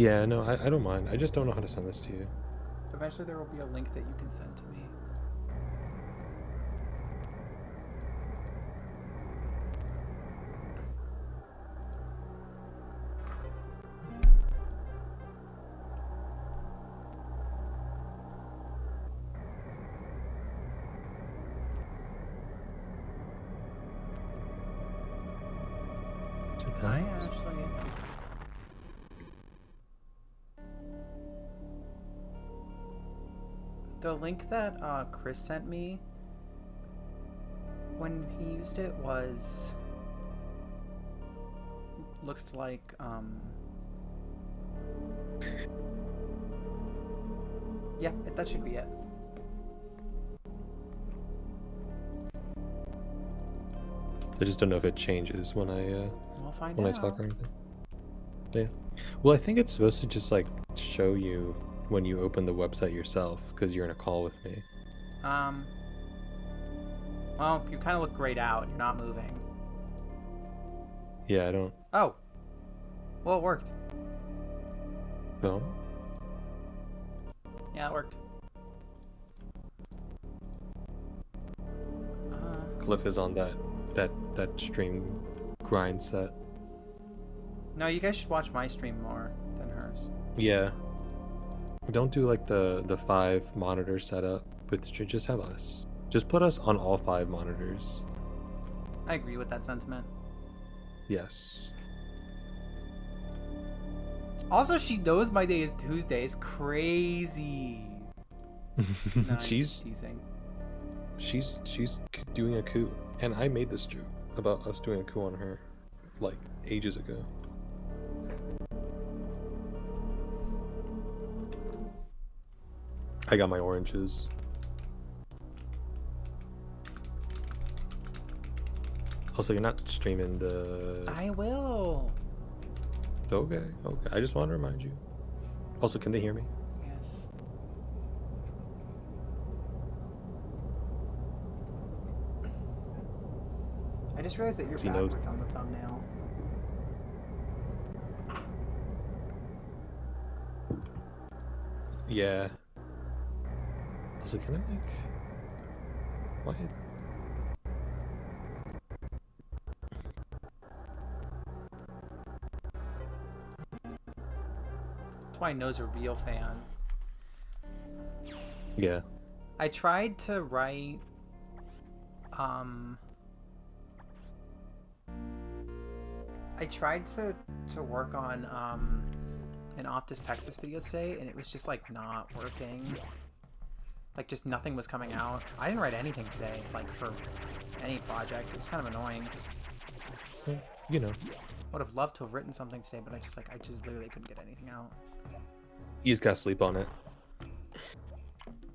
Yeah, no, I don't mind. I just don't know how to send this to you. Eventually there will be a link that you can send to me. I actually... The link that Chris sent me, when he used it, looked like yeah, that should be it. I just don't know if it changes when We'll find when out. I talk or anything. Yeah. Well, I think it's supposed to just like show you when you open the website yourself because you're in a call with me. Well, you kind of look grayed out. You're not moving. Yeah, I don't. Oh. Well, it worked. No. Yeah, it worked. Cliff is on that stream grind set. No, you guys should watch my stream more than hers. Yeah. Don't do like the 5 monitor setup with stream. Just have us. Just put us on all 5 monitors. I agree with that sentiment. Yes. Also, she knows my day is Tuesdays. Crazy. No, she's teasing. She's doing a coup, and I made this joke about us doing a coup on her, like ages ago. I got my oranges. Also, you're not streaming the... I will. Okay. I just want to remind you. Also, can they hear me? Yes. I just realized that you're backwards on the thumbnail. Yeah. Also, can I like... Why? That's why I know's a real fan. Yeah. I tried to write I tried to work on an Optus Pexis video today, and it was just like not working. Like just nothing was coming out. I didn't write anything today, like for any project. It was kind of annoying. Well, you know. Would have loved to have written something today, but I just literally couldn't get anything out. You just gotta sleep on it.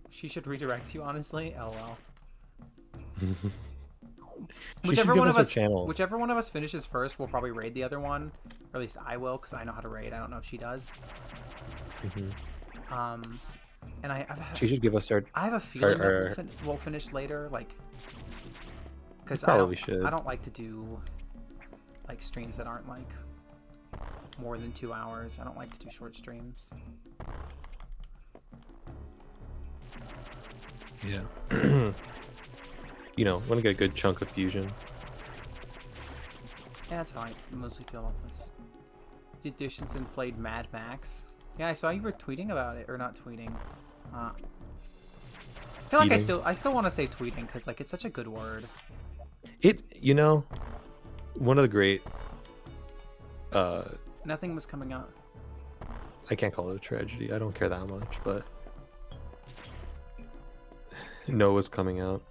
She should redirect you, honestly. LOL. She whichever one of us, whichever one of us finishes first, we'll probably raid the other one, or at least I will, because I know how to raid. I don't know if she does. And she should give us our. I have a feeling that we'll finish later, like, because I don't like to do like streams that aren't like more than 2 hours. I don't like to do short streams. Yeah. You know, want to get a good chunk of fusion. Yeah, that's how I mostly feel about this. Dictionson played Mad Max. Yeah, I saw you were tweeting about it, or not tweeting. I feel like I still want to say tweeting because like it's such a good word. You know, one of the great. Nothing was coming out. I can't call it a tragedy. I don't care that much, but Noah's coming out.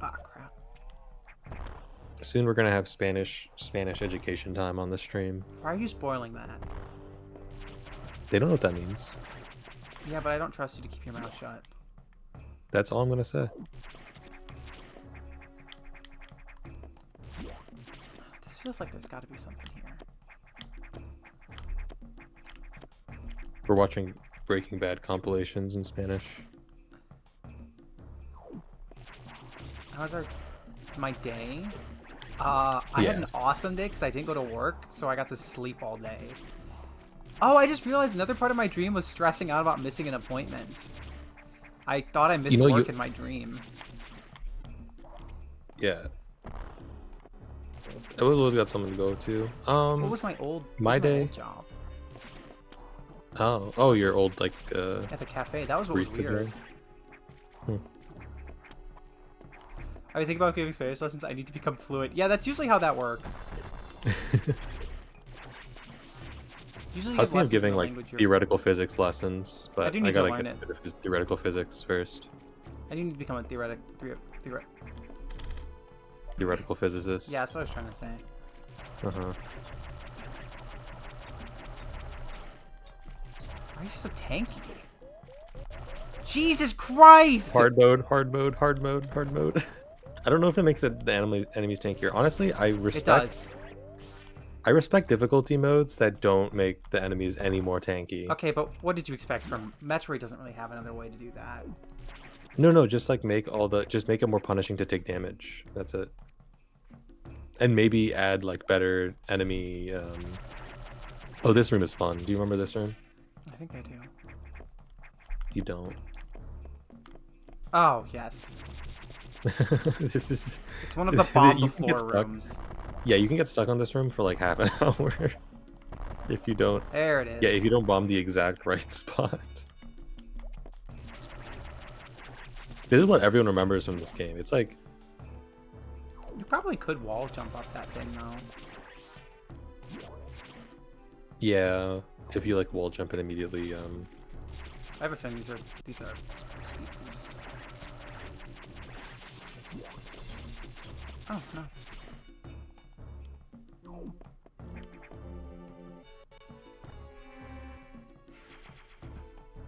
Ah, crap. Soon we're gonna have Spanish education time on the stream. Why are you spoiling that? They don't know what that means. Yeah, but I don't trust you to keep your mouth shut. That's all I'm gonna say. This feels like there's got to be something here. We're watching Breaking Bad compilations in Spanish. How's my day? I had Yeah. an awesome day because I didn't go to work, so I got to sleep all day. Oh, I just realized another part of my dream was stressing out about missing an appointment. I thought I missed work in my dream. Yeah. I always got something to go to. What was my old day? job? Oh, your old like At the cafe. That was what was weird. I think about giving Spanish lessons. I need to become fluent. Yeah, that's usually how that works. Usually I was thinking of giving like theoretical physics lessons, but I gotta get theoretical physics first. I need to become a theoretical physicist. Yeah, that's what I was trying to say. Why are you so tanky? Jesus Christ! Hard mode. I don't know if it makes the enemies tankier. Honestly, I respect. It does. I respect difficulty modes that don't make the enemies any more tanky. Okay, but what did you expect from Metroid? Doesn't really have another way to do that. No, just like make it more punishing to take damage. That's it. And maybe add like better enemy. Oh, this room is fun. Do you remember this room? I think I do. You don't. Oh yes. This is. It's one of the bomb the floor rooms. Yeah, you can get stuck on this room for like half an hour if you don't. There it is. Yeah, if you don't bomb the exact right spot. This is what everyone remembers from this game. It's like. You probably could wall jump up that thing though. Yeah, if you like wall jump and immediately. I have a feeling these are speed boosts. Oh no.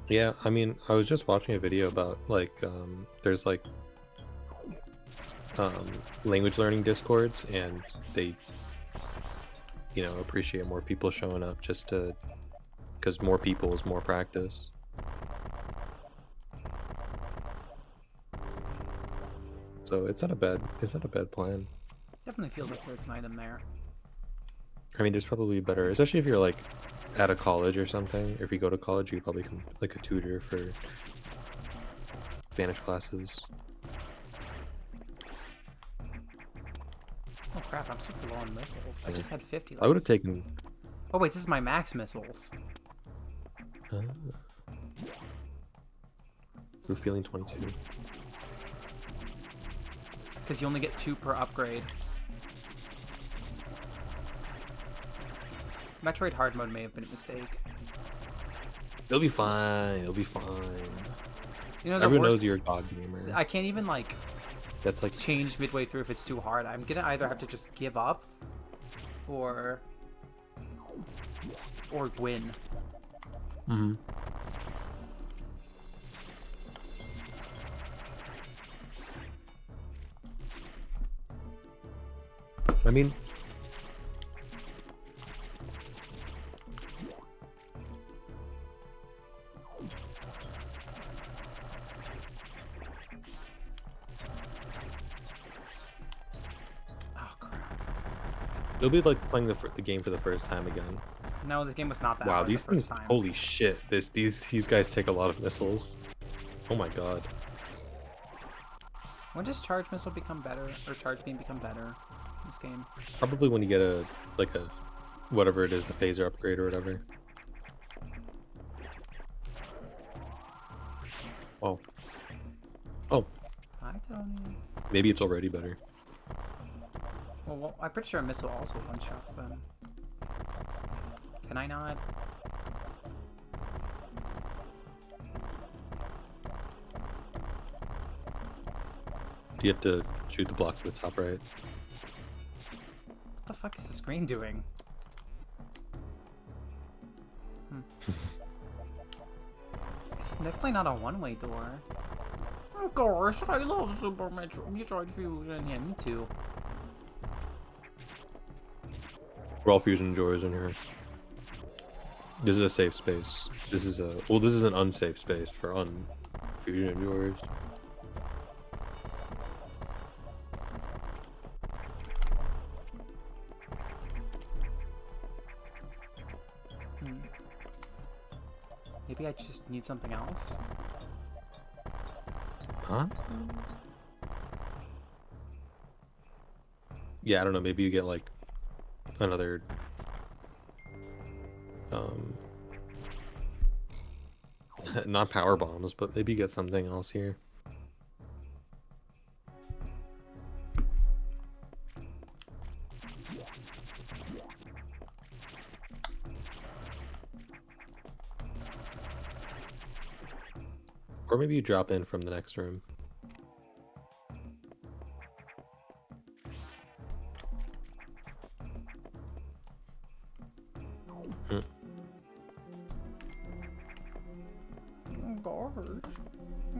Yeah, I mean, I was just watching a video about like there's like language learning discords, and they appreciate more people showing up just to because more people is more practice. So it's not a bad plan. Definitely feels like there's an item there. I mean, there's probably better, especially if you're like at a college or something. Or if you go to college, you probably become like a tutor for Spanish classes. Oh crap! I'm super low on missiles. I just had 50. I would have taken. Oh wait, this is my max missiles. We're feeling 22. Because you only get 2 per upgrade. Metroid hard mode may have been a mistake. It'll be fine. You know, everyone knows you're a god gamer. I can't even like. That's like change midway through if it's too hard. I'm gonna either have to just give up, or win. Mm-hmm. I mean, oh crap! it'll be like playing the game for the first time again. No, this game was not that wow, hard these the first things! time. Holy shit! These guys take a lot of missiles. Oh my god! When does charge missile become better, or charge beam become better in this game? Probably when you get a whatever it is, the phaser upgrade or whatever. Oh. I don't know. Maybe it's already better. Well, I'm pretty sure a missile also one-shots them. Can I not? Do you have to shoot the blocks at the top right? What the fuck is the screen doing? It's definitely not a one-way door. Oh gosh, I love Super Metroid Fusion. Yeah, me too. We're all fusion enjoyers in here. This is a safe space. This is an unsafe space for fusion enjoyers. maybe I just need something else. Huh? Yeah, I don't know. Maybe you get like another not power bombs, but maybe you get something else here. Or maybe you drop in from the next room.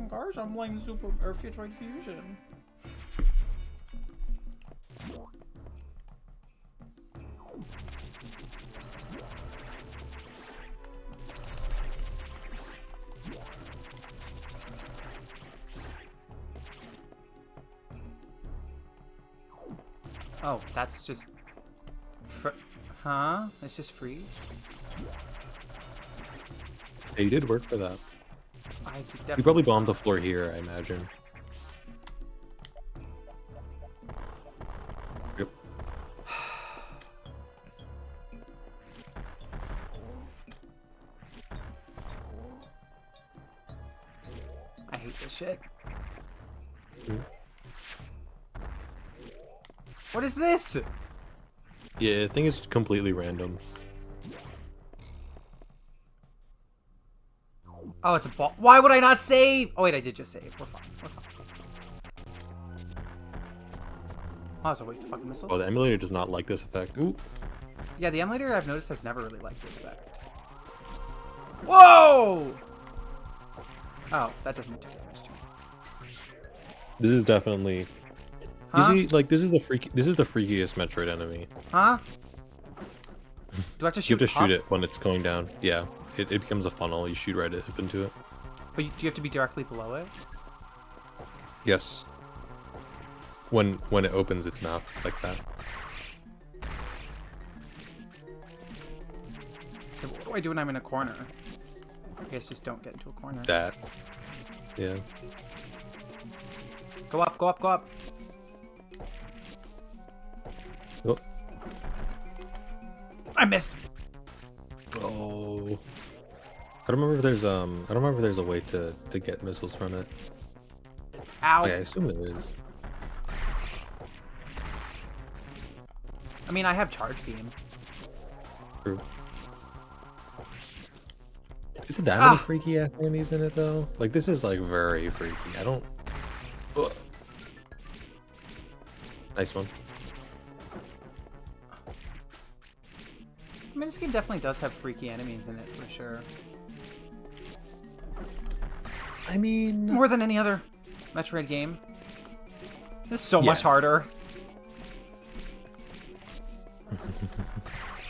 Gosh, I'm playing Super or Ematroid Fusion. Oh, that's just... Huh? It's just free? Yeah, you did work for that. I did You definitely... probably bombed the floor here, I imagine. Yep. I hate this shit. What is this? Yeah, I think it's completely random. Oh, it's a ball. Why would I not save? Oh, wait, I did just save. We're fine. We're fine. Oh, it's a waste of fucking missiles. Oh, the emulator does not like this effect. Ooh. Yeah, the emulator I've noticed has never really liked this effect. Whoa! Oh, that doesn't do damage to me. This is definitely... Huh? You see, like, this is the freakiest Metroid enemy. Huh? Do I have to shoot You have to shoot up? it when it's going down. Yeah. It becomes a funnel. You shoot right up into it. But do you have to be directly below it? Yes. When it opens its mouth like that. Okay, what do I do when I'm in a corner? I guess just don't get into a corner. That. Yeah. Go up, go up, go up. Oh. I missed. Oh. I don't remember if there's a way to get missiles from it. Ow. Okay, I assume there is. I mean, I have charge beam. True. Is it that many freaky ass enemies in it though? Like this is like very freaky. I don't. Ugh. Nice one. I mean, this game definitely does have freaky enemies in it, for sure. I mean, More than any other Metroid game. This is so Yeah. much harder.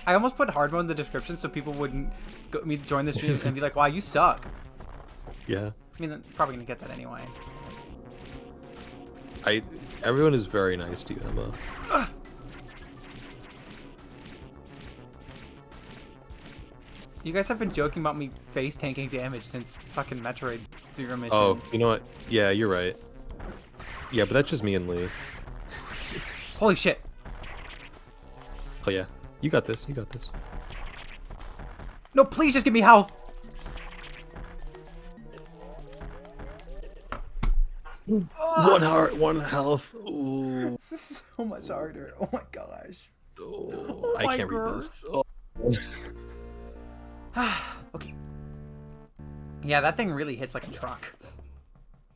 I almost put hard mode in the description so people wouldn't join this video and be like, wow, you suck. yeah. I mean, I'm probably gonna get that anyway. Everyone is very nice to you, Emma. You guys have been joking about me face tanking damage since fucking Metroid Zero Mission. Oh, you know what? Yeah, you're right. Yeah, but that's just me and Lee. Holy shit. Oh yeah, you got this. You got this. No, please just give me health. One heart, one health. Ooh. This is so much harder. Oh my gosh. Oh, my I can't read this. Oh. Okay. Yeah, that thing really hits like a truck.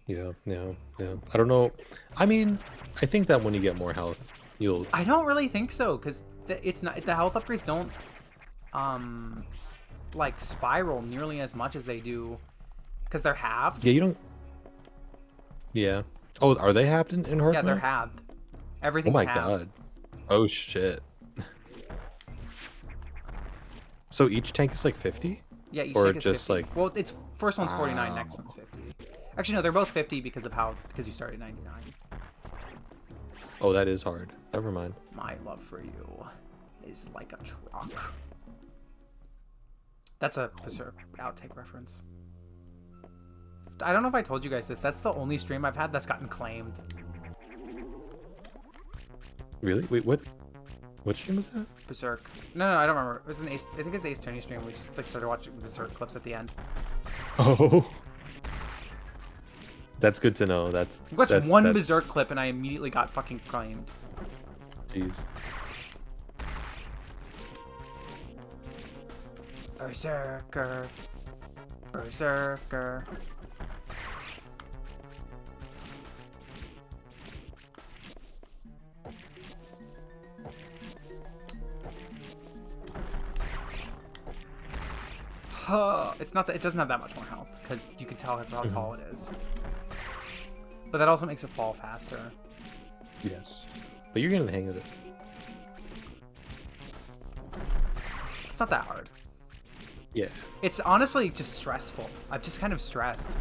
Yeah. I don't know. I mean, I think that when you get more health, you'll. I don't really think so, because it's not the health upgrades don't like spiral nearly as much as they do, because they're halved. Yeah, you don't. Yeah. Oh, are they halved in hard Yeah, they're mode? halved. Oh Everything's my halved. god. Oh shit. So each tank is like 50? Yeah, each Or tank is just 50. like- well, it's first one's 49, Wow. next one's 50. Actually, no, they're both 50 because you started 99. Oh, that is hard. Never mind. My love for you is like a truck. That's a Berserk outtake reference. I don't know if I told you guys this. That's the only stream I've had that's gotten claimed. Really? Wait, what? What stream was that? Berserk. No, I don't remember. It was an Ace. I think it's Ace Tony stream. We just like started watching Berserk clips at the end. Oh. That's good to know. That's one Berserk clip and I immediately got fucking claimed. Jeez. Berserker. Berserker. It's not that it doesn't have that much more health because you can tell how tall it is. But that also makes it fall faster. Yes. But you're getting the hang of it. It's not that hard. Yeah. It's honestly just stressful. I'm just kind of stressed.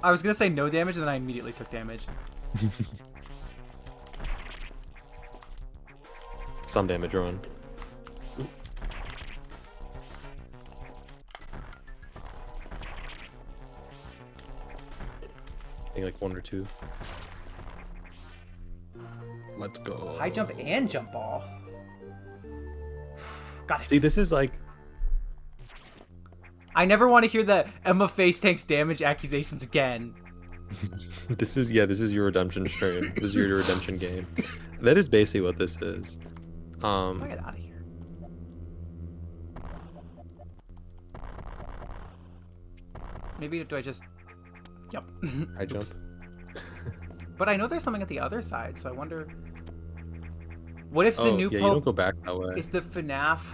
I was gonna say no damage and then I immediately took damage. Some damage, Rowan. I think like 1 or 2. Let's go. High jump and jump ball. Got it. See, this is like... I never want to hear the Emma face tanks damage accusations again. This is your redemption stream. This is your redemption game. That is basically what this is. How do I get out of here? Maybe do I just... Yep. I jump. But I know there's something at the other side, so I wonder... What if the new yeah, Pope you don't go back that way. is the FNAF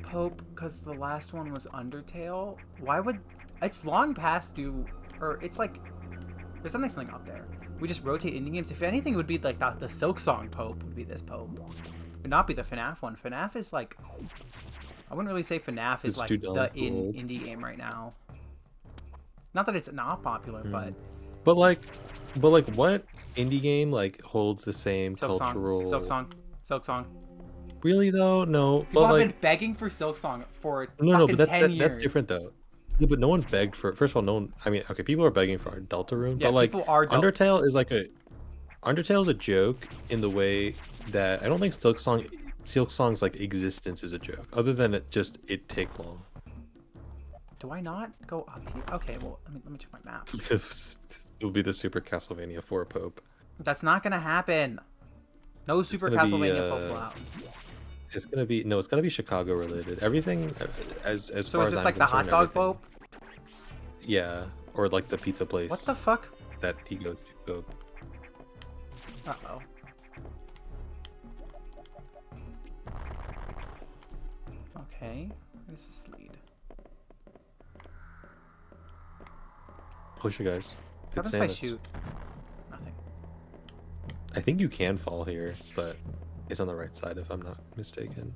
Pope because the last one was Undertale? Why would... It's long past due... Or it's like... There's something up there. We just rotate indie games. If anything, it would be like the Silk Song Pope would be this Pope. It would not be the FNAF one. FNAF is like... I wouldn't really say FNAF is like the indie game right now. Not that it's not popular, but... But like what indie game like holds the same Silk cultural... Silk Song. Really though? No. People but have like... been begging for Silk Song for No, fucking but 10 years. that's different though. Yeah, but no one begged for... First of all, no one... I mean, okay, people are begging for Deltarune, Yeah, but like people are Undertale is like a... Undertale is a joke in the way that I don't think Silk Song's like existence is a joke. Other than it take long. Do I not go up here? Okay, well, let me check my map. It'll be the Super Castlevania 4 Pope. That's not gonna happen. No Super Castlevania Pope allowed. It's gonna be it's gonna be Chicago related. Everything as So far is as this I'm like the hot concerned, dog everything- Pope? Yeah, or like the pizza place. What the fuck? That he goes to. Pope. Uh-oh. Okay, where's this lead? Push it, guys. What It's happens if I Samus. shoot? Nothing. I think you can fall here, but it's on the right side if I'm not mistaken.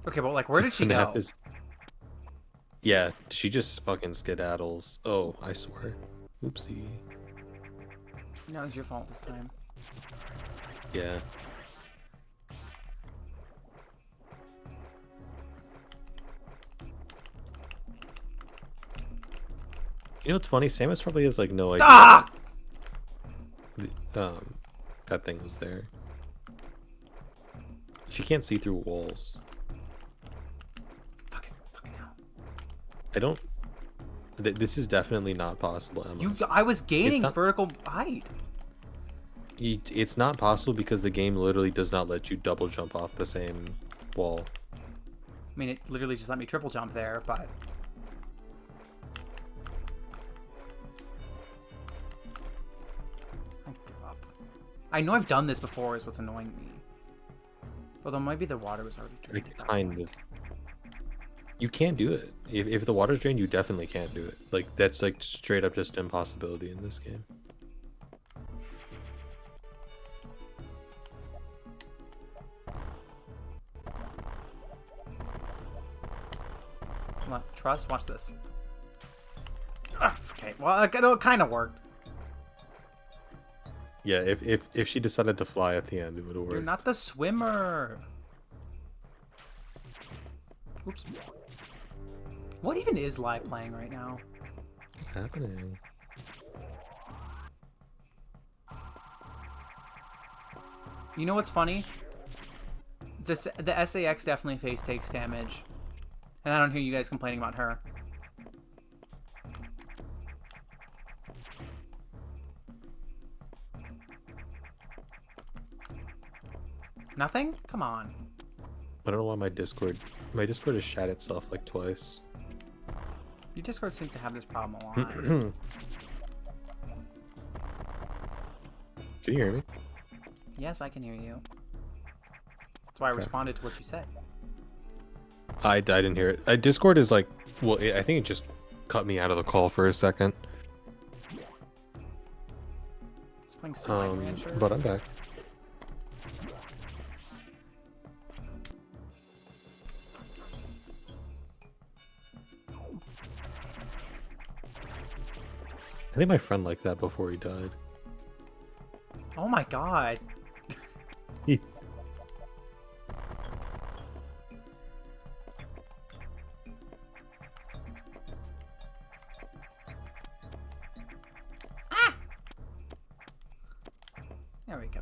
Okay, but like, where did she go? Yeah, she just fucking skedaddles. Oh, I swear. Oopsie. No, it was your fault this time. Yeah. You know what's funny? Samus probably has like no idea. Ah! That thing was there. She can't see through walls. Fucking hell. I don't. This is definitely not possible, Emma. I was gaining not- vertical height. It's not possible because the game literally does not let you double jump off the same wall. I mean, it literally just let me triple jump there, but... I give up. I know I've done this before is what's annoying me. Although maybe the water was already drained. Like, at that kind point. of. You can't do it. If the water's drained, you definitely can't do it. Like, that's like straight up just impossibility in this game. Come on, trust, watch this. Ah, Okay, well, it kind of worked. Yeah, if she decided to fly at the end, it would have worked. You're not the swimmer. Oops. What even is live playing right now? What's happening? You know what's funny? The SAX definitely face takes damage. And I don't hear you guys complaining about her. Nothing? Come on. I don't know why my Discord has shat itself like twice. Your Discord seems to have this problem a lot. Can you hear me? Yes, I can hear you. That's why I responded to what you said. I didn't hear it. Discord is like, well, I think it just cut me out of the call for a second. It's playing Slime Rancher. But I'm back. I think my friend liked that before he died. Oh my god. Ah! There we go.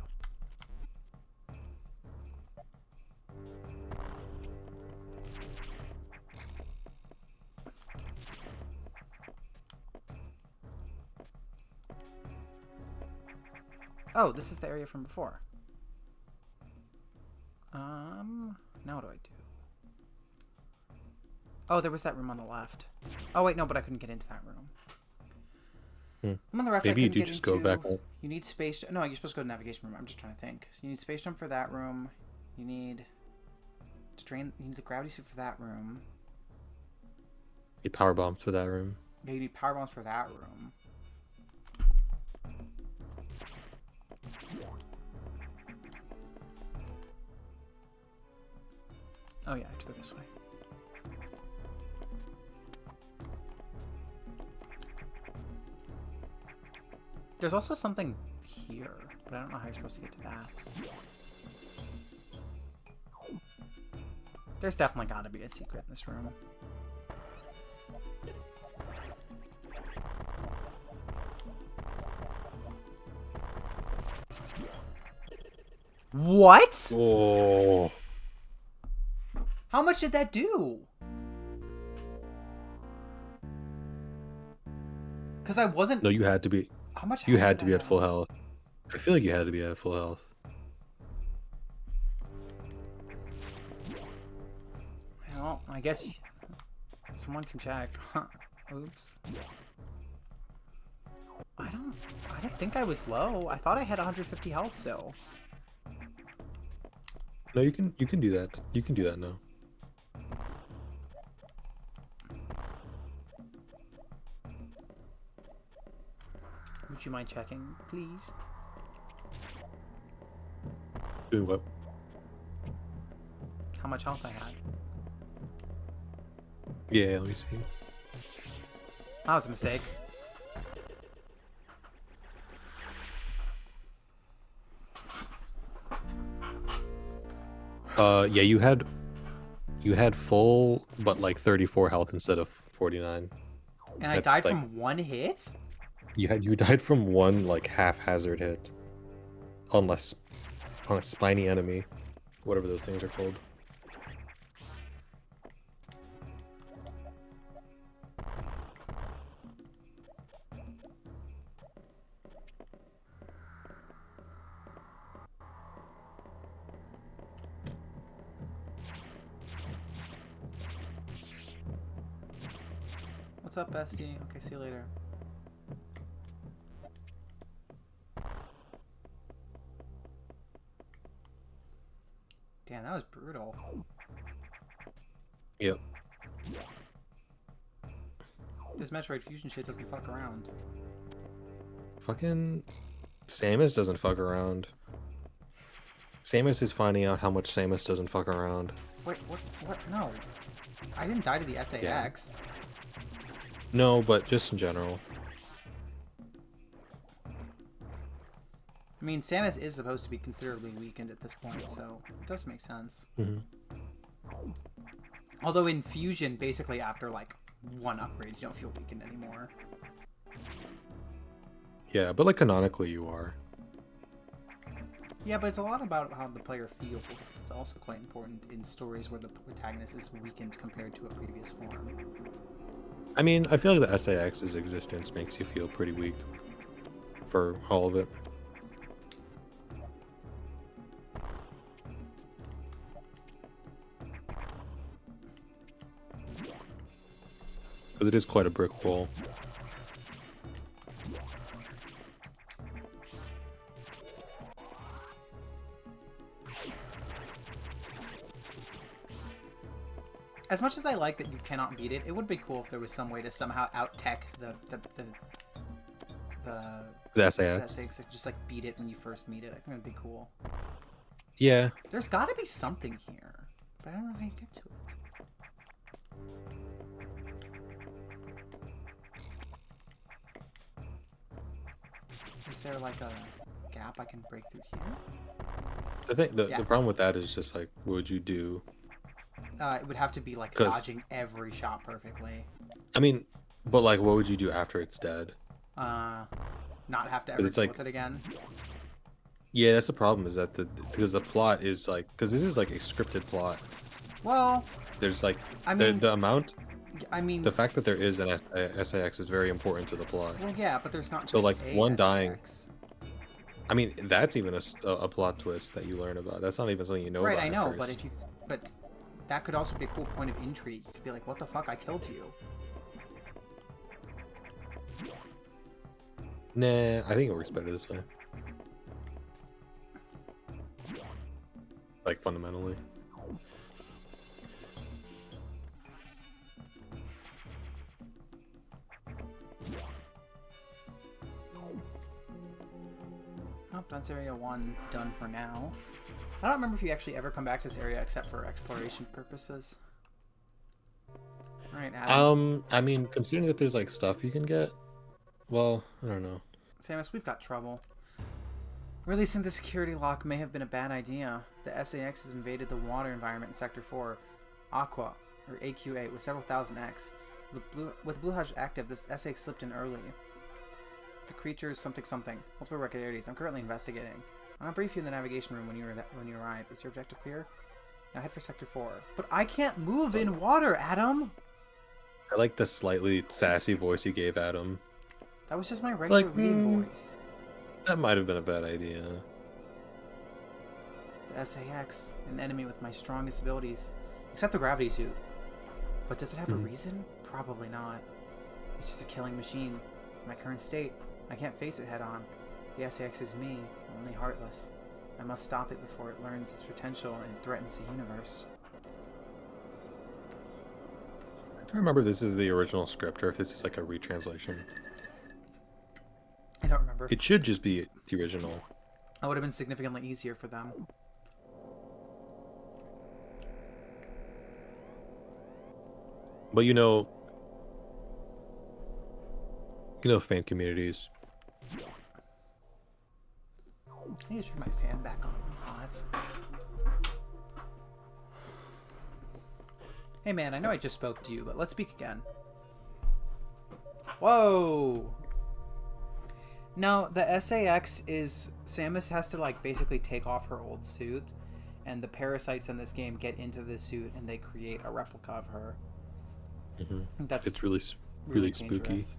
Oh, this is the area from before. Now what do I do? Oh, there was that room on the left. Oh wait, no, but I couldn't get into that room. I'm on the left. Maybe I you couldn't do get just into... go back up. You need space. No, you're supposed to go to navigation room. I'm just trying to think. So you need space jump for that room. You need to drain. You need the gravity suit for that room. Need power bombs for that room. Yeah, you need power bombs for that room. Oh yeah, I have to go this way. There's also something here, but I don't know how you're supposed to get to that. There's definitely got to be a secret in this room. What? Oh. How much did that do? Because I wasn't... No, you had to be. How much? You had to be at full health. I feel like you had to be at full health. Well, I guess someone can check. Oops. I didn't think I was low. I thought I had 150 health still. No, you can do that. You can do that now. Would you mind checking, please? Doing what? How much health I had? Yeah, let me see. That was a mistake. Yeah, you had full, but like 34 health instead of 49. And I died from one hit? You died from one like haphazard hit. Unless on a spiny enemy. Whatever those things are called. What's up, bestie? Okay, see you later. Damn, that was brutal. Yep. This Metroid Fusion shit doesn't fuck around. Fucking Samus doesn't fuck around. Samus is finding out how much Samus doesn't fuck around. Wait, what? No. I didn't die to the SAX. No, but just in general. mean, Samus is supposed to be considerably weakened at this point, so it does make sense. Mm-hmm. Although in Fusion, basically after like one upgrade, you don't feel weakened anymore. Yeah, but like canonically you are. Yeah, but it's a lot about how the player feels. It's also quite important in stories where the protagonist is weakened compared to a previous form. I mean, I feel like the SAX's existence makes you feel pretty weak for all of it. Because it is quite a brick wall. As much as I like that you cannot beat it, it would be cool if there was some way to somehow out-tech the SAS. just like beat it when you first meet it. I think that'd be cool. Yeah. There's got to be something here, but I don't know how you get to it. Is there like a gap I can break through here? I think the Yeah. problem with that is just like, what would you do? It would have to be like 'Cause- dodging every shot perfectly. I mean, but like, what would you do after it's dead? Not have to 'Cause ever it's deal like- with it again. Yeah, that's the problem. Is that because the plot is like, because this is like a scripted plot. Well, There's like I mean, the amount, the fact that there is an SAX is very important to the plot. well, yeah, but there's not. So, just like, a one dying- SX. I mean, that's even a plot twist that you learn about. That's not even something you know Right, about. I at know, first. but that could also be a cool point of intrigue. You could be like, "What the fuck? I killed you." Nah, I think it works better this way. Like fundamentally. Oh, that's area 1 done for now. I don't remember if you actually ever come back to this area except for exploration purposes. All right, Adam. I mean, considering that there's like stuff you can get, well, I don't know. Samus, we've got trouble. Releasing the security lock may have been a bad idea. The SAX has invaded the water environment in Sector 4, Aqua, or AQ8, with several thousand X. With Blue Hush active, this SAX slipped in early. The creature is something something. Multiple irregularities. I'm currently investigating. I'll brief you in the navigation room when you arrive. Is your objective clear? Now head for Sector 4. But I can't move in water, Adam! I like the slightly sassy voice you gave Adam. That was just my regular like, reading voice. That might have been a bad idea. The SAX, an enemy with my strongest abilities. Except the gravity suit. But does it have a reason? Probably not. It's just a killing machine. In my current state, I can't face it head on. The SAX is me, only heartless. I must stop it before it learns its potential and threatens the universe. I don't remember if this is the original script or if this is like a retranslation. I don't remember. It should just be the original. That would have been significantly easier for them. But fan communities. I need to turn my fan back on. Oh, that's... Hey man, I know I just spoke to you, but let's speak again. Whoa! No, the SAX is... Samus has to, like, basically take off her old suit, and the parasites in this game get into this suit, and they create a replica of her. That's It's really spooky. dangerous.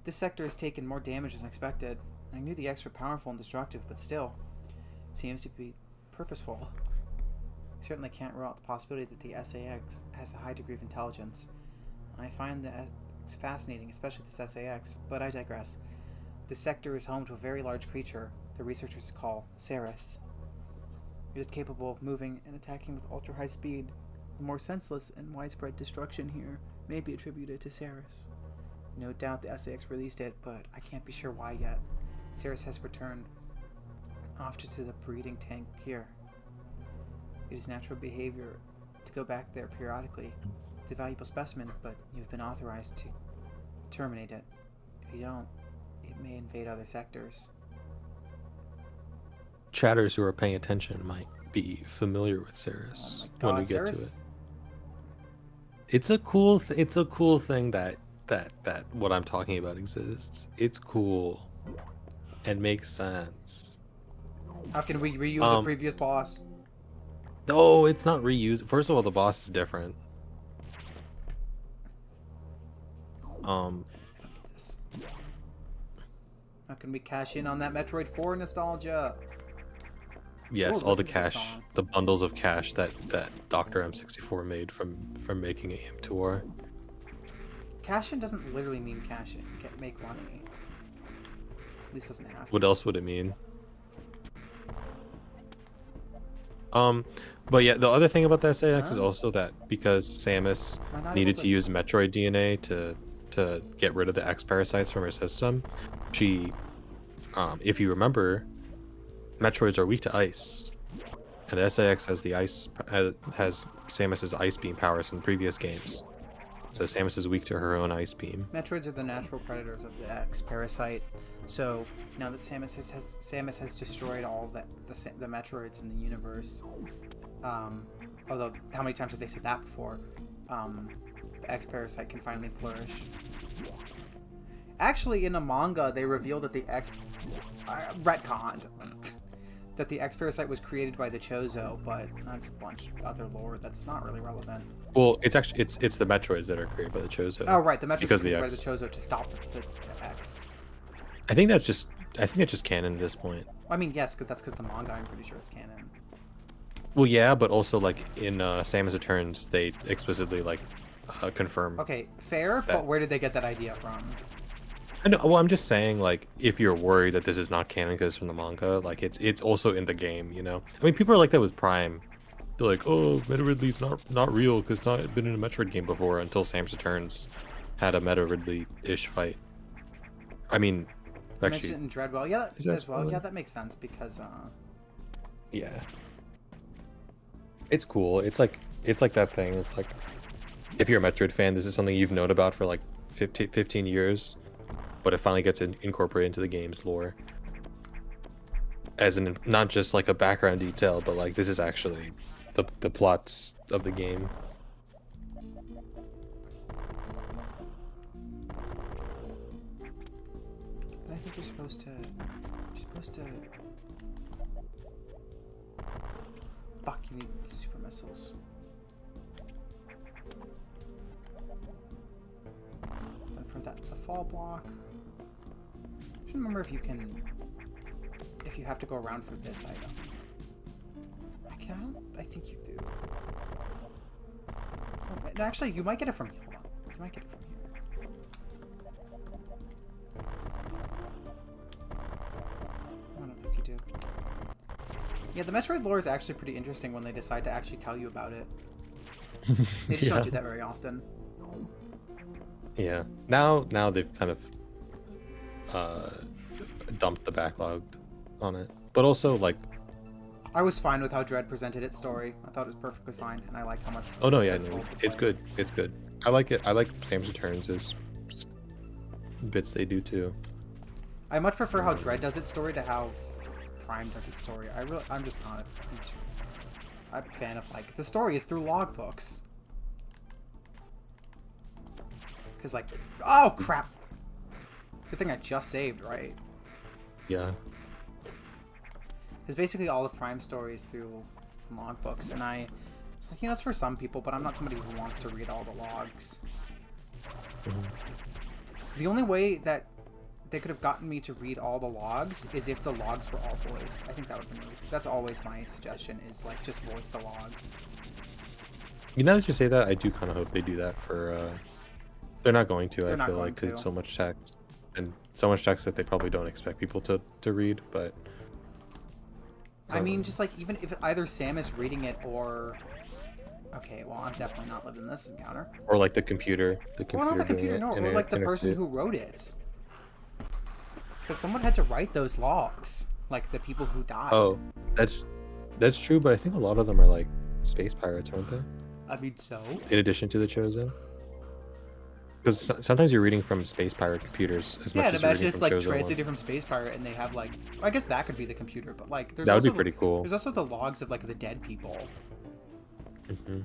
This sector has taken more damage than expected. I knew the X were powerful and destructive, but still, it seems to be purposeful. I certainly can't rule out the possibility that the SAX has a high degree of intelligence. I find the X fascinating, especially this SAX, but I digress. This sector is home to a very large creature the researchers call Ceres. It is capable of moving and attacking with ultra-high speed. The more senseless and widespread destruction here may be attributed to Ceres. No doubt the SAX released it, but I can't be sure why yet. Ceres has returned off to the breeding tank here. It is natural behavior to go back there periodically. It's a valuable specimen, but you've been authorized to terminate it. If you don't, it may invade other sectors. chatters who are paying attention might be familiar with Oh Ceres my when we god, get to it. Ceres. It's a cool it's a cool thing that what I'm talking about exists. It's cool and makes sense. How can we reuse a previous boss? No, it's not reused. First of all, the boss is different. How can we cash in on that Metroid 4 nostalgia? Yes, Ooh, all the listen to this cash, song. the bundles of cash that Dr. M64 made from making Aim to War. Cash in doesn't literally mean cash in. Make money. At least doesn't have to. What else would it mean? But yeah, the other thing about the SAS is also that because Samus needed to use Metroid DNA to get rid of the X parasites from her system, she, if you remember, Metroids are weak to ice, and the SAS has the ice has Samus's ice beam powers from previous games, so Samus is weak to her own ice beam. Metroids are the natural predators of the X parasite. So now that Samus has destroyed all the Metroids in the universe, although how many times have they said that before? The X parasite can finally flourish. Actually, in a manga, they revealed that the retconned that the X parasite was created by the Chozo, but that's a bunch of other lore that's not really relevant. Well, it's actually it's the Metroids that are created by the Chozo. Oh right, the Metroids because were created by the the Chozo to stop the X. I think that's just canon at this point. I mean, yes, because that's because the manga, I'm pretty sure, is canon. Well, yeah, but also like in Samus Returns, they explicitly like confirm. Okay, fair, but where did they get that idea from? I know, well, I'm just saying, like, if you're worried that this is not canon because it's from the manga, like it's also in the game, you know. I mean, people are like that with Prime. They're like, oh, Meta Ridley's not real because it's not been in a Metroid game before until Samus Returns had a Meta Ridley-ish fight. I mean, actually, mentioned in Dreadwell, yeah, is that as well. spoiler? Yeah, that makes sense because yeah, it's cool. It's like that thing. It's like if you're a Metroid fan, this is something you've known about for like 15 years, but it finally gets incorporated into the game's lore as in not just like a background detail, but like this is actually the plots of the game. I think you're supposed to fuck, you need super missiles. And for that, it's a fall block. I should remember if you have to go around for this item. I think you do. Oh, no, actually, you might get it from here. Hold on. You might get it from here. I don't think you do. Yeah, the Metroid lore is actually pretty interesting when they decide to actually tell you about it. They just don't do that very often. Yeah. Now they've kind of dumped the backlog on it. But also, like... I was fine with how Dread presented its story. I thought it was perfectly fine, and I liked how much... Oh, no, yeah, no, it's good. It's good. I like it. I like Samus Returns as bits they do, too. I much prefer how Dread does its story to how Prime does its story. I'm just not a fan of, like, the story is through logbooks. Because, like, oh, crap! Good thing I just saved, right? Yeah. Because basically all of Prime's stories through logbooks, and it's like, you know, it's for some people, but I'm not somebody who wants to read all the logs. Mm-hmm. The only way that they could have gotten me to read all the logs is if the logs were all voiced. I think that would have been that's always my suggestion, is like just voice the logs. You know that you say that, I do kind of hope they do that for they're not going to. I feel like to. it's so much text and so much text that they probably don't expect people to read, but I mean, just like, even if either Samus reading it or... Okay, well, I'm definitely not living this encounter. or like the computer Well, not the computer, no, or like the person who wrote it. Because someone had to write those logs, like the people who died. Oh, that's true, but I think a lot of them are like space pirates, aren't they? I mean, so? In addition to the Chosen. Because sometimes you're reading from Space Pirate computers as Yeah, much and as you're imagine reading it's from like Chozo one. translated from Space Pirate, and they have like, I guess that could be the computer, but like, That would be pretty cool. there's also the logs of like the dead people. Hmm.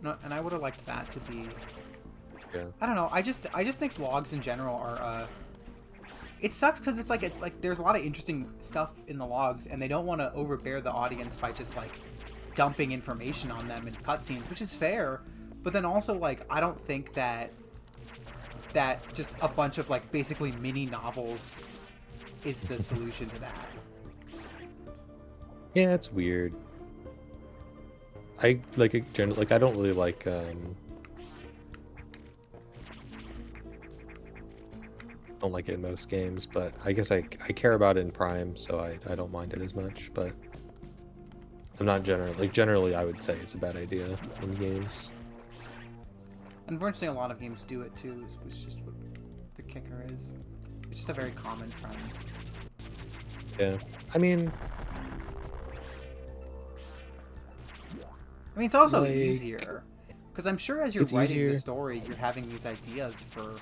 No, and I would have liked that to be. Yeah. I don't know. I just think logs in general are. It sucks because it's like there's a lot of interesting stuff in the logs, and they don't want to overbear the audience by just like dumping information on them in cutscenes, which is fair. But then also like I don't think that just a bunch of like basically mini novels is the solution to that. Yeah, it's weird. I like it generally. Like I don't really like. Don't like it in most games, but I guess I care about it in Prime, so I don't mind it as much. But I'm not generally I would say it's a bad idea in games. Unfortunately, a lot of games do it too. Is just what the kicker is. It's just a very common trend. Yeah, I mean, it's also like, easier because I'm sure as you're it's writing easier. the story, you're having these ideas for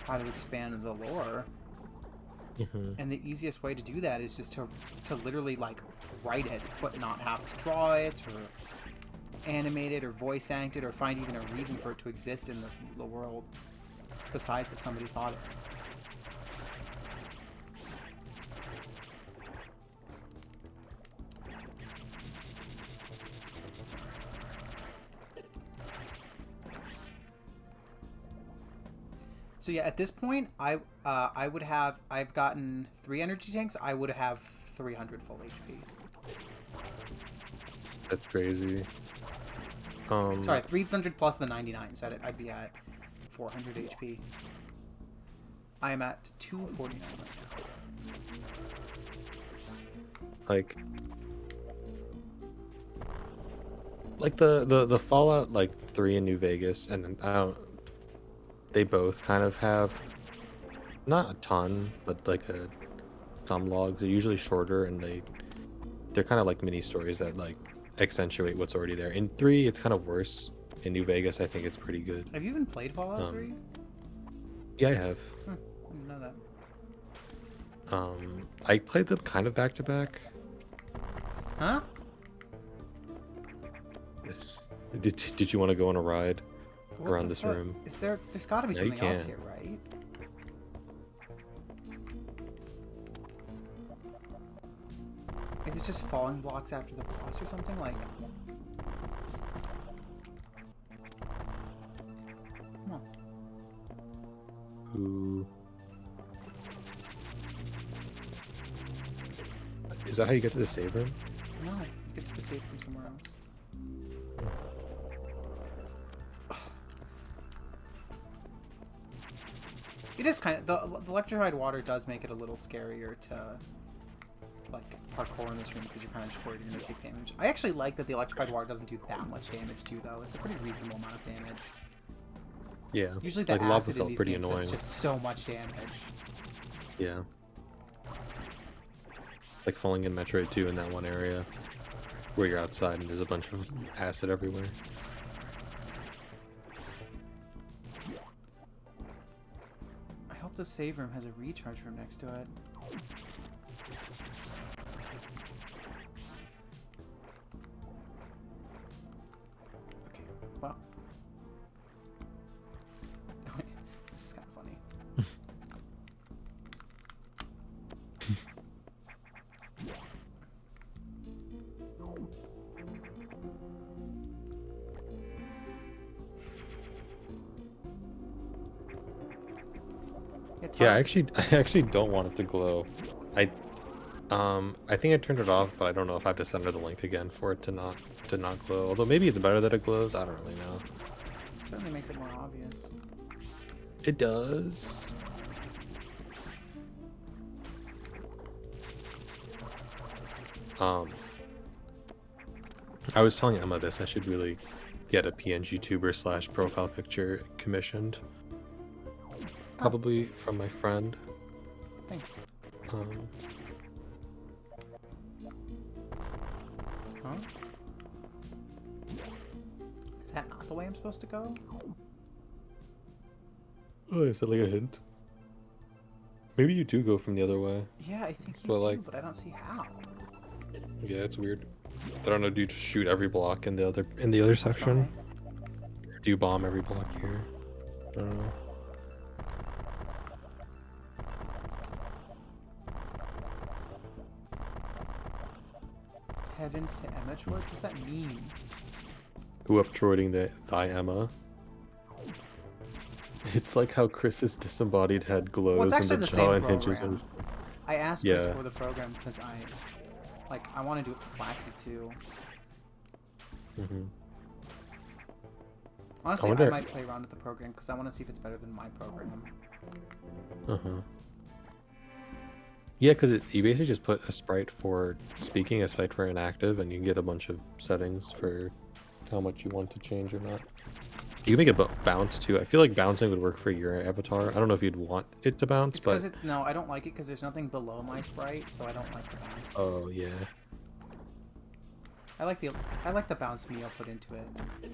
how to expand the lore. Mhm. And the easiest way to do that is just to literally like write it, but not have to draw it or animate it or voice act it or find even a reason for it to exist in the world besides that somebody thought it. So yeah, at this point, I've gotten 3 energy tanks. I would have 300 full HP. That's crazy. Sorry, 300 plus the 99, so I'd be at 400 HP. I am at 249 right like the Fallout like 3 in New Vegas, and I don't. They both kind of have not a ton, but like some logs. They're usually shorter, and they're kind of like mini stories that like accentuate what's already there. In 3, it's kind of worse. In New Vegas, I think it's pretty good. now. Have you even played Fallout 3? Yeah, I have. I didn't know that. I played them kind of back to back. Huh? Did you want to go on a ride What around the this fuck? room? There's got to be No, you something else can't. here, right? Is it just falling blocks after the boss or something? Like, come on. Ooh. Is that how you get to the save room? No, you get to the save from somewhere else. It is kind of the electrified water does make it a little scarier to like parkour in this room because you're kind of just worried you're gonna take damage. I actually like that the electrified water doesn't do that much damage too, though. It's a pretty reasonable amount of damage. Yeah. Usually the like lava acid in felt these pretty games annoying. does just so much damage. Yeah. Like falling in Metroid 2 in that one area where you're outside and there's a bunch of acid everywhere. I hope the save room has a recharge room next to it. Okay, well. This is kind of funny. Yeah, I actually don't want it to glow. I think I turned it off, but I don't know if I have to send her the link again for it to not glow. Although maybe it's better that it glows. I don't really know. Certainly makes it more obvious. It does. I was telling Emma this. I should really get a PNG tuber / profile picture commissioned. Probably from my friend. Thanks. Um, Huh? Is that not the way I'm supposed to go? Oh, is that like a hint? Maybe you do go from the other way. Yeah, I think you But, do, like- but I don't see how. Yeah, it's weird. I don't know. Do you just shoot every block in the other section? Try. Or do you bomb every block here? I don't know. Heavens to ematroid? What does that mean? Who uptroiding thy Emma? It's like how Chris's disembodied head glows actually and the the jaw same and hinges. program. I asked Yeah. Chris for the program because I want to do it for Flacky too. Mm-hmm. Honestly, I wonder- might play around with the program because I want to see if it's better than my program. Uh-huh. Yeah, because you basically just put a sprite for speaking, a sprite for inactive, and you can get a bunch of settings for how much you want to change or not. You can make it bounce too. I feel like bouncing would work for your avatar. I don't know if you'd want it to bounce, It's but... because no, I don't like it because there's nothing below my sprite, so I don't like the bounce. Oh, yeah. I like the bounce Mio put into it.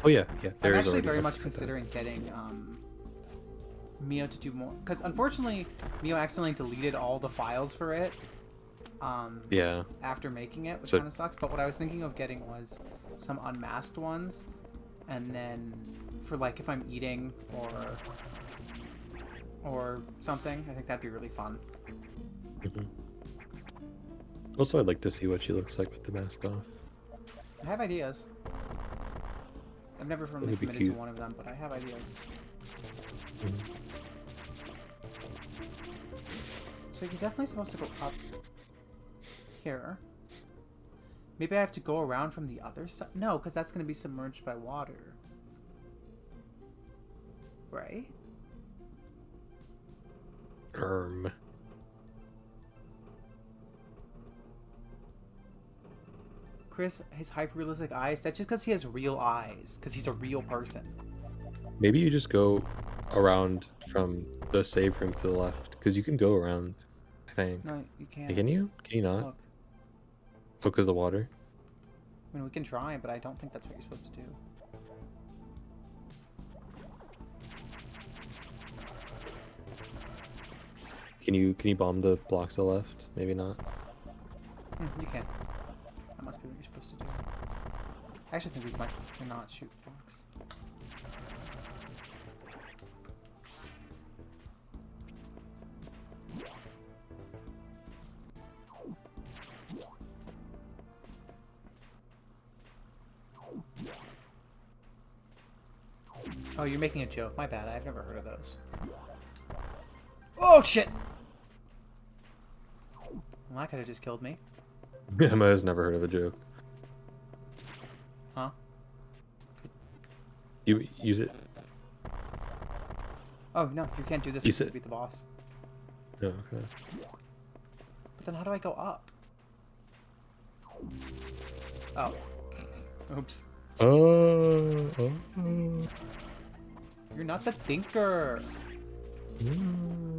Oh, yeah, yeah. I'm There is actually already very a much like that. considering getting Mio to do more, because unfortunately Mio accidentally deleted all the files for it Yeah. after making it, which So- kind of sucks. But what I was thinking of getting was some unmasked ones, and then for like if I'm eating or something, I think that'd be really fun. Mhm. Also, I'd like to see what she looks like with the mask off. I have ideas. I've never firmly That'd be committed to cute. one of them, but I have ideas. Mhm. So you're definitely supposed to go up here. Maybe I have to go around from the other side? No, because that's going to be submerged by water. Right? Chris, his hyper-realistic eyes, that's just because he has real eyes. Because he's a real person. Maybe you just go around from the save room to the left, because you can go around, I think. No, you can't. Can you? Can you not? Look. Oh, because the water? I mean, we can try, but I don't think that's what you're supposed to do. Can you bomb the blocks to the left? Maybe not. You can. That must be what you're supposed to do. I actually think these might not shoot blocks. Oh, you're making a joke. My bad. I've never heard of those. Oh, shit! Well, that could have just killed me. Emma has never heard of a joke. Huh? You use it. Oh, no. You can't do this You until you said- beat the boss. Oh, okay. But then how do I go up? Oh. Oops. Oh. You're not the thinker.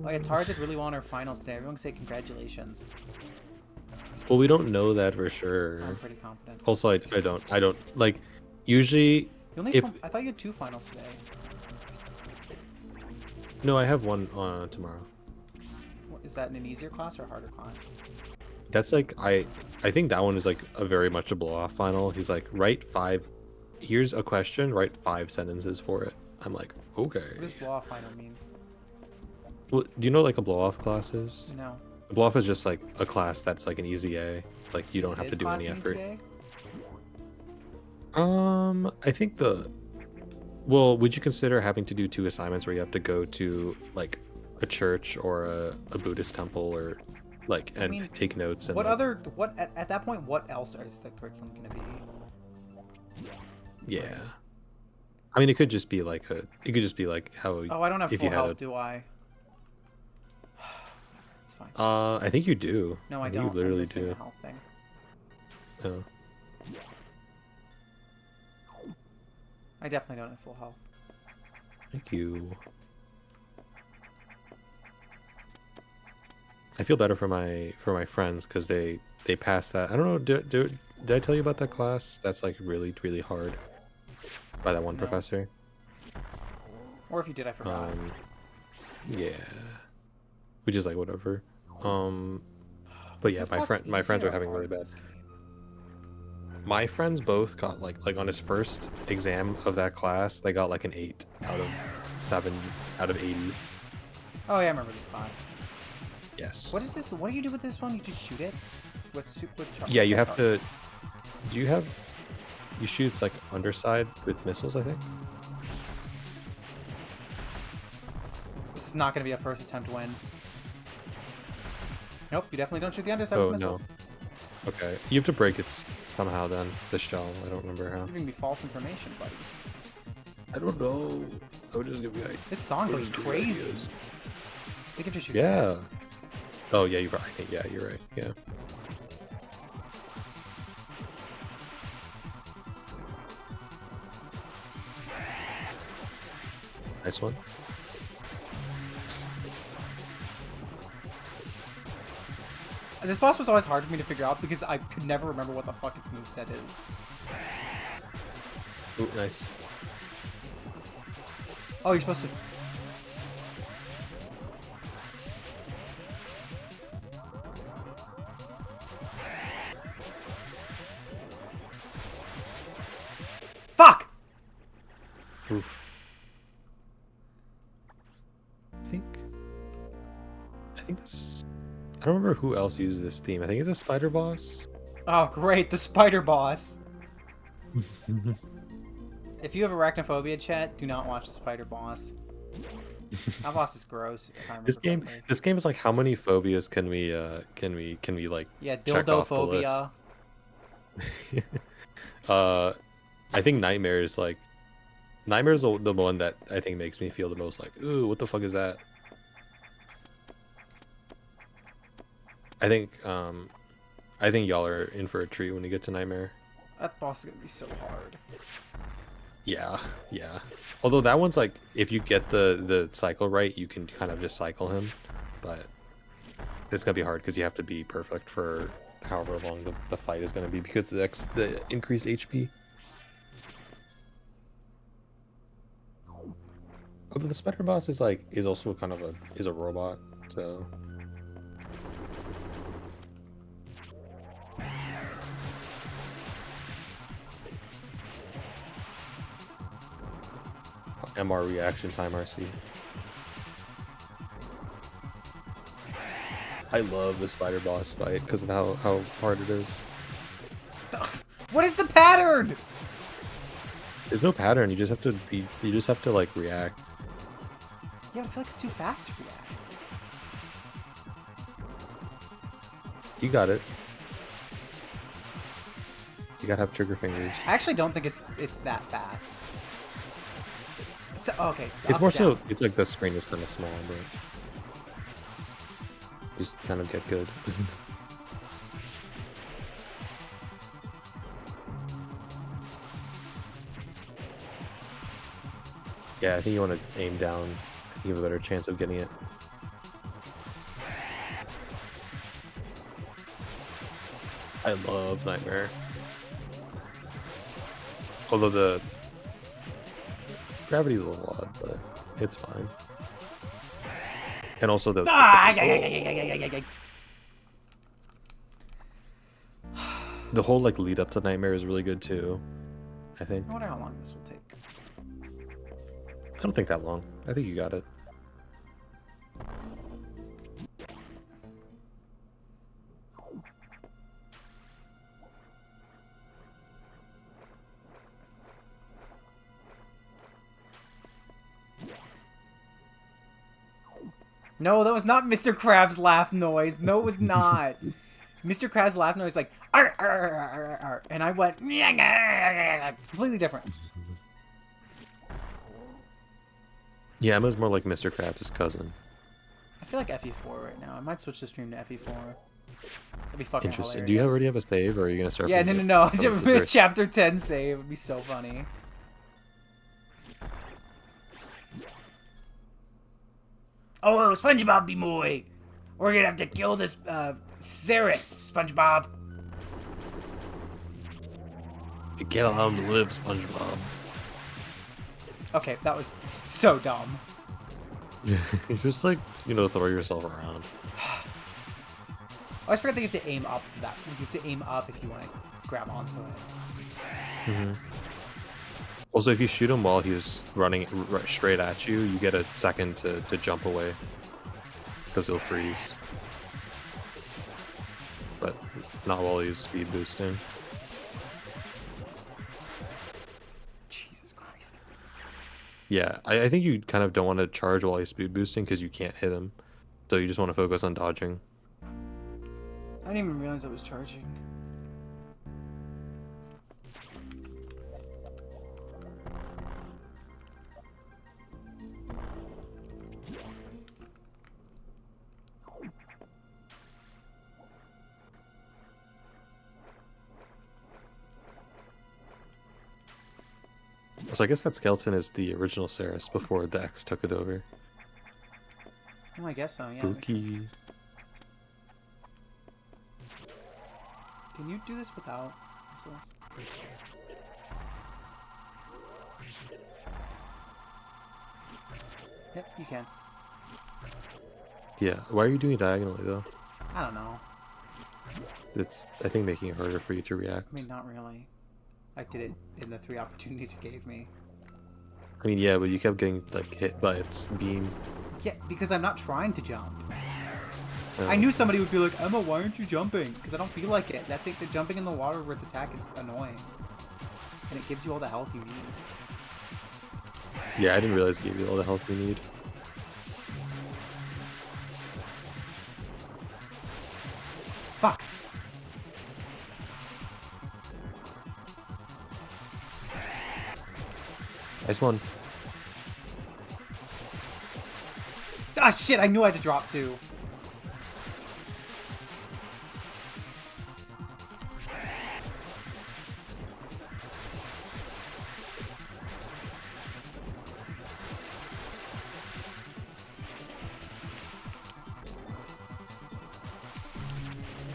Like, Atara did really well in her finals today. Everyone can say congratulations. Well, we don't know that for sure. I'm pretty confident. Also, I don't like. Usually, You only if- I thought you had 2 finals today. no, I have one tomorrow. What, is that in an easier class or a harder class? That's like I think that one is like a very much a blow off final. He's like, write 5. Here's a question. Write 5 sentences for it. I'm like, okay. What does blow off final mean? Well, do you know what, like a blow off class is? No. A blow off is just like a class that's like an easy A. Like you don't Is have to his do class any an effort. ECA? I think well, would you consider having to do 2 assignments where you have to go to like a church or a Buddhist temple or like and mean, take notes and What like, other at that point? What else is the curriculum going to be? yeah. I mean, it could just be like how Oh, I don't have if full you had health, a- do I? It's fine. I think you do. No, I think don't. You literally I'm missing do. a health thing. Oh. I definitely don't have full health. Thank you. I feel better for my friends because they passed that. I don't know. Did I tell you about that class? That's like really hard by that one No. professor. Or if you did, I forgot. Yeah. Which is like whatever. But yeah, my friends are having really bad. My friends both got like on his first exam of that class, they got like an 8 out of 7 out of 80. Oh yeah, I remember this class. Yes. What is this? What do you do with this one? You just shoot it with Yeah, you have to. Do you have? You shoot its like underside with missiles, I think. This is not going to be a first attempt win. Nope, you definitely don't shoot the underside Oh with missiles. no. Okay, you have to break it somehow. Then the shell. I don't remember how. You're giving me false information, buddy. I don't know. I would just give you. This song goes crazy. They can just shoot. Yeah. Oh yeah, I think yeah, you're right. Yeah. Nice one. This boss was always hard for me to figure out because I could never remember what the fuck its moveset is. Ooh, nice. Oh, you're supposed to... Fuck! Oof. I think this. I don't remember who else uses this theme. I think it's a spider boss. Oh, great, the spider boss. If you have arachnophobia, chat, do not watch the spider boss. That boss is gross. If I remember correctly. This game is like, how many phobias can we like? Yeah, check off the dildophobia. list? I think Nightmare is like. Nightmare is the one that I think makes me feel the most like, ooh, what the fuck is that? I think y'all are in for a treat when you get to Nightmare. That boss is gonna be so hard. Yeah, yeah. Although that one's like, if you get the cycle right, you can kind of just cycle him, but it's gonna be hard because you have to be perfect for however long the fight is gonna be because the increased HP. Although the spider boss is also kind of a robot, so. MR reaction time RC. I love the spider boss fight because of how hard it is. What is the pattern? There's no pattern. You just have to like react. Yeah, I feel like it's too fast to react. You got it. You gotta have trigger fingers. I actually don't think it's that fast. It's, okay. It's more so, it's like the screen is kind of small, but just kind of get good. Yeah, I think you want to aim down. I think you have a better chance of getting it. I love Nightmare. Although the gravity's a little odd, but it's fine. And also the the whole like lead up to Nightmare is really good too, I think. I wonder how long this will take. I don't think that long. I think you got it. No, that was not Mr. Krabs' laugh noise. No, it was not. Mr. Krabs' laugh noise like, arr, arr, arr, arr, arr, and I went, completely different. Yeah, Emma's more like Mr. Krabs' cousin. I feel like FE4 right now. I might switch the stream to FE4. That'd be fucking Interesting. hilarious. Do you already have a save, or are you gonna start? Yeah, no. Oh, Chapter 10 save would be so funny. Oh, SpongeBob be moy. We're gonna have to kill this Ceres, SpongeBob. You can't allow him to live, SpongeBob. Okay, that was so dumb. Yeah, it's just like, throw yourself around. I always forget that you have to aim up for that. You have to aim up if you want to grab onto it. Mm-hmm. Also, if you shoot him while he's running straight at you, you get a second to jump away. Because he'll freeze. But not while he's speed boosting. Jesus Christ. Yeah, I think you kind of don't want to charge while he's speed boosting because you can't hit him. So you just want to focus on dodging. I didn't even realize I was charging. So I guess that skeleton is the original Ceres before the X took it over. Oh, I guess so, yeah. Spooky. Can you do this without missiles? Yep, you can. Yeah, why are you doing it diagonally though? I don't know. It's, I think, making it harder for you to react. I mean, not really. I did it in the 3 opportunities it gave me. I mean, yeah, but you kept getting like hit by its beam. Yeah, because I'm not trying to jump. I knew somebody would be like, Emma, why aren't you jumping? Because I don't feel like it. That thing, the jumping in the water where its attack is annoying. And it gives you all the health you need. Yeah, I didn't realize it gave you all the health you need. Fuck! Nice one. Ah, shit, I knew I had to drop too.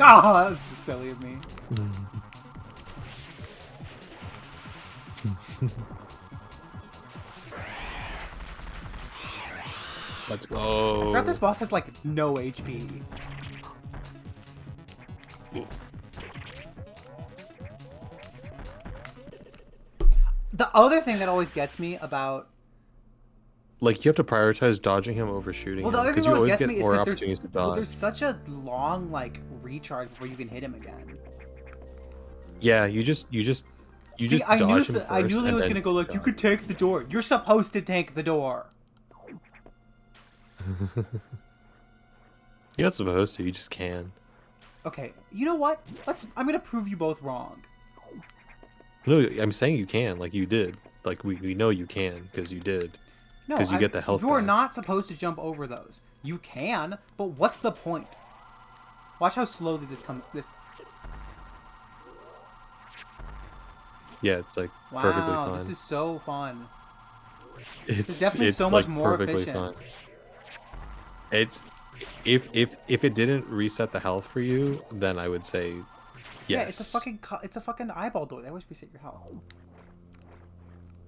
Ah, that's so silly of me. Let's go. I forgot this boss has like no HP. The other thing that always gets me about Like, you have to prioritize dodging him over shooting the him, other thing because that you always always gets get me is more because opportunities to dodge. there's such a long like recharge before you can hit him again. Yeah, you just See, dodge I knew him first, I knew they and was then gonna go like, you dodge. could tank the door. You're supposed to tank the door. You're not supposed to, you just can. Okay, you know what? I'm gonna prove you both wrong. No, I'm saying you can, like you did. Like, we know you can, because you did. No, Because you get the health You are back. not supposed to jump over those. You can, but what's the point? Watch how slowly this comes. Yeah, it's like perfectly Wow, fine. this is so fun. It's definitely so much like more perfectly efficient. fine. It's if it didn't reset the health for you, then I would say yes. Yeah, it's a fucking eyeball door. They always reset your health.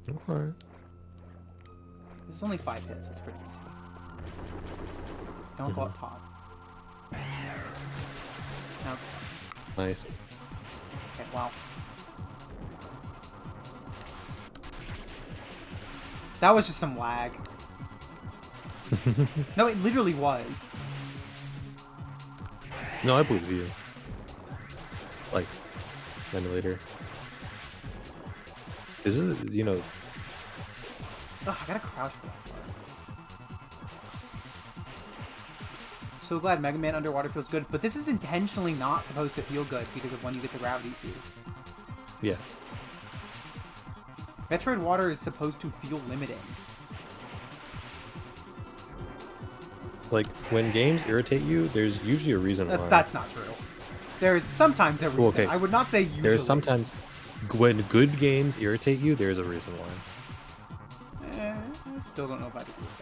Okay. This is only 5 hits. It's pretty easy. Don't go up top. No. Nice. Okay, wow. That was just some lag. No, it literally was. No, I believe you. Like, emulator. This is, Ugh, I gotta crouch for that part. So glad Mega Man underwater feels good, but this is intentionally not supposed to feel good because of when you get the gravity suit. yeah. Metroid water is supposed to feel limiting. Like, when games irritate you, there's usually a reason why. That's not true. There's sometimes a reason. Okay. I would not say usually. There's sometimes, when good games irritate you, there's a reason why. I still don't know if I'd agree with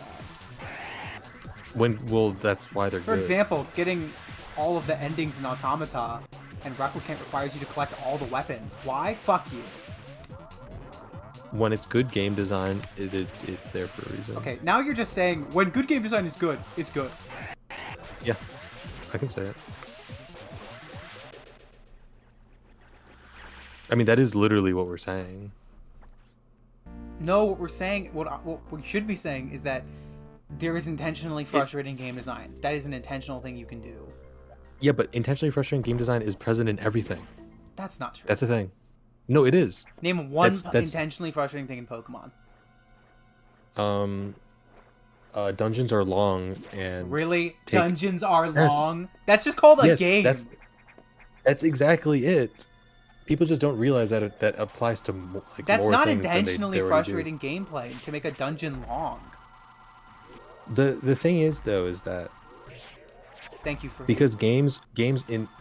that. Well, that's why they're For good. example, getting all of the endings in Automata and Replicant requires you to collect all the weapons. Why? Fuck you. when it's good game design, it's there for a reason. Okay, now you're just saying when good game design is good, it's good. Yeah, I can say it. I mean, that is literally what we're saying. No, what we're saying, what we should be saying is that there is intentionally frustrating game design. That is an intentional thing you can do. Yeah, but intentionally frustrating game design is present in everything. That's not true. That's the thing. No, it is. Name one intentionally frustrating thing in Pokemon. Dungeons are long and really dungeons are long. That's just called a game. That's exactly it. People just don't realize that that applies to like that's more not things intentionally frustrating gameplay to make a dungeon long. The thing is though is that thank you for because games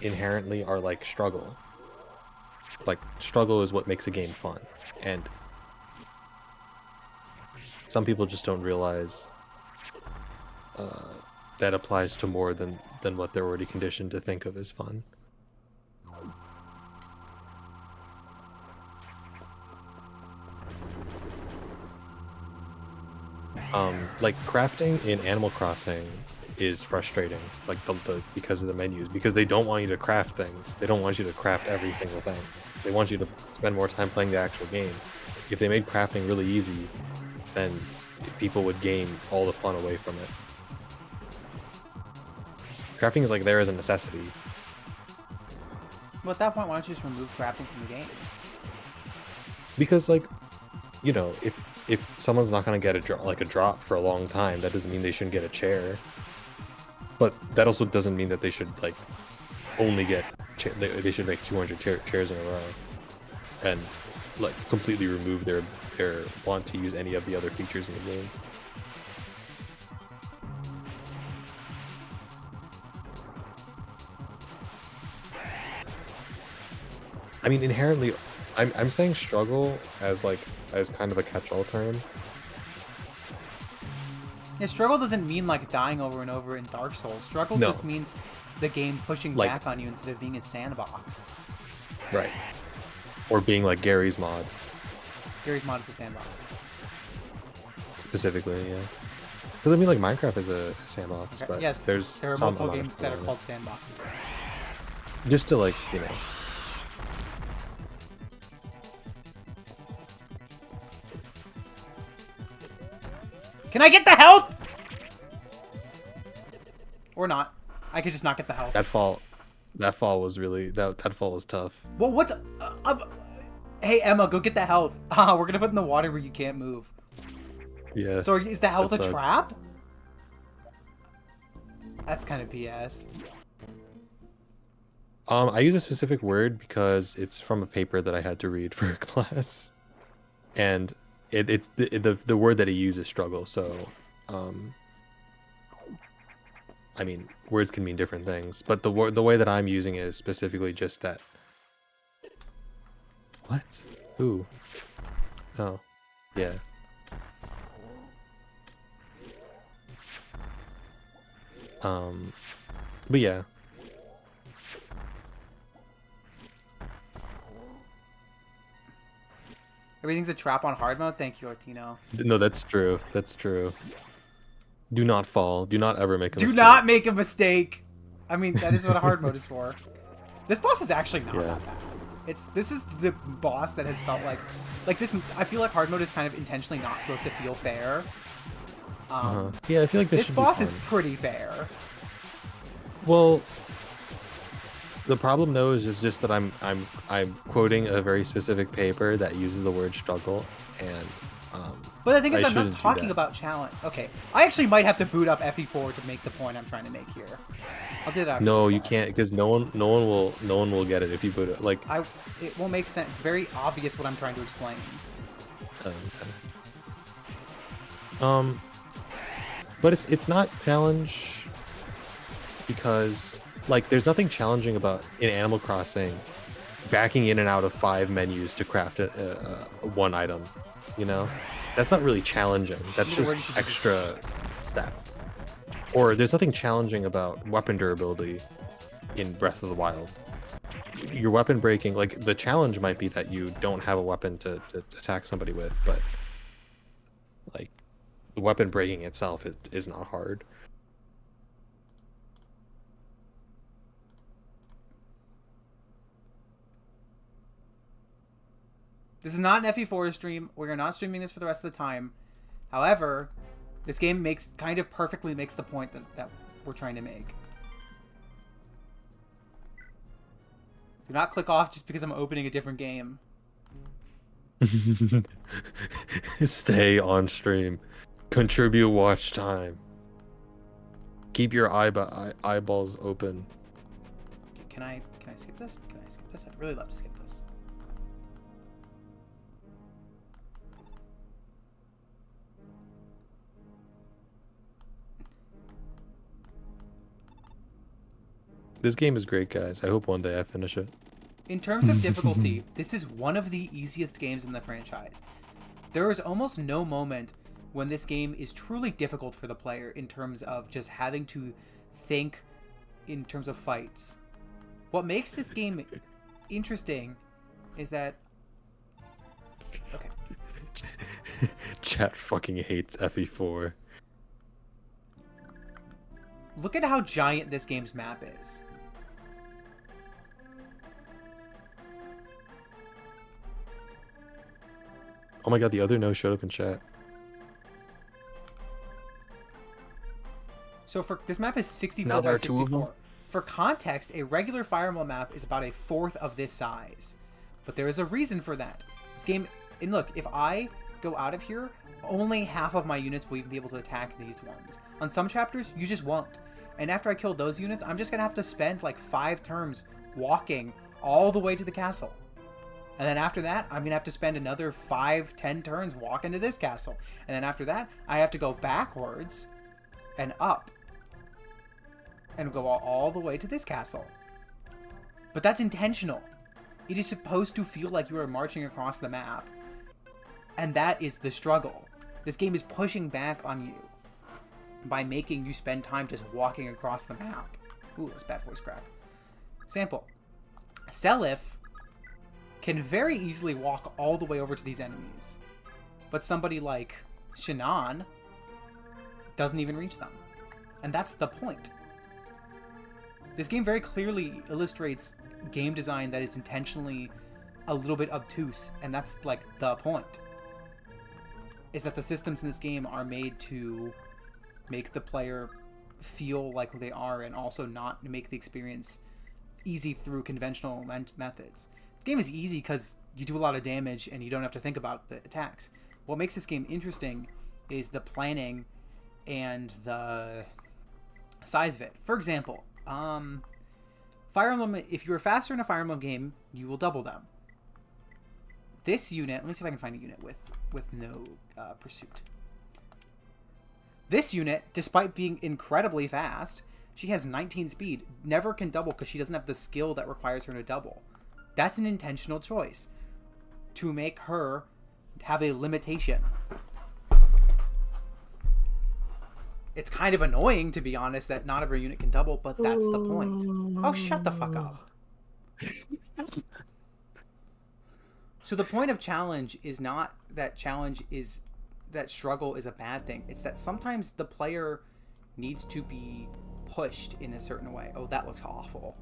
inherently are like struggle. Like struggle is what makes a game fun, and some people just don't realize that applies to more than what they're already conditioned to think of as fun. Like crafting in Animal Crossing is frustrating, like the because of the menus, because they don't want you to craft things. They don't want you to craft every single thing. They want you to spend more time playing the actual game. If they made crafting really easy, then people would gain all the fun away from it. Crafting is like there as a necessity. Well, at that point, why don't you just remove crafting from the game? Because, like, you know, if someone's not gonna get a drop for a long time, that doesn't mean they shouldn't get a chair. But that also doesn't mean that they should like only get they should make 200 chairs in a row, and like completely remove their want to use any of the other features in the game. I mean, inherently, I'm saying struggle as kind of a catch-all term. Yeah, struggle doesn't mean like dying over and over in Dark Souls. Struggle just means the game pushing back on you instead of being a sandbox. Right. Or being like Gary's mod. Gary's mod is a sandbox. Specifically, yeah. Because I mean, like Minecraft is a sandbox, okay. But yes, there are multiple games that are called sandboxes. Just to like, you know. Can I get the health? Or not. I could just not get the health. That fall was really that fall was tough. Well, what? Hey Emma, go get the health. We're gonna put in the water where you can't move. Yeah. So is the health a trap? That's kind of BS. I use a specific word because it's from a paper that I had to read for a class, and the word that he uses struggle. So, I mean, words can mean different things, but the way that I'm using it is specifically just that. What? Who? Oh, yeah. But yeah. Everything's a trap on hard mode? Thank you, Artino. No, that's true. That's true. Do not fall. Do not ever make a mistake. Do not make a mistake! I mean, that is what a hard mode is for. This boss is actually not that bad. This is the boss that has felt like this. I feel like hard mode is kind of intentionally not supposed to feel fair. Yeah, I feel like this boss is pretty fair. Well, the problem though is just that I'm quoting a very specific paper that uses the word struggle, and but the thing is, I'm not talking about challenge. Okay, I actually might have to boot up FE4 to make the point I'm trying to make here. I'll do that after No, you can't, because no one will get it if you boot it. Like it won't make sense. It's very obvious what I'm trying to explain. But it's not challenge because like there's nothing challenging about in Animal Crossing backing in and out of 5 menus to craft one item. You know, that's not really challenging. That's just extra steps. Or there's nothing challenging about weapon durability in Breath of the Wild. your weapon breaking, like the challenge might be that you don't have a weapon to attack somebody with, but like the weapon breaking itself is not hard. This is not an FE4 stream. We're not streaming this for the rest of the time. However, this game kind of perfectly makes the point that we're trying to make. Do not click off just because I'm opening a different game. Stay on stream. Contribute watch time. Keep your eyeballs open. Can I skip this? Can I skip this? I'd really love to skip this. This game is great, guys. I hope one day I finish it. In terms of difficulty, this is one of the easiest games in the franchise. There is almost no moment when this game is truly difficult for the player in terms of just having to think in terms of fights. What makes this game interesting is that... Okay. Chat fucking hates FE4. Look at how giant this game's map is. Oh my god, the other no showed up in chat. So for this map is 64 Now there by are two of them? 64. For context, a regular Fire Emblem map is about a fourth of this size. But there is a reason for that. This game, and look, if I go out of here, only half of my units will even be able to attack these ones. On some chapters, you just won't. And after I kill those units, I'm just going to have to spend like 5 turns walking all the way to the castle. And then after that, I'm going to have to spend another 5-10 turns walking to this castle. And then after that, I have to go backwards and up. And go all the way to this castle. But that's intentional. It is supposed to feel like you are marching across the map. And that is the struggle. This game is pushing back on you by making you spend time just walking across the map. Ooh, that's bad voice crack. Example. Seliph can very easily walk all the way over to these enemies. But somebody like Shinan doesn't even reach them. And that's the point. This game very clearly illustrates game design that is intentionally a little bit obtuse, and that's like the point. Is that the systems in this game are made to make the player feel like who they are and also not make the experience easy through conventional methods. This game is easy because you do a lot of damage and you don't have to think about the attacks. What makes this game interesting is the planning and the size of it. For example, Fire Emblem, if you were faster in a Fire Emblem game, you will double them. This unit, let me see if I can find a unit with no pursuit. This unit, despite being incredibly fast, she has 19 speed, never can double because she doesn't have the skill that requires her to double. That's an intentional choice to make her have a limitation. It's kind of annoying, to be honest, that not every unit can double, but that's the point. Oh, shut the fuck up. So the point of challenge is not that struggle is a bad thing. It's that sometimes the player needs to be pushed in a certain way. Oh, that looks awful.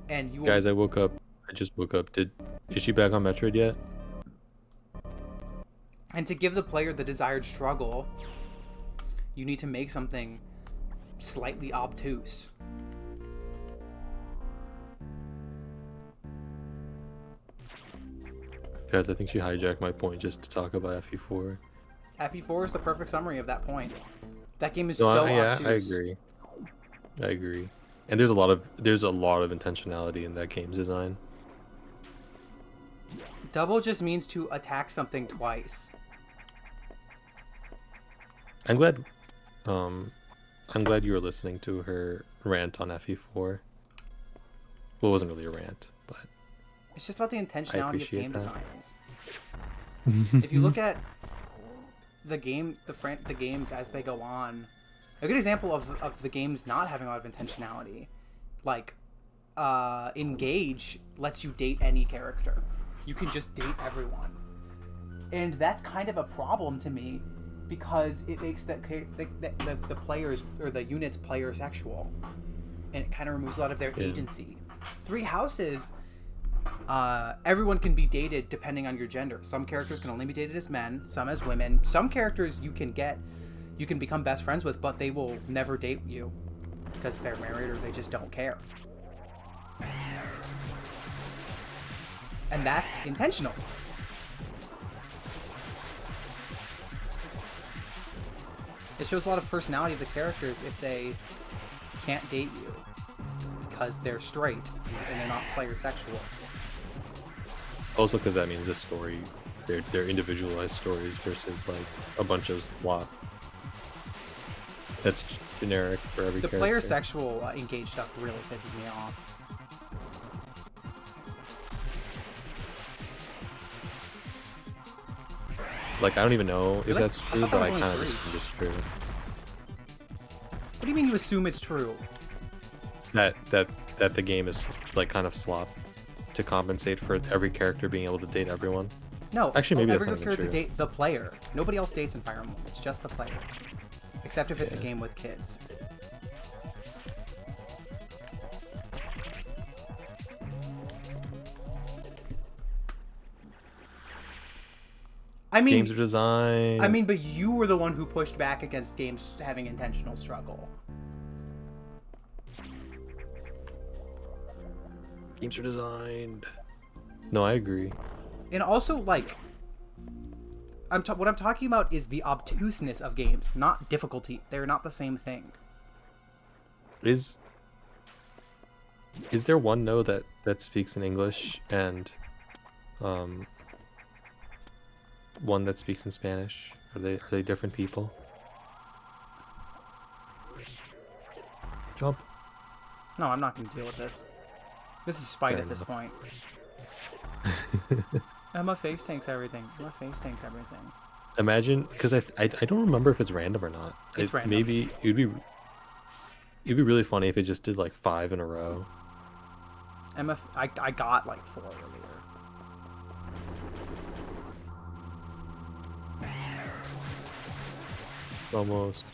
And you Guys, I woke up. I just woke up. Is she back on Metroid yet? And to give the player the desired struggle, you need to make something slightly obtuse. Guys, I think she hijacked my point just to talk about FE4. FE4 is the perfect summary of that point. That game is No, so yeah, obtuse. I agree. And there's a lot of intentionality in that game's design. Double just means to attack something twice. I'm glad you were listening to her rant on FE4. Well, it wasn't really a rant, but It's just about the intentionality of game that. designs. If you look at the games as they go on, a good example of the games not having a lot of intentionality, like Engage lets you date any character. You can just date everyone. And that's kind of a problem to me because it makes the players or the units player sexual. And it kind of removes a lot of their agency. 3 houses, everyone can be dated depending on your gender. Some characters can only be dated as men, some as women. Some characters you can become best friends with, but they will never date you because they're married or they just don't care. And that's intentional. It shows a lot of personality of the characters if they can't date you because they're straight and they're not player sexual. Also, because that means the story, they're individualized stories versus like a bunch of slop. That's generic for every character. The player sexual engage stuff really pisses me off. Like, I don't even know if that's true, but I kind of three. assume it's true. What do you mean you assume it's true? That the game is like kind of slop to compensate for every character being able to date everyone. No, actually, maybe that's every not even character true. date the player. Nobody else dates in Fire Emblem. It's just the player, except if it's a game with kids. I mean, Games are designed. I mean, but you were the one who pushed back against games having intentional struggle. Games are designed. No, I agree. And also, like, what I'm talking about is the obtuseness of games, not difficulty. They're not the same thing. Is there one no that speaks in English and one that speaks in Spanish? Are they different people? Jump. No, I'm not going to deal with this. This is spite Fair at this enough. point. Emma face tanks everything. Emma face tanks everything. Imagine, because I don't remember if it's random or not. It's random. Maybe it'd be really funny if it just did like 5 in a row. I got like 4 earlier. Almost.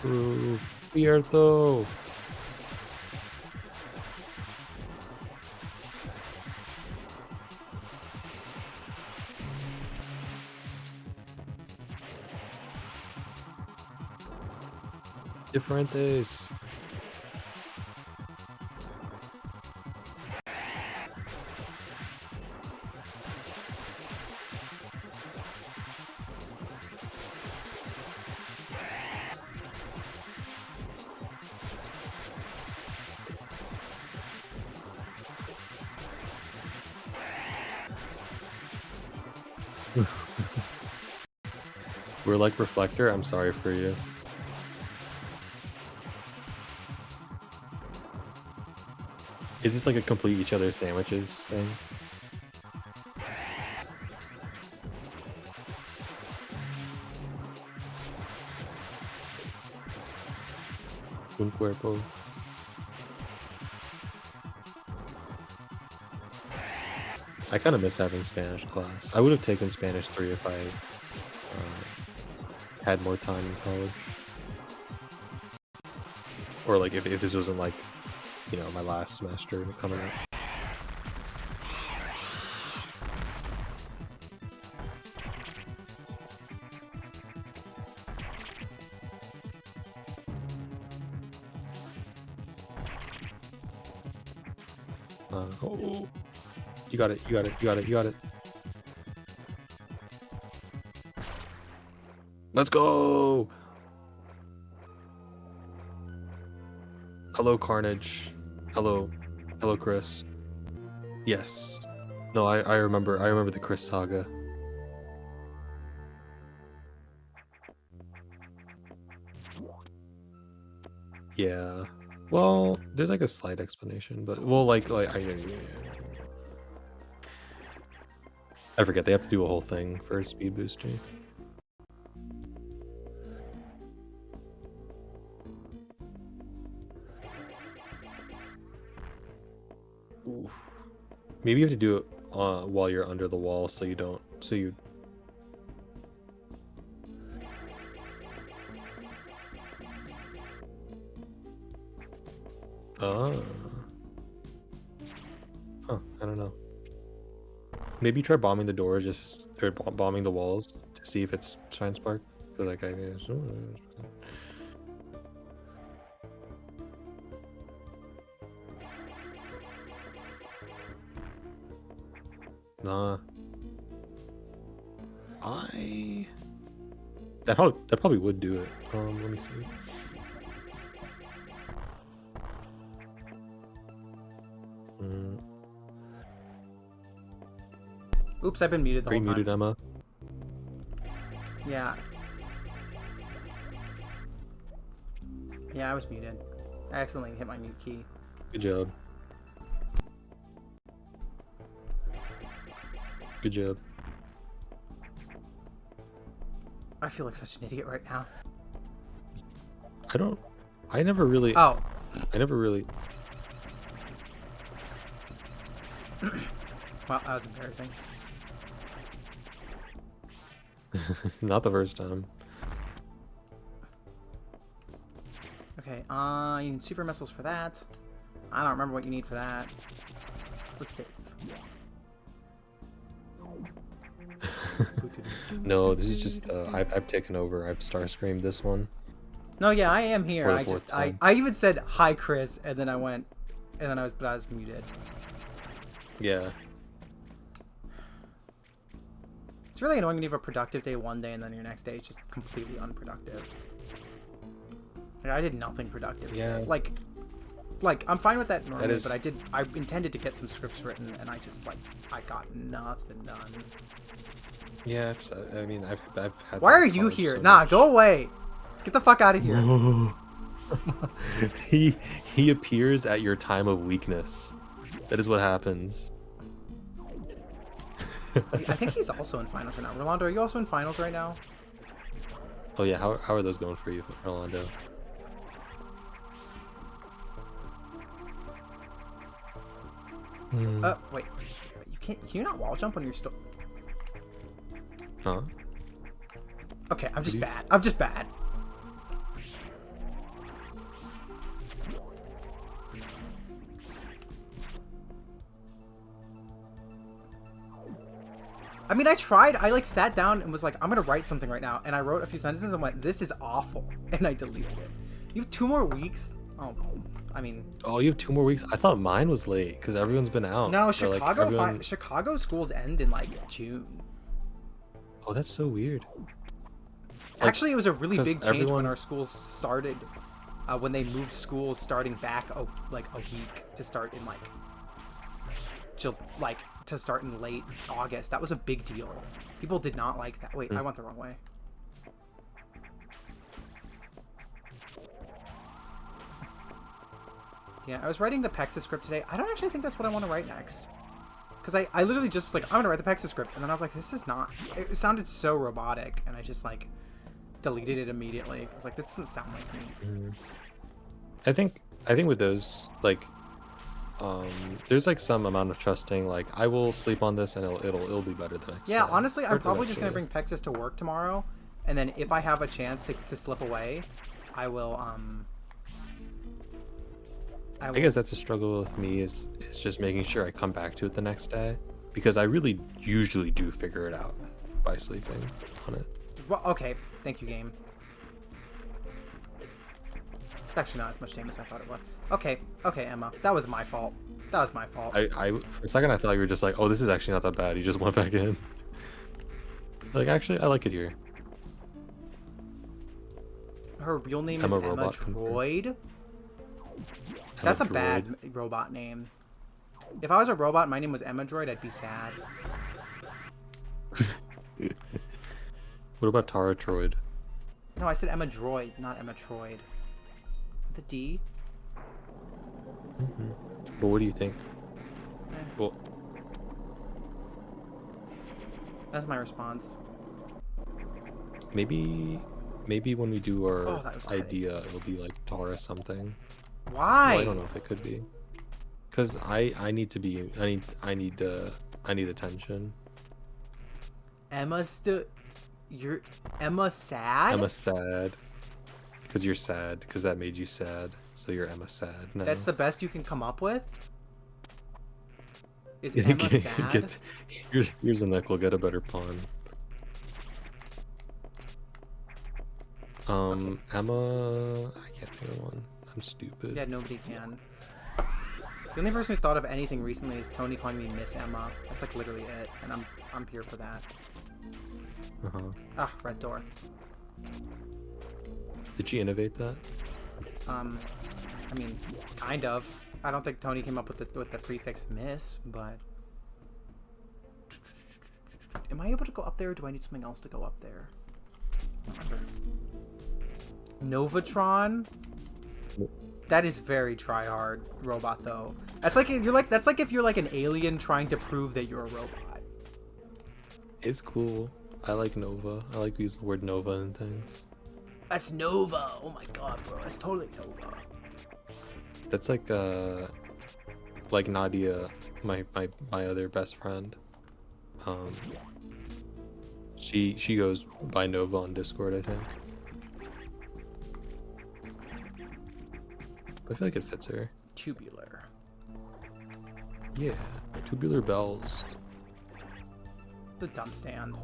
True. Cierto. Diferentes. We're like Reflector. I'm sorry for you. Is this like a complete each other sandwiches thing? Un cuerpo. I kind of miss having Spanish class. I would have taken Spanish 3 if I had more time in college. Or like if this wasn't like, you know, my last semester coming up. Oh, you got it, you got it, you got it, you got it. Let's go! Hello, Carnage. Hello. Hello, Chris. Yes. No, I remember the Chris saga. Yeah. Well, there's like a slight explanation, but well, like I forget they have to do a whole thing for speed boosting. Maybe you have to do it while you're under the wall, so you don't. So you. Oh. Huh. I don't know. Maybe try bombing the door, or bombing the walls to see if it's shine spark. For that guy. Nah. That probably would do it. Let me see. Oops, I've been muted the Are you whole time. muted, Emma? Yeah. Yeah, I was muted. I accidentally hit my mute key. Good job. Good job. I feel like such an idiot right now. I never really. Oh. I never really. Well, that was embarrassing. Not the first time. Okay, you need super missiles for that. I don't remember what you need for that. Let's save. No, this is just. I've taken over. I've Starscreamed this one. No, yeah, I am here. For the I fourth just, time. I even said hi, Chris, and then I went, and then I was muted. Yeah. It's really annoying when you have a productive day one day and then your next day is just completely unproductive. Like, I did nothing productive today. Yeah. Like I'm fine with that normally, is- but I intended to get some scripts written, and I just I got nothing done. Yeah. It's. I mean, I've had. Why that are you college here? so Nah, much. go away. Get the fuck out of here. he appears at your time of weakness. That is what happens. I think he's also in finals right now. Rolando, are you also in finals right now? Oh yeah. How are those going for you, Orlando? Wait. Can you not wall jump when you're still? Huh? Okay, I'm just you- bad. I'm just bad. I mean, I tried. I like sat down and was like, I'm gonna write something right now, and I wrote a few sentences and went, "This is awful," and I deleted it. You have 2 more weeks. Oh, I mean, Oh, you have 2 more weeks. I thought mine was late because everyone's been out. no. Or, like, Chicago, everyone- Chicago schools end in like June. Oh, that's so weird. Actually, it was a really 'cause big change when everyone- our schools started. When they moved schools starting back like a week to start in to start in late August. That was a big deal. People did not like that. Wait, I went the wrong way. Yeah, I was writing the Pexas script today. I don't actually think that's what I want to write next. Because I literally just was like, I'm going to write the Pexas script. And then I was like, this is not... It sounded so robotic. And I just, like, deleted it immediately. I was like, this doesn't sound like me. I think with those, like, there's like some amount of trusting. Like, I will sleep on this and it'll be better the next Yeah, day. honestly, I'm Or probably just going to eventually. bring Pexas to work tomorrow. And then if I have a chance to slip away, I will, I guess that's a struggle with me is just making sure I come back to it the next day, because I really usually do figure it out by sleeping on it. Well, okay. Thank you, game. It's actually not as much damage as I thought it was. Okay, Emma. That was my fault. That was my fault. I for a second I thought you were just like, oh, this is actually not that bad. You just went back in. Like, actually, I like it here. Her real name I'm is a robot Ematroid. I'm That's a droid. bad robot name. If I was a robot and my name was Ematroid, I'd be sad. What about Taratroid? No, I said Emadroid, not Ematroid. With a D? But what do you think? Eh, Well, that's my response. maybe when we do our Oh, that was a headache. idea, it'll be like Tara something. Why? Well, I don't know if it could be. Cause I need to be I need attention. You're Emma sad? Emma sad. Cause you're sad. Cause that made you sad. So you're Emma sad now. That's the best you can come up with? Is Emma sad? Here's a nickel. Get a better pun. Okay. Emma. I can't think of one. I'm stupid. Yeah, nobody can. The only person who's thought of anything recently is Tony calling me Miss Emma. That's like literally it, and I'm here for that. Ah, red door. Did she innovate that? I mean, kind of. I don't think Tony came up with the prefix Miss, but am I able to go up there, or do I need something else to go up there? I don't remember. Novatron. That is very try-hard robot, though. That's like if you're like an alien trying to prove that you're a robot. It's cool. I like Nova. I like using the word Nova and things. That's Nova. Oh my god, bro. That's totally Nova. That's like Nadia, my other best friend. She goes by Nova on Discord, I think. I feel like it fits her. Tubular. Yeah, tubular bells. The dump stand.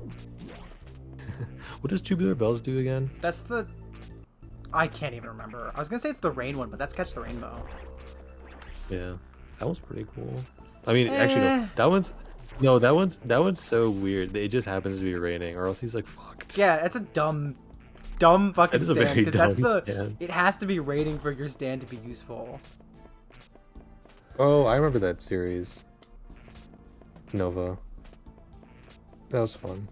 What does tubular bells do again? That's the... I can't even remember. I was gonna say it's the rain one, but that's Catch the Rainbow. Yeah, that one's pretty cool. I mean, actually, no. That one's so weird. It just happens to be raining, or else he's like fucked. Yeah, it's a dumb fucking That is a stand. very Because that's dumb the... stand. It has to be raining for your stand to be useful. Oh, I remember that series. Nova. That was fun.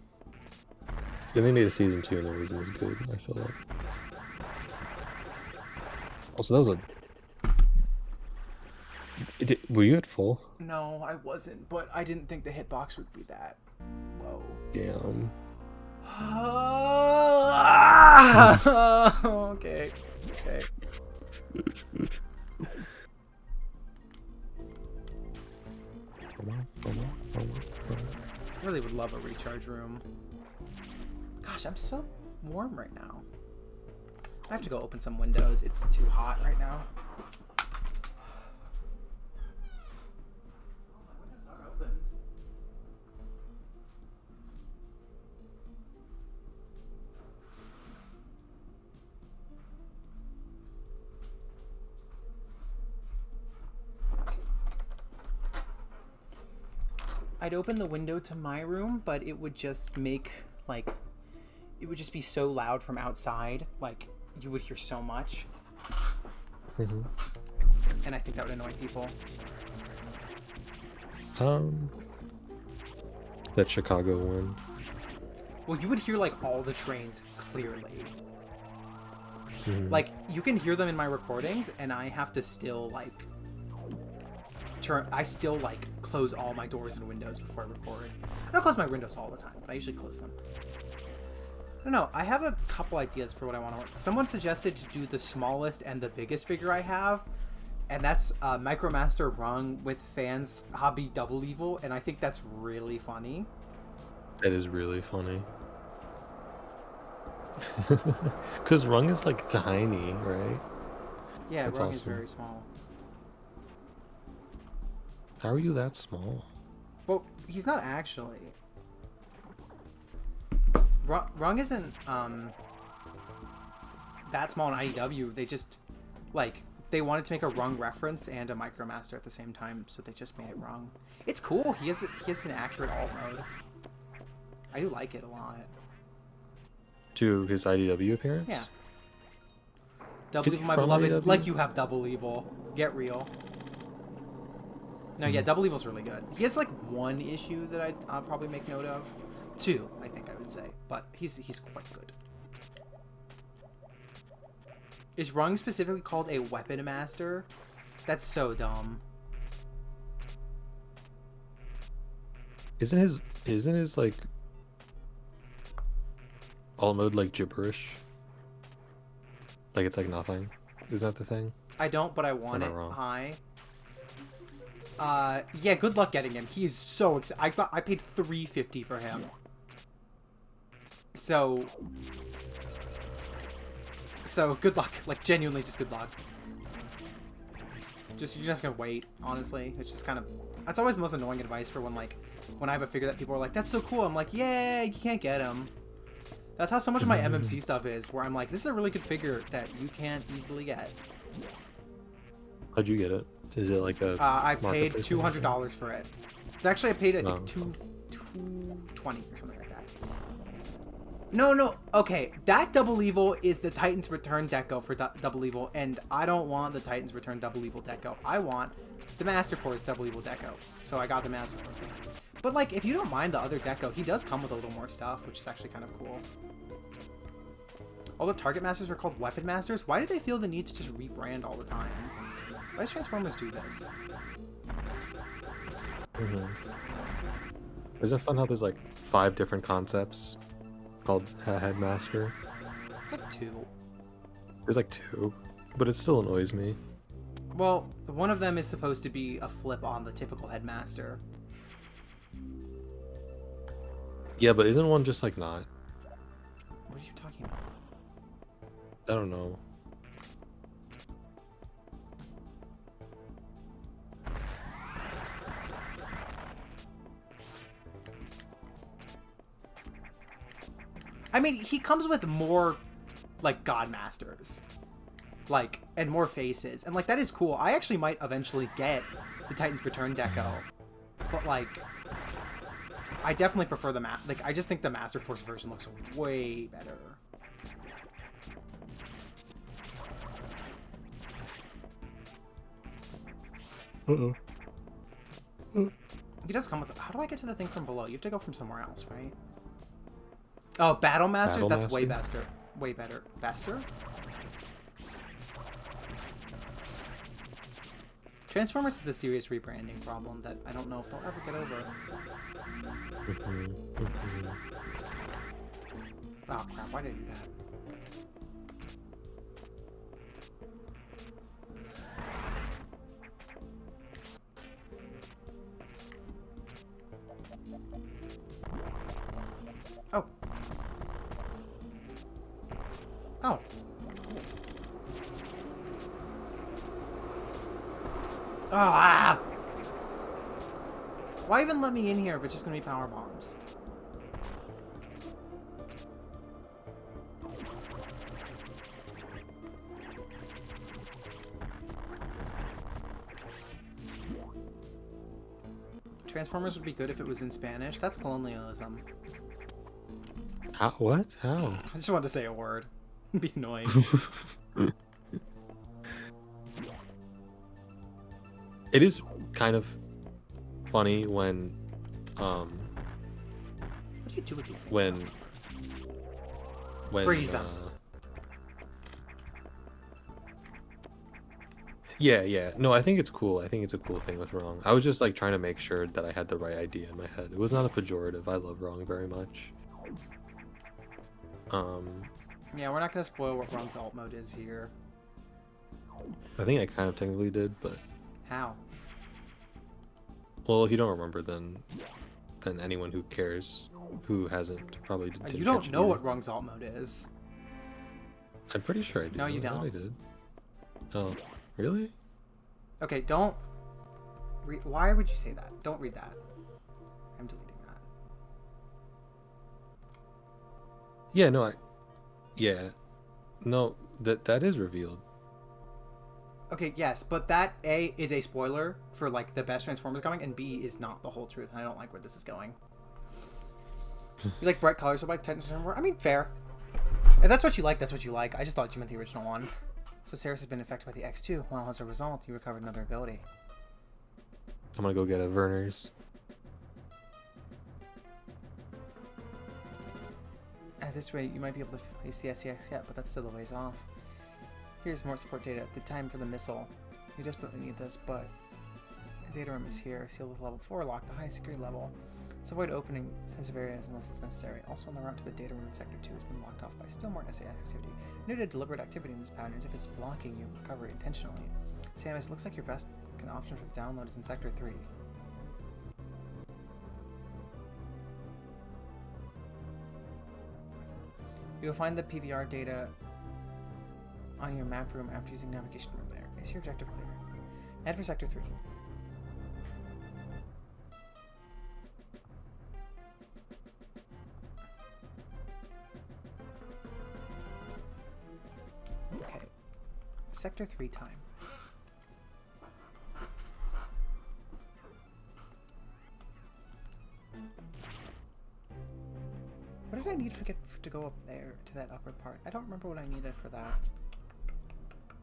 Then they made a season 2 and it wasn't as good, I feel like. Also, that was were you at full? No, I wasn't, but I didn't think the hitbox would be that low. Damn. Okay. I really would love a recharge room. Gosh, I'm so warm right now. I have to go open some windows. It's too hot right now. My windows are opened. I'd open the window to my room, but it would just make, like, it would just be so loud from outside, like, you would hear so much. Mm-hmm. And I think that would annoy people. That Chicago one. Well, you would hear, like, all the trains clearly. Mm-hmm. Like, you can hear them in my recordings, and I have to still, like, close all my doors and windows before I record. I don't close my windows all the time, but I usually close them. I don't know. I have a couple ideas for what I want to work. Someone suggested to do the smallest and the biggest figure I have, and that's Micromaster Rung with Fans Hobby Double Evil, and I think that's really funny. That is really funny. Because Rung is like tiny, right? Yeah, That's Rung is awesome. very small. How are you that small? Well, he's not actually. Rung isn't that small in IDW. They just, like, they wanted to make a Rung reference and a Micromaster at the same time, so they just made it Rung. It's cool. He has an accurate alt mode. I do like it a lot. To his IDW appearance? Yeah. Double Is Evil, he my from beloved. IDW? Like you have Double Evil. Get real. No, yeah, Double Evil's really good. He has like one issue that I'll probably make note of. 2, I think I would say, but he's quite good. Is Rung specifically called a Weapon Master? That's so dumb. Isn't his like alt mode like gibberish? Like it's like nothing. Isn't that the thing? I don't, but I want Am I it wrong? high. Yeah, good luck getting him. He is so excited. I paid $350 for him. So good luck. Like, genuinely just good luck. Just, you're just gonna wait, honestly. It's just kind of... That's always the most annoying advice for when I have a figure that people are like, that's so cool. I'm like, yeah, you can't get him. That's how so much of my MMC stuff is, where I'm like, this is a really good figure that you can't easily get. How'd you get it? Is it like a I paid marketplace $200 for it. Actually, I paid, I think, $220 or something like that. No. Okay, that Double Evil is the Titans Return deco for Double Evil, and I don't want the Titans Return Double Evil deco. I want the Master Force Double Evil deco. So I got the Master Force deco. But, like, if you don't mind the other deco, he does come with a little more stuff, which is actually kind of cool. All the Target Masters were called Weapon Masters. Why do they feel the need to just rebrand all the time? Why does Transformers do this? Isn't it fun how there's like 5 different concepts called Headmaster? It's like 2. There's like 2, but it still annoys me. Well, one of them is supposed to be a flip on the typical Headmaster. Yeah, but isn't one just like not? What are you talking about? I don't know. I mean, he comes with more, like, Godmasters. Like, and more faces. And, like, that is cool. I actually might eventually get the Titans Return deco. But, like, I definitely prefer the like, I just think the Master Force version looks way better. He does come with... How do I get to the thing from below? You have to go from somewhere else, right? Oh, Battle Masters? That's way better. Way better. Bester? Transformers is a serious rebranding problem that I don't know if they'll ever get over. Oh, crap. Why did I do that? Oh. Oh. Ah! Why even let me in here if it's just gonna be power bombs? Transformers would be good if it was in Spanish. That's colonialism. How? What? How? I just wanted to say a word. Be annoying. It is kind of funny when, What do you do with these things? When freeze them. Yeah. No, I think it's cool. I think it's a cool thing with wrong. I was just like trying to make sure that I had the right idea in my head. It was not a pejorative. I love wrong very much. Yeah, we're not gonna spoil what Wrong's alt mode is here. I think I kind of technically did, but How? well, if you don't remember, then anyone who cares, who hasn't, probably didn't. You don't know what Wrong's alt mode is. I'm pretty sure I do. No, you I thought don't. I did. Oh, really? Okay, don't. Why would you say that? Don't read that. I'm deleting that. Yeah. No. Yeah. No. That is revealed. Okay, yes, but that A is a spoiler for like the best Transformers coming, and B is not the whole truth, and I don't like where this is going. You like bright colors, so like Titan Transformer? I mean, fair. If that's what you like, that's what you like. I just thought you meant the original one. So Ceres has been affected by the X2. Well, as a result, you recovered another ability. I'm gonna go get a Werner's. At this rate, you might be able to place the SCX yet, but that's still a ways off. Here's more support data. The time for the missile. You desperately need this, but the data room is here. Sealed with level 4, locked the high security level. Let's avoid opening sensitive areas unless it's necessary. Also, on the route to the data room in Sector 2 has been blocked off by still more SAS activity. Noted deliberate activity in this pattern as if it's blocking you recovery intentionally. Samus, looks like your best an option for the download is in Sector 3. You will find the PVR data on your map room after using navigation room there. Is your objective clear? Head for Sector 3. Okay. Sector 3 time. What did I need to go up there to that upper part? I don't remember what I needed for that.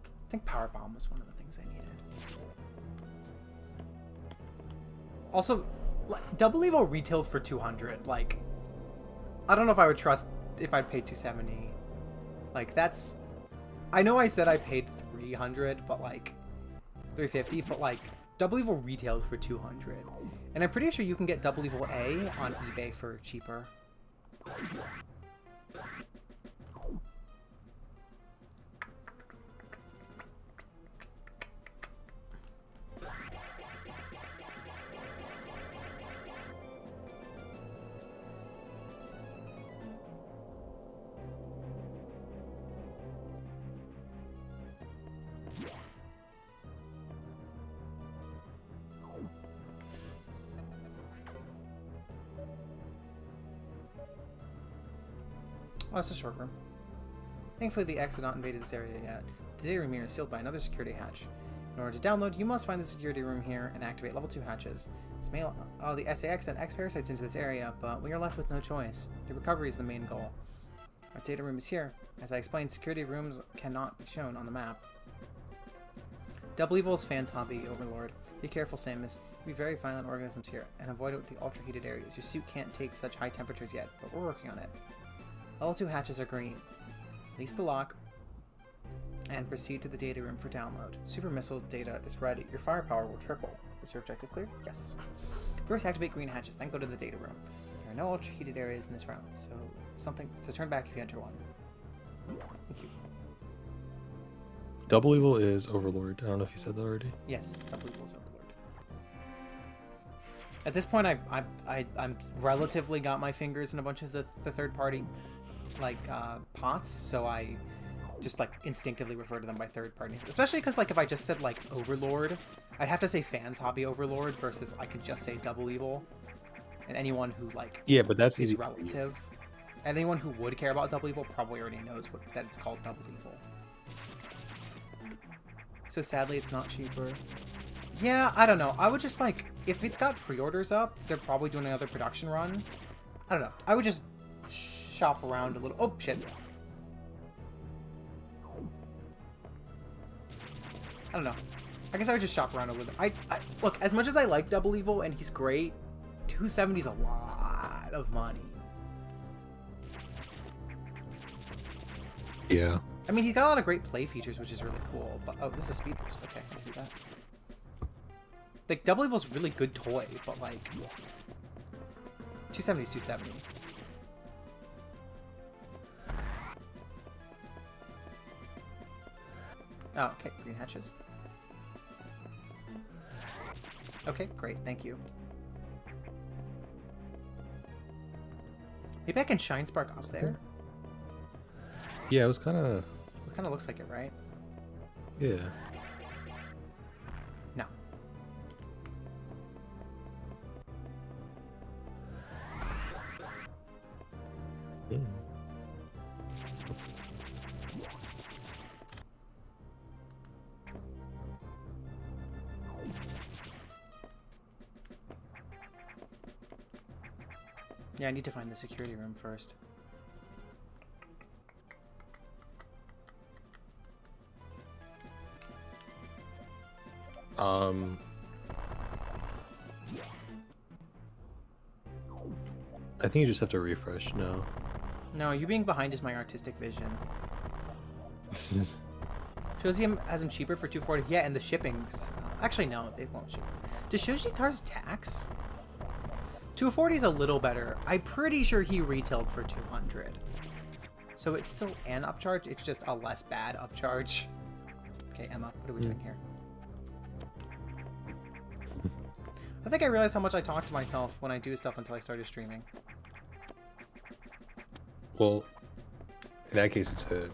I think Power Bomb was one of the things I needed. Also, Double Evo retails for 200. Like, I don't know if I would trust if I'd pay 270. Like, that's... I know I said I paid 300, but like 350, but like Double Evo retailed for 200. And I'm pretty sure you can get Double Evo A on eBay for cheaper. Oh, it's a short room. Thankfully, the X had not invaded this area yet. The data room here is sealed by another security hatch. In order to download, you must find the security room here and activate level 2 hatches. This may allow the SAX and X parasites into this area, but we are left with no choice. Your recovery is the main goal. Our data room is here. As I explained, security rooms cannot be shown on the map. Double Evil's fans hobby, Overlord. Be careful, Samus. Be very violent organisms here, and avoid it with the ultra-heated areas. Your suit can't take such high temperatures yet, but we're working on it. Level 2 hatches are green. Release the lock and proceed to the data room for download. Super Missile data is ready. Your firepower will triple. Is your objective clear? Yes. First, activate green hatches, then go to the data room. There are no ultra-heated areas in this round, so turn back if you enter one. Thank you. Double Evil is Overlord. I don't know if you said that already. Yes, Double Evil is Overlord. At this point, I'm relatively got my fingers in a bunch of the third-party like pots, so I just like instinctively refer to them by third-party names. Especially because like if I just said like Overlord, I'd have to say Fans Hobby Overlord versus I could just say Double Evil, and anyone who like but that's is easy. relative. Anyone who would care about Double Evil probably already knows that it's called Double Evil. So sadly, it's not cheaper. Yeah, I don't know. I would just like, if it's got pre-orders up, they're probably doing another production run. I don't know. I would just shop around a little. Oh, shit. I don't know. I guess I would just shop around a little. Look, as much as I like Double Evil and he's great, 270 is a lot of money. Yeah. I mean, he's got a lot of great play features, which is really cool. But oh, this is speed boost. Okay, I can do that. Like, Double Evil's a really good toy, but like 270 is 270. Oh, okay, green hatches. Okay, great, thank you. Maybe I can Shine Spark up there? Yeah, it was kind of... It kind of looks like it, right? Yeah. No. Mm. Yeah, I need to find the security room first. I think you just have to refresh now. No, you being behind is my artistic vision. Shows you has him cheaper for 240. Yeah, and the shippings. Actually, no, they won't ship. Does Shoshitar's tax? 240 is a little better. I'm pretty sure he retailed for 200. So it's still an upcharge. It's just a less bad upcharge. Okay, Emma, what are we doing here? I think I realized how much I talk to myself when I do stuff until I started streaming. Well, in that case, it's a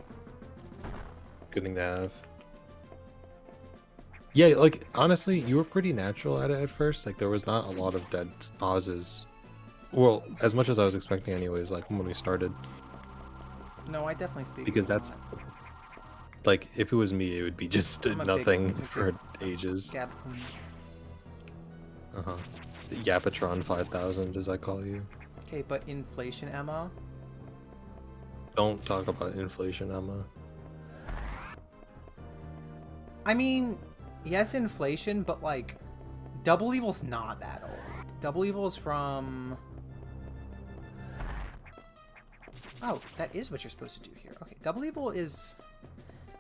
good thing to have. Yeah, like, honestly, you were pretty natural at it at first. Like, there was not a lot of dead pauses. Well, as much as I was expecting anyways, like, when we started. No, I definitely speak. Because that's... Like, if it was me, it would be just nothing for ages. Gab. Uh-huh. Yapatron 5000, as I call you. Okay, but inflation, Emma? Don't talk about inflation, Emma. I mean, yes, inflation, but like, Double Evil's not that old. Double Evil is from... Oh, that is what you're supposed to do here. Okay, Double Evil is,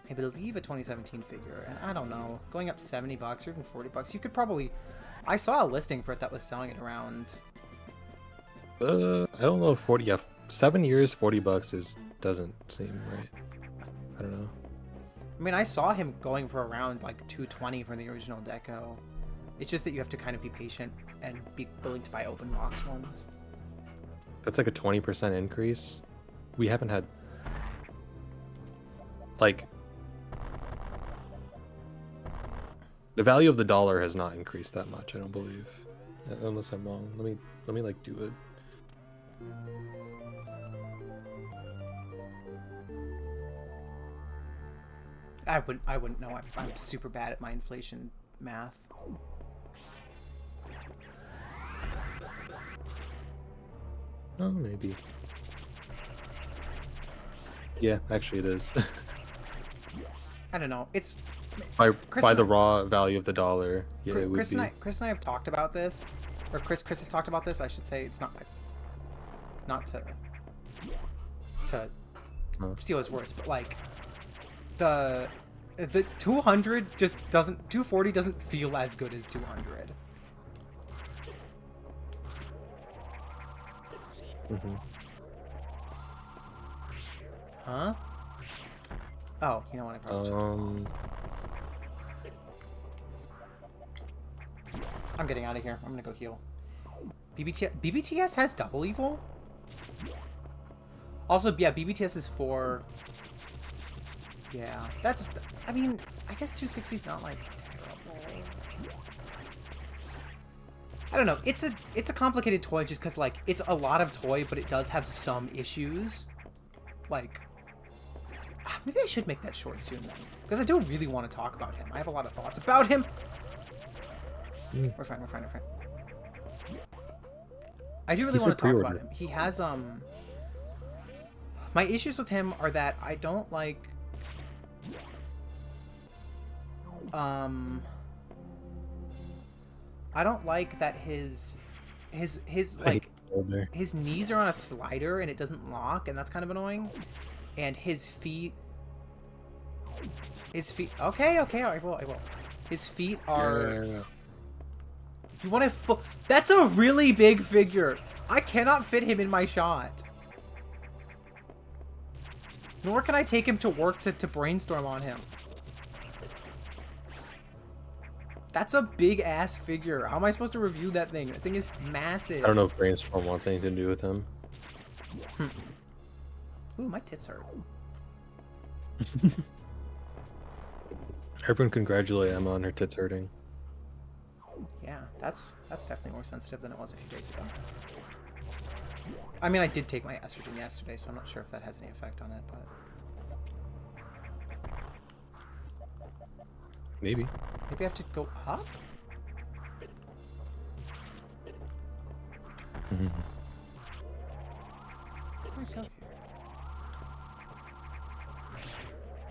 I believe, a 2017 figure, and I don't know, going up $70 or even $40. You could probably... I saw a listing for it that was selling it around... I don't know if 40... Yeah, 7 years, $40 doesn't seem right. I don't know. I mean, I saw him going for around like $220 for the original deco. It's just that you have to kind of be patient and be willing to buy open box ones. That's like a 20% increase. We haven't had... Like... The value of the dollar has not increased that much, I don't believe. Unless I'm wrong. Let me like do it. I wouldn't know. I'm super bad at my inflation math. Oh, maybe. Yeah, actually it is. I don't know. It's by the raw value of the dollar. Yeah, it would Chris be. Chris and I have talked about this, or Chris has talked about this. I should say it's not to steal his words, but like the 200 just doesn't 240 doesn't feel as good as 200. Mm-hmm. Huh? Oh, you know what? I probably I'm getting out of here. I'm gonna go heal. BBTS has Double Evil? Also, yeah, BBTS is 4. Yeah, that's... I mean, I guess 260 is not, like, terrible. I don't know. It's a complicated toy just because, like, it's a lot of toy, but it does have some issues. Like... Maybe I should make that short soon, then. Because I do really want to talk about him. I have a lot of thoughts about him. We're fine. I do really want to talk about him. He has, my issues with him are that I don't like... I don't like that his like, his knees are on a slider and it doesn't lock, and that's kind of annoying. And his feet... Okay, I will. His feet are... Yeah. You want to... That's a really big figure. I cannot fit him in my shot. Nor can I take him to work to brainstorm on him. That's a big-ass figure. How am I supposed to review that thing? That thing is massive. I don't know if Brainstorm wants anything to do with him. Ooh, my tits hurt. Everyone congratulate Emma on her tits hurting. Yeah, that's definitely more sensitive than it was a few days ago. I mean, I did take my estrogen yesterday, so I'm not sure if that has any effect on it, but... Maybe. Maybe I have to go up? Mm-hmm. Where do I go here?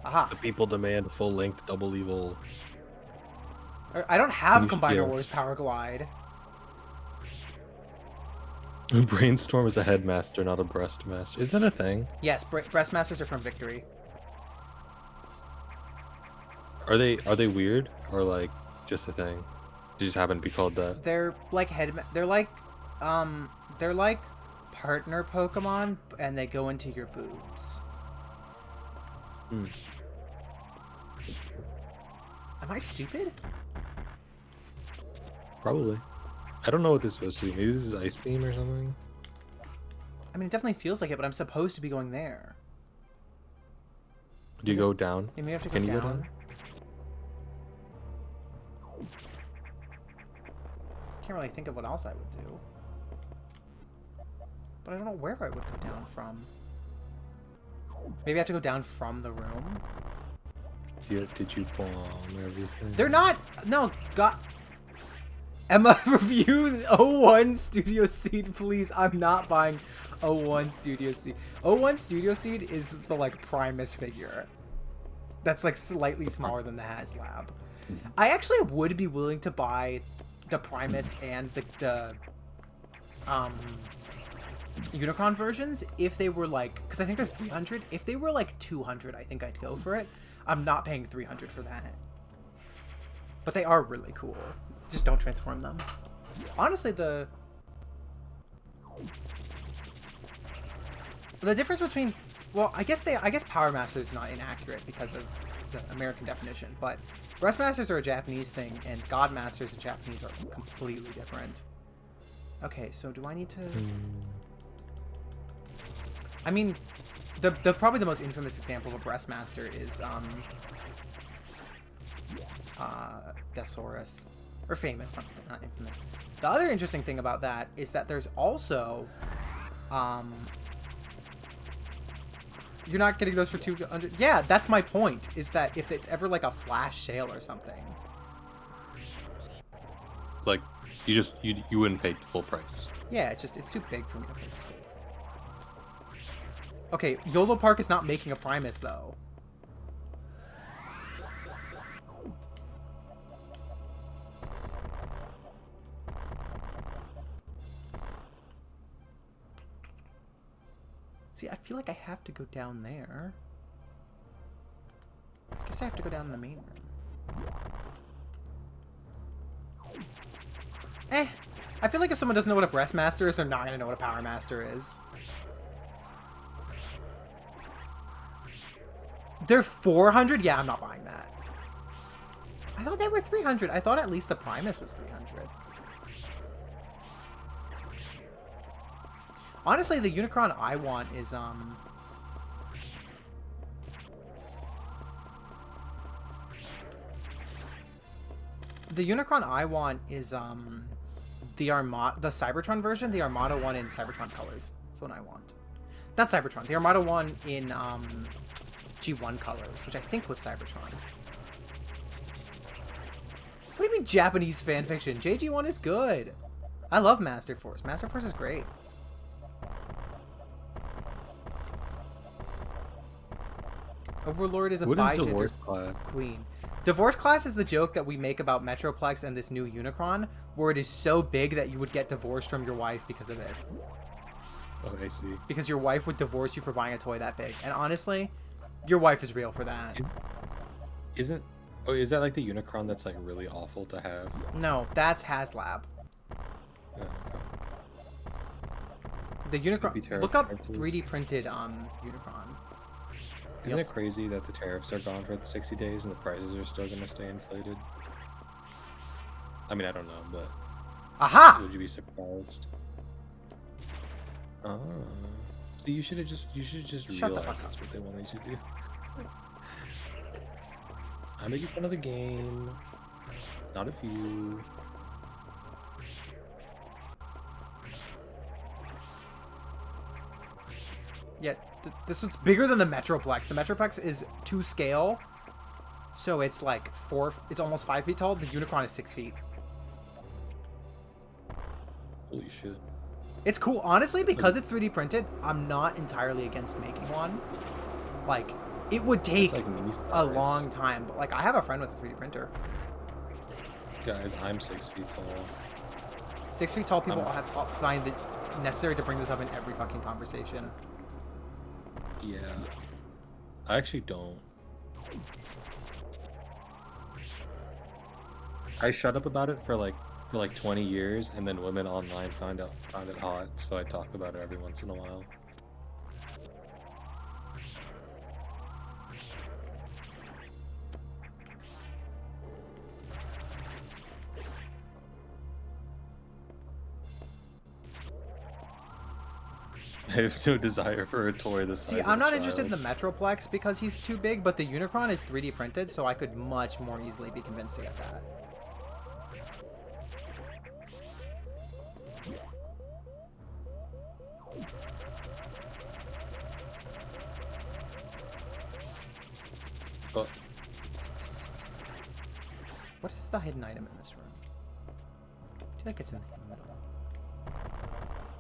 Aha! The people demand full-length Double Evil. I don't have Combiner Wars Power Glide. Brainstorm is a headmaster, not a breastmaster. Is that a thing? Yes, Breastmasters are from Victory. Are they weird or like just a thing? They just happen to be called that. They're like they're like partner Pokemon, and they go into your boobs. Hmm. Am I stupid? Probably. I don't know what this is supposed to be. Maybe this is Ice Beam or something? I mean, it definitely feels like it, but I'm supposed to be going there. Do you go down? You may have to go Can you down. go down? Can't really think of what else I would do. But I don't know where I would go down from. Maybe I have to go down from the room. Did you bomb everything? They're not. No, God. Emma, review 01 Studio Seed, please. I'm not buying 01 Studio Seed. 01 Studio Seed is the like Primus figure. That's like slightly smaller than the HasLab. I actually would be willing to buy the Primus and the Unicron versions if they were like, because I think they're 300. If they were like 200, I think I'd go for it. I'm not paying 300 for that. But they are really cool. Just don't transform them. Honestly, the difference between, well, I guess Power Master is not inaccurate because of the American definition, but Breast Masters are a Japanese thing, and God Masters and Japanese are completely different. Okay, so do I need to? I mean, the probably the most infamous example of a Breast Master is Desaurus. Or famous, not infamous. The other interesting thing about that is that there's also, you're not getting those for 200. Yeah, that's my point. Is that if it's ever like a flash sale or something, Like, you wouldn't pay full price. yeah, it's too big for me to pay for. Okay, YOLO Park is not making a Primus though. See, I feel like I have to go down there. I guess I have to go down in the main room. I feel like if someone doesn't know what a Breast Master is, they're not going to know what a Power Master is. They're 400? Yeah, I'm not buying that. I thought they were 300. I thought at least the Primus was 300. Honestly, the Unicron I want is, the Unicron I want is, the Cybertron version, the Armada one in Cybertron colors. That's what I want. Not Cybertron, the Armada one in, G1 colors, which I think was Cybertron. What do you mean Japanese fanfiction? JG1 is good. I love Master Force. Master Force is great. Overlord is a bi-gender queen. Divorce class is the joke that we make about Metroplex and this new Unicron, where it is so big that you would get divorced from your wife because of it. Oh, I see. Because your wife would divorce you for buying a toy that big. And honestly, your wife is real for that. Is that like the Unicron that's like really awful to have? No, that's HasLab. Okay. The Unicron. Look up 3D printed Unicron. Isn't it crazy that the tariffs are gone for the 60 days and the prices are still going to stay inflated? I mean, I don't know, but... Aha! Would you be surprised? Oh. So you should just realize that's what they wanted you to do. I'm making fun of the game. Not of you. Yeah, this one's bigger than the Metroplex. The Metroplex is to scale, so it's like it's almost 5 feet tall. The Unicron is 6 feet. Holy shit. It's cool. Honestly, because it's 3D printed, I'm not entirely against making one. Like, it would take a long time, but like, I have a friend with a 3D printer. Guys, I'm 6 feet tall. 6 feet tall people find it necessary to bring this up in every fucking conversation. Yeah. I actually don't. I shut up about it for like 20 years, and then women online found it hot, so I talk about it every once in a while. I have no desire for a toy this See, size. I'm not interested in the Metroplex because he's too big, but the Unicron is 3D printed, so I could much more easily be convinced to get that. But What is the hidden item in this room? I feel like it's in the middle.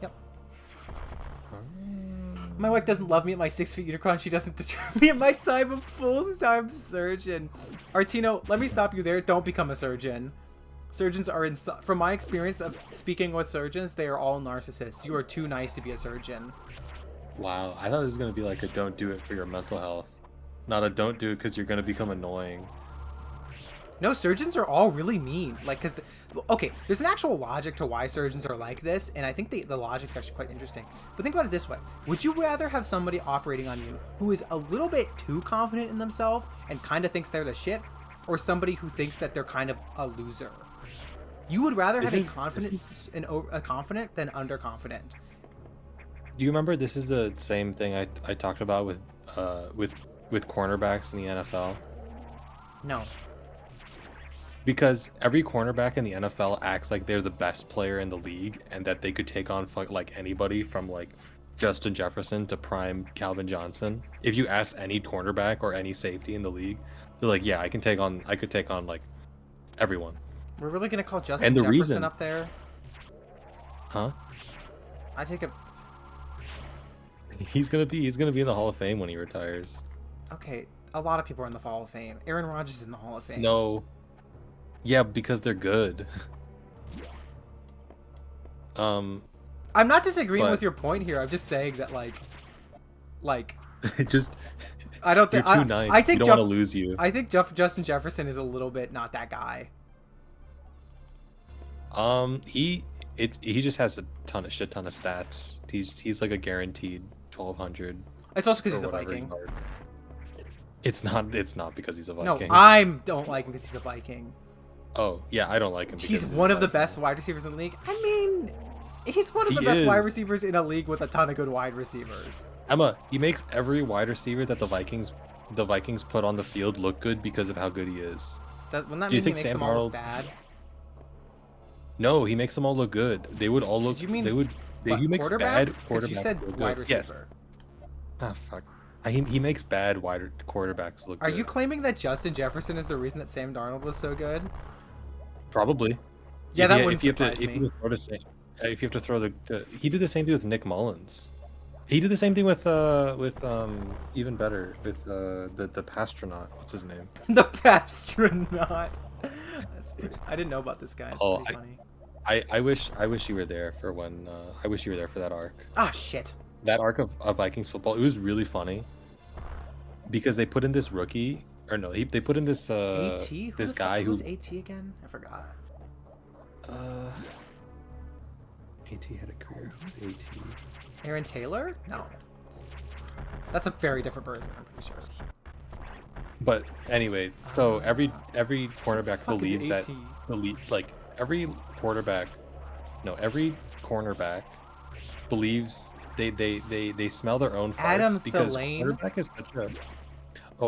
Yep. My wife doesn't love me at my 6 feet Unicron. She doesn't deter me at my time of full-time surgeon. Artino, let me stop you there. Don't become a surgeon. Surgeons are from my experience of speaking with surgeons, they are all narcissists. You are too nice to be a surgeon. wow, I thought it was gonna be like a don't do it for your mental health, not a don't do it because you're gonna become annoying. No, surgeons are all really mean. Like, because, okay, there's an actual logic to why surgeons are like this, and I think the logic's actually quite interesting. But think about it this way. Would you rather have somebody operating on you who is a little bit too confident in themselves and kind of thinks they're the shit, or somebody who thinks that they're kind of a loser? You would rather have a confident than underconfident. Do you remember this is the same thing I talked about with cornerbacks in the NFL? No. Because every cornerback in the NFL acts like they're the best player in the league and that they could take on like anybody from like Justin Jefferson to prime Calvin Johnson. If you ask any cornerback or any safety in the league, they're like, yeah, I could take on like everyone. We're really gonna call Justin Jefferson up there? Huh? I take a... He's gonna be in the Hall of Fame when he retires. Okay, a lot of people are in the Hall of Fame. Aaron Rodgers is in the Hall of Fame. No. Yeah, because they're good. I'm not disagreeing with your point here. I'm just saying that like just I don't think you're too nice. I think you don't want to lose you. I think Justin Jefferson is a little bit not that guy. He just has a shit ton of stats. He's like a guaranteed 1200. It's also because he's a Viking. It's not because he's a Viking. No, I don't like him because he's a Viking. Oh, yeah, I don't like him because he's one of the best wide receivers in the league. I mean, he's one of the best wide receivers in a league with a ton of good wide receivers. He makes every wide receiver that the Vikings put on the field look good because of how good he is. Wouldn't that mean he makes them all look bad? No, he makes them all look good. They would all look. Did you mean he makes bad quarterbacks? You said wide receiver. Yes. Ah, fuck. He makes bad wide quarterbacks look good. Are you claiming that Justin Jefferson is the reason that Sam Darnold was so good? Probably. Yeah, that wouldn't surprise me. If you have to throw he did the same thing with Nick Mullins. He did the same thing with even better with the Pastronaut. What's his name? The Pastronaut. That's pretty, I didn't know about this guy. It's pretty funny. I wish you were there for when I wish you were there for that arc. Ah, shit. That arc of Vikings football, it was really funny because they put in this rookie, or no, they put in this AT? This guy who's AT again? I forgot. AT had a career. Who's AT? Aaron Taylor? No. That's a very different person, I'm pretty sure. But anyway, so every cornerback believes that every cornerback believes they smell their own farts Adam because Thielen? cornerback is such a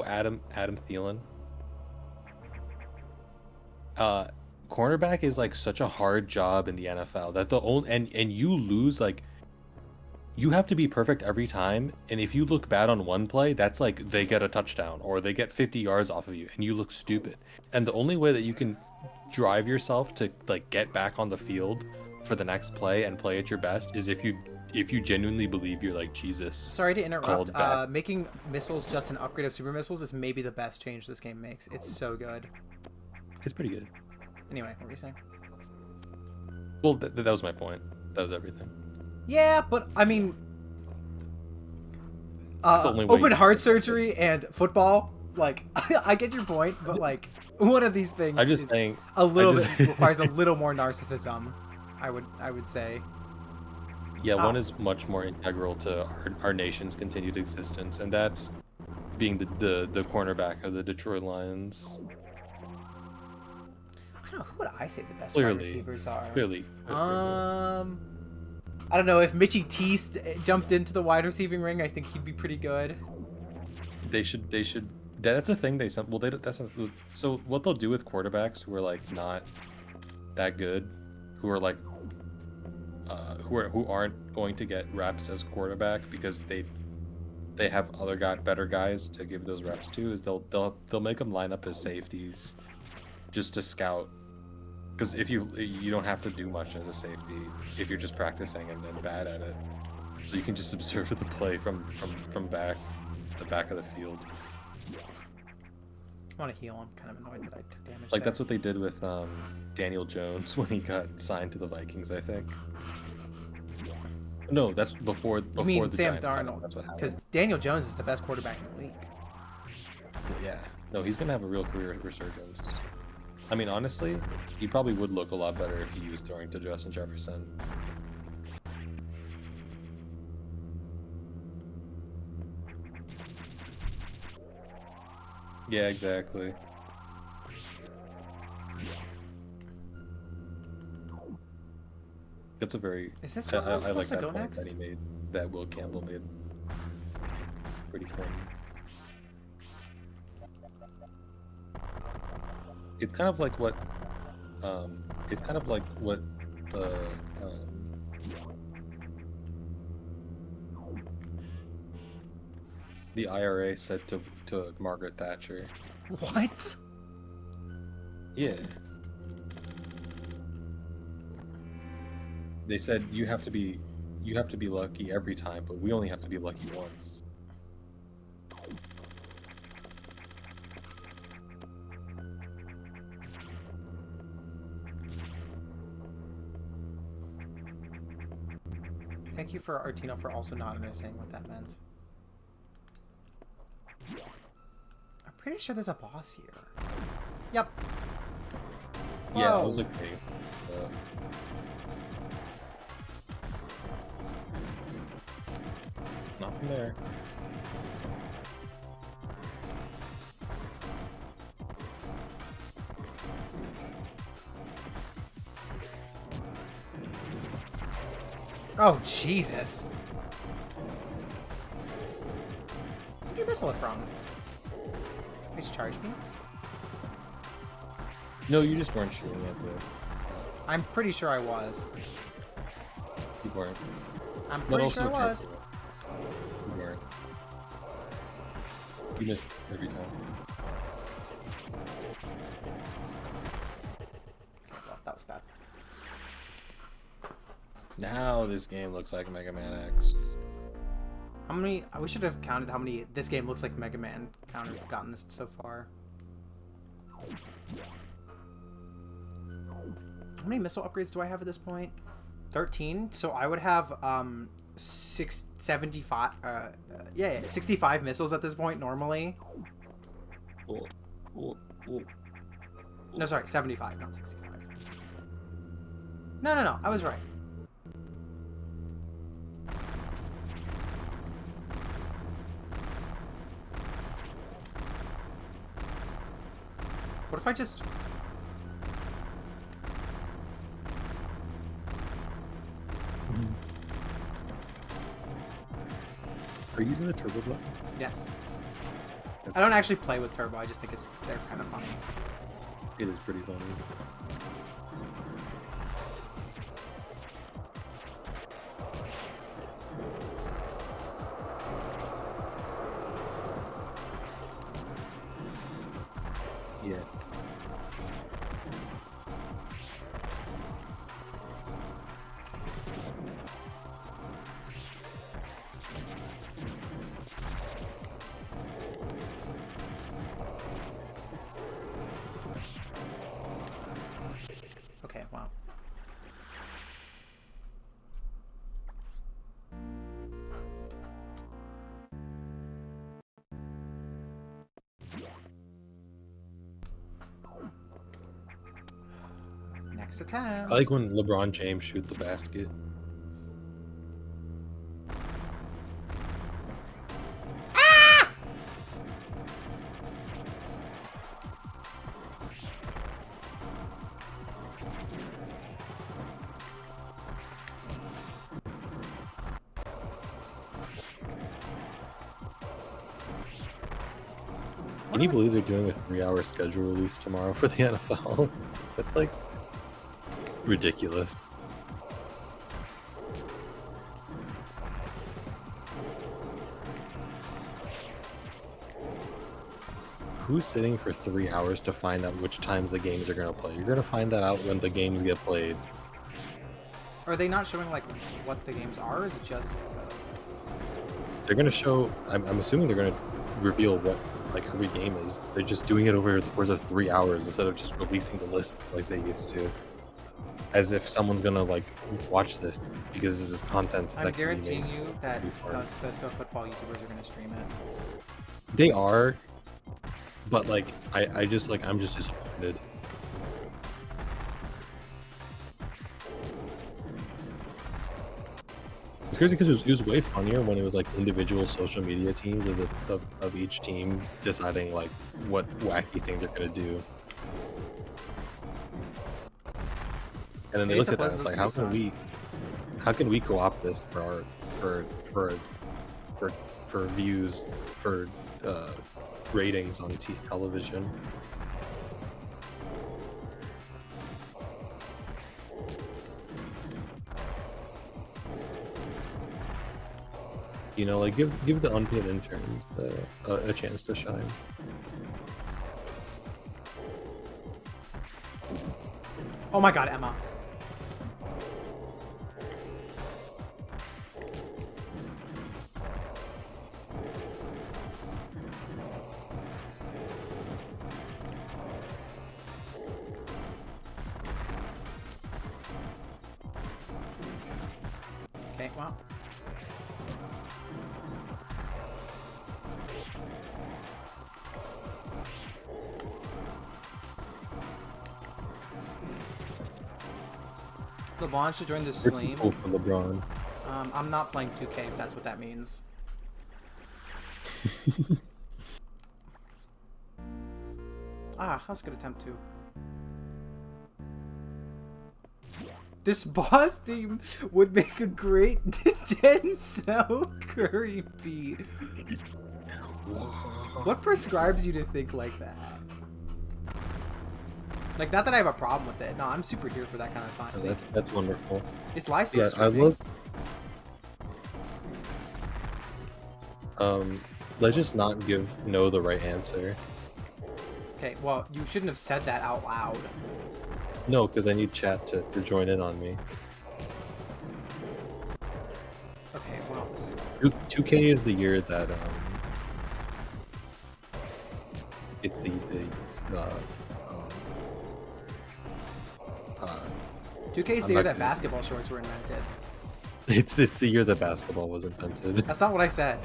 Adam Thielen. Cornerback is like such a hard job in the NFL that the only and you lose like you have to be perfect every time, and if you look bad on one play, that's like they get a touchdown or they get 50 yards off of you and you look stupid. And the only way that you can drive yourself to like get back on the field for the next play and play at your best is if you genuinely believe you're like Jesus. Sorry to interrupt. Making missiles just an upgrade of super missiles is maybe the best change this game makes. It's so good. It's pretty good. Anyway, what were you saying? Well, that was my point. That was everything. Yeah, but I mean, open heart surgery and football. Like, I get your point, but like, one of these things requires a little more narcissism. I would say. Yeah, one is much more integral to our nation's continued existence, and that's being the cornerback of the Detroit Lions. I don't know, who would I say the best wide receivers are? Clearly. I don't know if Mitchie T jumped into the wide receiving ring. I think he'd be pretty good. They should. That's the thing. Well, that's not, so. What they'll do with quarterbacks who are like not that good, who are like, who aren't going to get reps as quarterback because they have other better guys to give those reps to, is they'll make them line up as safeties, just to scout. Because if you don't have to do much as a safety if you're just practicing and then bad at it, so you can just observe the play from the back of the field. I want to heal. I'm kind of annoyed that I took damage. Like that's what they did with Daniel Jones when he got signed to the Vikings, I think. No, that's before You mean the Sam Giants Darnold? That's what happened. Because Daniel Jones is the best quarterback in the league. Yeah. No, he's gonna have a real career resurgence. I mean, honestly, he probably would look a lot better if he was throwing to Justin Jefferson. Yeah, exactly. That's a very... Is this the one I'm supposed to go point next? that he made, that Will Campbell made. Pretty fun. It's kind of like what the IRA said to Margaret Thatcher. What? Yeah. They said you have to be lucky every time, but we only have to be lucky once. Thank you for Artino for also not understanding what that meant. I'm pretty sure there's a boss here. Yep. Yeah, I Whoa. was like, hey, nothing there. Oh, Jesus. Where'd you missile it from? Did you charge me? No, you just weren't shooting at the... I'm pretty sure I was. You weren't. I'm But pretty also sure I was. charging it. You weren't. You missed every time. Well, that was bad. Now this game looks like Mega Man X. How many... We should have counted how many this game looks like Mega Man counter we've gotten this so far. How many missile upgrades do I have at this point? 13. So I would have 75 65 missiles at this point normally. No, sorry, 75, not 65. No, I was right. What if I just... Are you using the turbo button? Yes. I don't actually play with turbo, I just think they're kind of funny. It is pretty funny. Yeah. Okay, wow. Next attempt. I like when LeBron James shoot the basket. Can you believe they're doing a 3-hour schedule release tomorrow for the NFL? That's like ridiculous. Who's sitting for 3 hours to find out which times the games are going to play? You're going to find that out when the games get played. Are they not showing like what the games are? Or is it just? They're going to show. I'm assuming they're going to reveal what like every game is. They're just doing it over the course of 3 hours instead of just releasing the list like they used to. As if someone's going to like watch this because this is content. I'm guaranteeing you that the football YouTubers are going to stream it. They are. But like I'm just disappointed. It's crazy because it was way funnier when it was like individual social media teams of each team deciding like what wacky thing they're gonna do. And then they look at that and it's like how can we co-opt this for views for ratings on television. You know, like give the unpaid interns a chance to shine. Oh my God, Emma. Okay, well. LeBron should join the stream. Cool for LeBron. I'm not playing 2K if that's what that means. That was a good attempt too. This boss theme would make a great Denzel Curry beat. What prescribes you to think like that? Like, not that I have a problem with it. No, I'm super here for that kind of thought. That's wonderful. Is licensed. Yeah, I love. Let's just not give no the right answer. Okay, well, you shouldn't have said that out loud. No, because I need chat to join in on me. Okay, well, this is... 2K is the year that it's the 2K is the year that basketball shorts were invented. It's the year that basketball was invented. That's not what I said.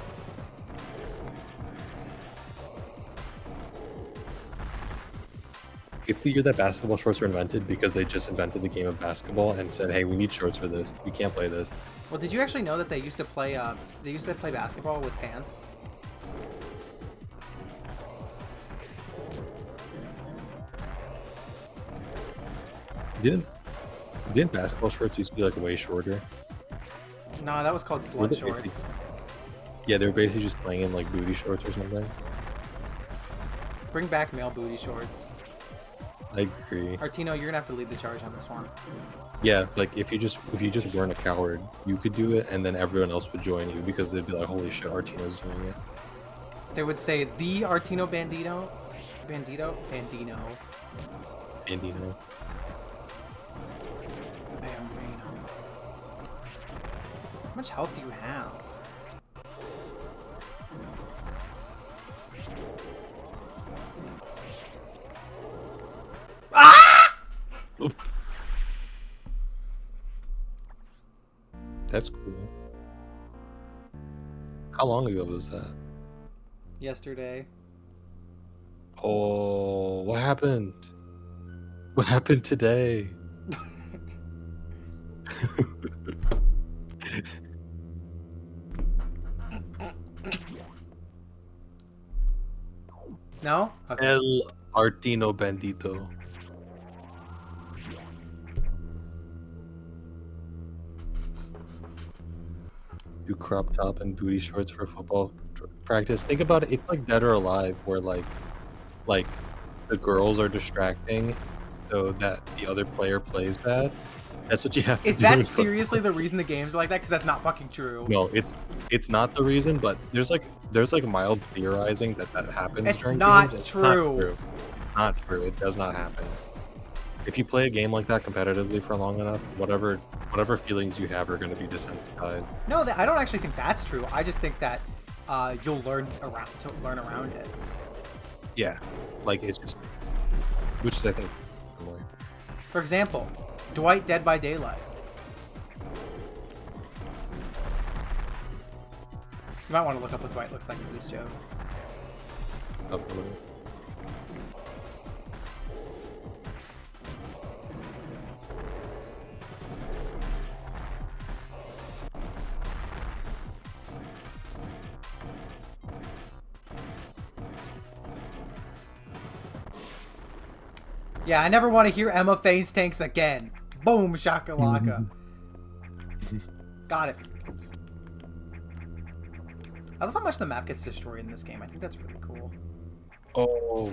It's the year that basketball shorts were invented because they just invented the game of basketball and said, "Hey, we need shorts for this. We can't play this." Well, did you actually know that they used to play basketball with pants? Didn't basketball shorts used to be like way shorter? No, that was called slut shorts. Yeah, they were basically just playing in like booty shorts or something. Bring back male booty shorts. I agree. Artino, you're gonna have to lead the charge on this one. Yeah, like if you just weren't a coward, you could do it, and then everyone else would join you because they'd be like, "Holy shit, Artino's doing it." They would say the Artino Bandino. Bandino. Bandino. Bambino. How much health do you have? Ah! That's cool. How long ago was that? Yesterday. Oh, what happened? What happened today? No? Okay. El Artino Bandito. Do crop top and booty shorts for football practice. Think about it. It's like Dead or Alive, where like like the girls are distracting so that the other player plays bad. That's what you have to Is do. that seriously the reason the games are like that? Because that's not fucking true. No, it's not the reason, but there's like mild theorizing that happens It's during not games. It's true. not true. Not true. It does not happen. If you play a game like that competitively for long enough, whatever feelings you have are going to be desensitized. No, I don't actually think that's true. I just think that you'll learn around it. Yeah, like it's just, which is I think. For example, Dwight Dead by Daylight. You might want to look up what Dwight looks like for this joke. Yeah, I never want to hear Emma face tanks again. Boom, shakalaka. Got it. Oops. I love how much the map gets destroyed in this game. I think that's really cool. Oh,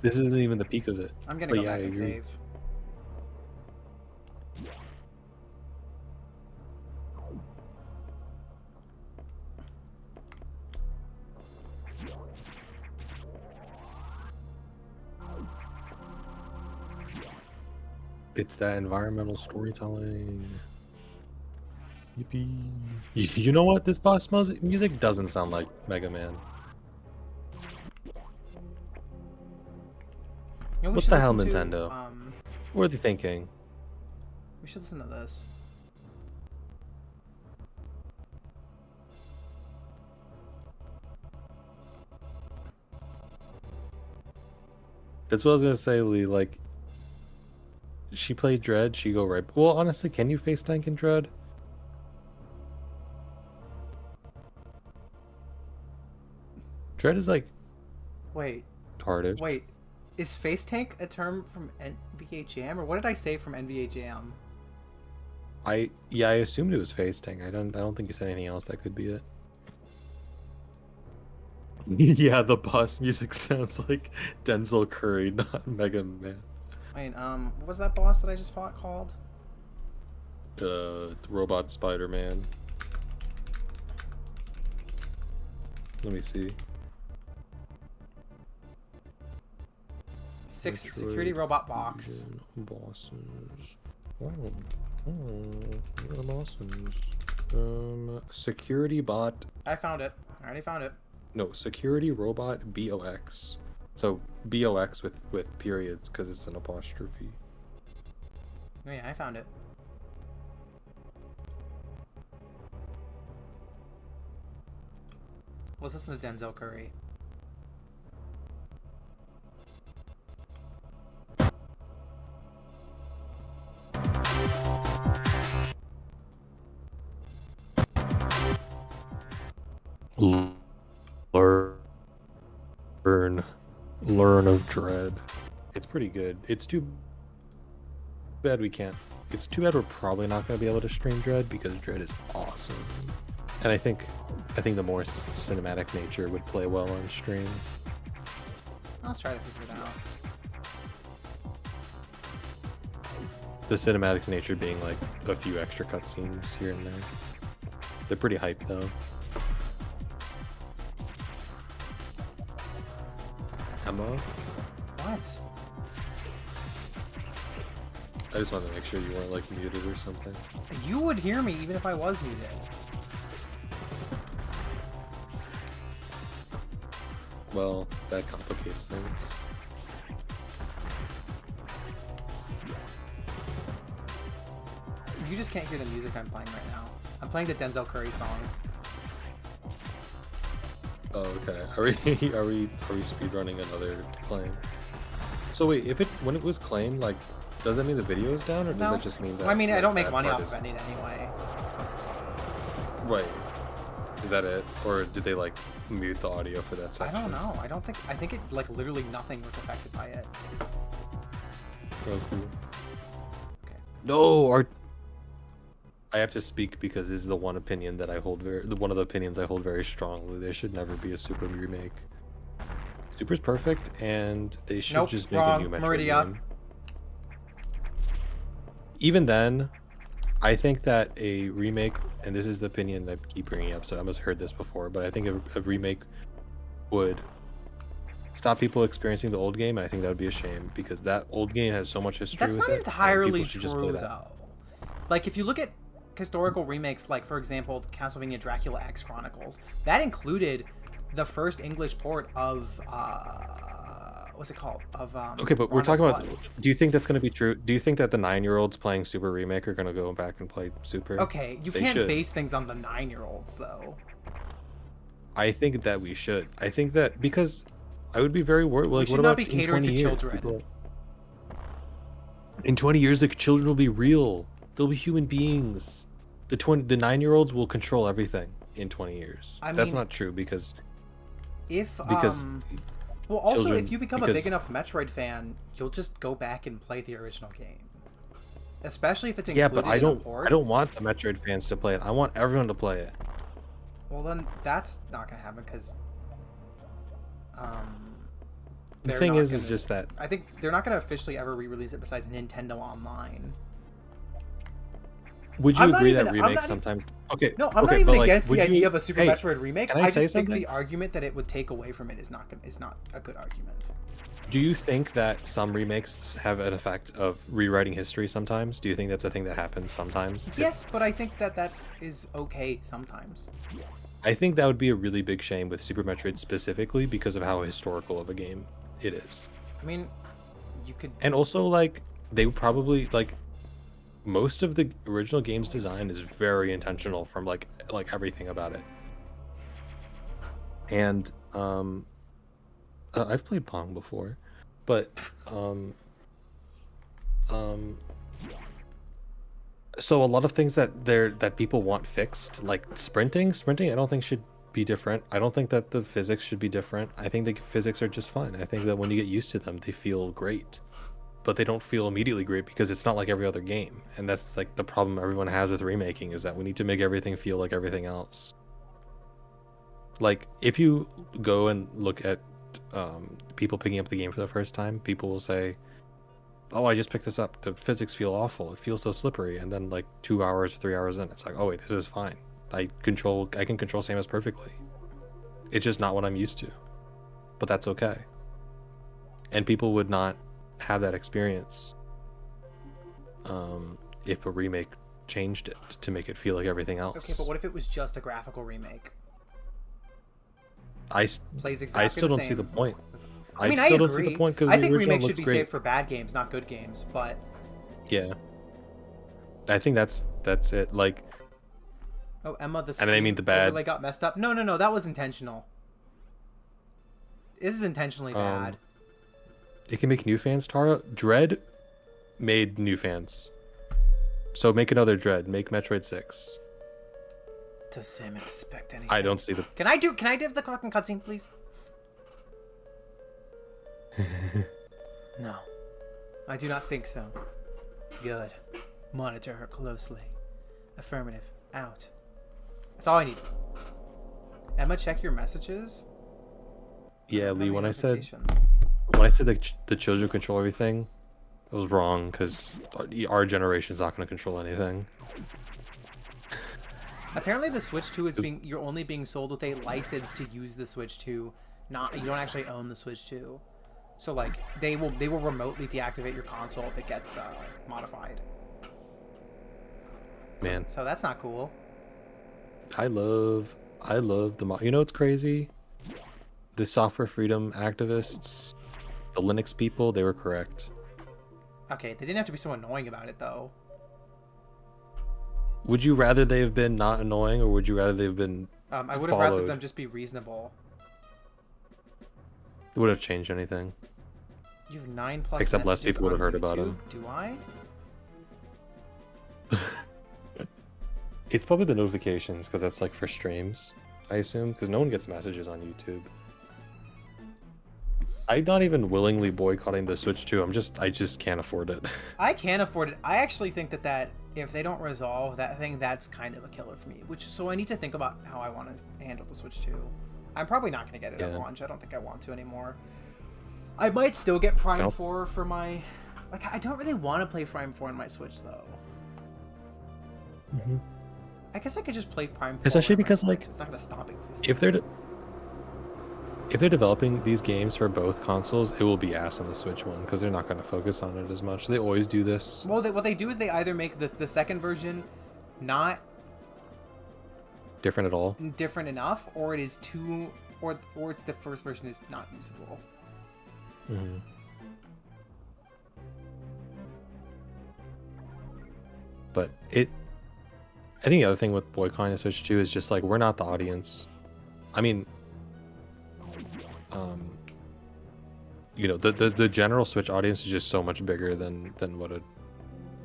this isn't even the peak of it. I'm gonna go back and save. It's that environmental storytelling. Yippee. You know what? This boss music doesn't sound like Mega Man. You know, what the hell, Nintendo? What are they thinking? We should listen to this. That's what I was gonna say, Lee. Like, she played Dread, she go right. Well, honestly, can you face tank in Dread? Dread is like. Wait. Retarded. Wait, is face tank a term from NBA Jam, or what did I say from NBA Jam? I assumed it was face tank. I don't think you said anything else that could be it. Yeah, the boss music sounds like Denzel Curry, not Mega Man. Wait, what was that boss that I just fought called? Robot Spider-Man. Let me see. Security robot box. Bosses. Bosses. Security bot. I found it. I already found it. No, security robot BOX. So BOX with periods because it's an apostrophe. Oh yeah, I found it. Let's listen to Denzel Curry. Learn of Dread. It's pretty good. It's too bad we can't. It's too bad we're probably not going to be able to stream Dread because Dread is awesome. And I think the more cinematic nature would play well on stream. I'll try to figure it out. The cinematic nature being like a few extra cutscenes here and there. They're pretty hyped though. Emma? What? I just wanted to make sure you weren't like muted or something. You would hear me even if I was muted. Well, that complicates things. You just can't hear the music I'm playing right now. I'm playing the Denzel Curry song. Oh, okay. Are we speedrunning another claim? So wait, when it was claimed, like, does that mean the video is down, or does that just mean that? Well, I mean, I like, don't make that money part off of it anyway. So. Right. Is that it, or did they like mute the audio for that section? I don't know. I think it like literally nothing was affected by it. Oh, cool. Okay. No, I have to speak because this is the one opinion that I hold one of the opinions I hold very strongly. There should never be a Super remake. Super's perfect, and they should Nope, just make wrong. a new Metroid Meridia. game. Even then, I think that a remake, and this is the opinion I keep bringing up, so I must have heard this before, but I think a remake would stop people experiencing the old game, and I think that would be a shame because that old game has so much history. That's with not it, and entirely people should just play true, that. though. Like, if you look at historical remakes, like, for example, Castlevania Dracula X Chronicles, that included the first English port of, what's it called? Of, Okay, but we're Rondo talking about. Blood. Do you think that's going to be true? Do you think that the 9-year-olds playing Super Remake are going to go back and play Super? Okay, you They can't should. base things on the 9-year-olds, though. I think that we should. I think that because I would be very worried. Like, should what not about be in catering 20 to years? children. People- In 20 years, the children will be real. They'll be human beings. The 9-year-olds will control everything in 20 years. I That's mean, not true because Because well, also, children- if you become a because- big enough Metroid fan, you'll just go back and play the original game. Especially if it's yeah, included but I in a don't. port. I don't want the Metroid fans to play it. I want everyone to play it. Well, then that's not gonna happen because The they're thing not is gonna- just that I think they're not gonna officially ever re-release it besides Nintendo Online. would you I'm not agree even- that I'm remakes not e- sometimes? Okay. No, I'm okay, not even but, like, against the would idea you- of a Super hey, Metroid remake. can I I say just think something? the argument that it would take away from it is not a good argument. Do you think that some remakes have an effect of rewriting history sometimes? Do you think that's a thing that happens sometimes? Yes, but I think that is okay sometimes. I think that would be a really big shame with Super Metroid specifically because of how historical of a game it is. I mean, you could. And also, like, they would probably, like, most of the original game's design is very intentional from, like everything about it. And, I've played Pong before, but, so a lot of things that people want fixed, like sprinting, I don't think should be different. I don't think that the physics should be different. I think the physics are just fine. I think that when you get used to them, they feel great, but they don't feel immediately great because it's not like every other game. And that's like the problem everyone has with remaking is that we need to make everything feel like everything else. Like if you go and look at people picking up the game for the first time, people will say, oh, I just picked this up. The physics feel awful. It feels so slippery. And then like 2 hours or 3 hours in, it's like, oh wait, this is fine. I can control Samus perfectly. It's just not what I'm used to. But that's okay. And people would not have that experience if a remake changed it to make it feel like everything else. Okay, but what if it was just a graphical remake? I Plays exactly still the don't see same. the point. I mean, still I don't see agree. the point because I the think original remakes should looks be great. saved for bad games, not good games. But Yeah, I think that's it. Like, oh, Emma, the And I mean the bad- overlay got messed up. No, that was intentional. This is intentionally bad. it can make new fans. Tara Dread made new fans, so make another Dread. Make Metroid 6. Does Samus suspect anything? I don't see the. Can I do the fucking cutscene, please? No, I do not think so. Good. Monitor her closely. Affirmative. Out. That's all I need. Emma, check your messages. Yeah, How Lee. many When I said notifications? that the children control everything, it was wrong because our generation's not going to control anything. Apparently, the Switch 2 is you're only being sold with a license to use the Switch 2. You don't actually own the Switch 2. So like they will remotely deactivate your console if it gets modified. Man, So that's not cool. I love the you know what's crazy? The software freedom activists, the Linux people, they were correct. Okay, they didn't have to be so annoying about it though. Would you rather they have been not annoying, or would you rather they've been I would have rather followed? them just be reasonable. It would have changed anything. You have 9+ Except less messages people would have on heard about YouTube. him. Do I? It's probably the notifications, because that's like for streams, I assume, because no one gets messages on YouTube. I'm not even willingly boycotting the Switch 2. I just can't afford it. I can't afford it. I actually think that if they don't resolve that thing, that's kind of a killer for me. So I need to think about how I want to handle the Switch 2. I'm probably not going to get it at Yeah. launch. I don't think I want to anymore. I might still get Prime Nope. 4 for my... Like, I don't really want to play Prime 4 on my Switch, though. Mm-hmm. I guess I could just play Prime 4. Especially on my because, Switch. like, It's not going to stop existing. if they're developing these games for both consoles, it will be ass on the Switch one because they're not going to focus on it as much. They always do this. Well, what they do is they either make the second version not Different at all. different enough, or it is too... Or the first version is not usable. Mm-hmm. But I think the other thing with boycotting the Switch too is just like we're not the audience. I mean, you know, the general Switch audience is just so much bigger than what it.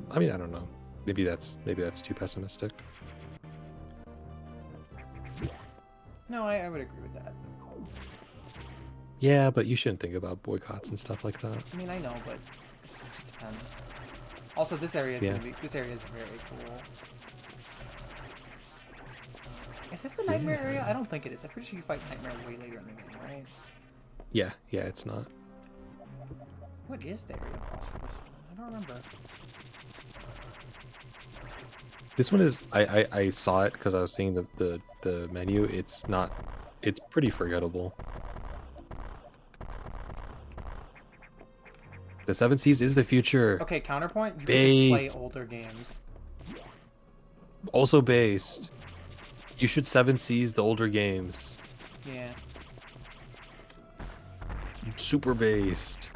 I mean, I don't know. Maybe that's too pessimistic. No, I would agree with that. Yeah, but you shouldn't think about boycotts and stuff like that. I mean, I know, but it just depends. Also, this area is this area is very cool. Is this the Nightmare area? I don't think it is. I'm pretty sure you fight Nightmare way later in the game, right? Yeah, it's not. What is the area boss for this one? I don't remember. This one is I saw it because I was seeing the menu. It's not. It's pretty forgettable. The Seven Seas is the future. Okay, counterpoint. You could Based. just play older games. Also based. You should Seven Seas the older games. Yeah. Super based.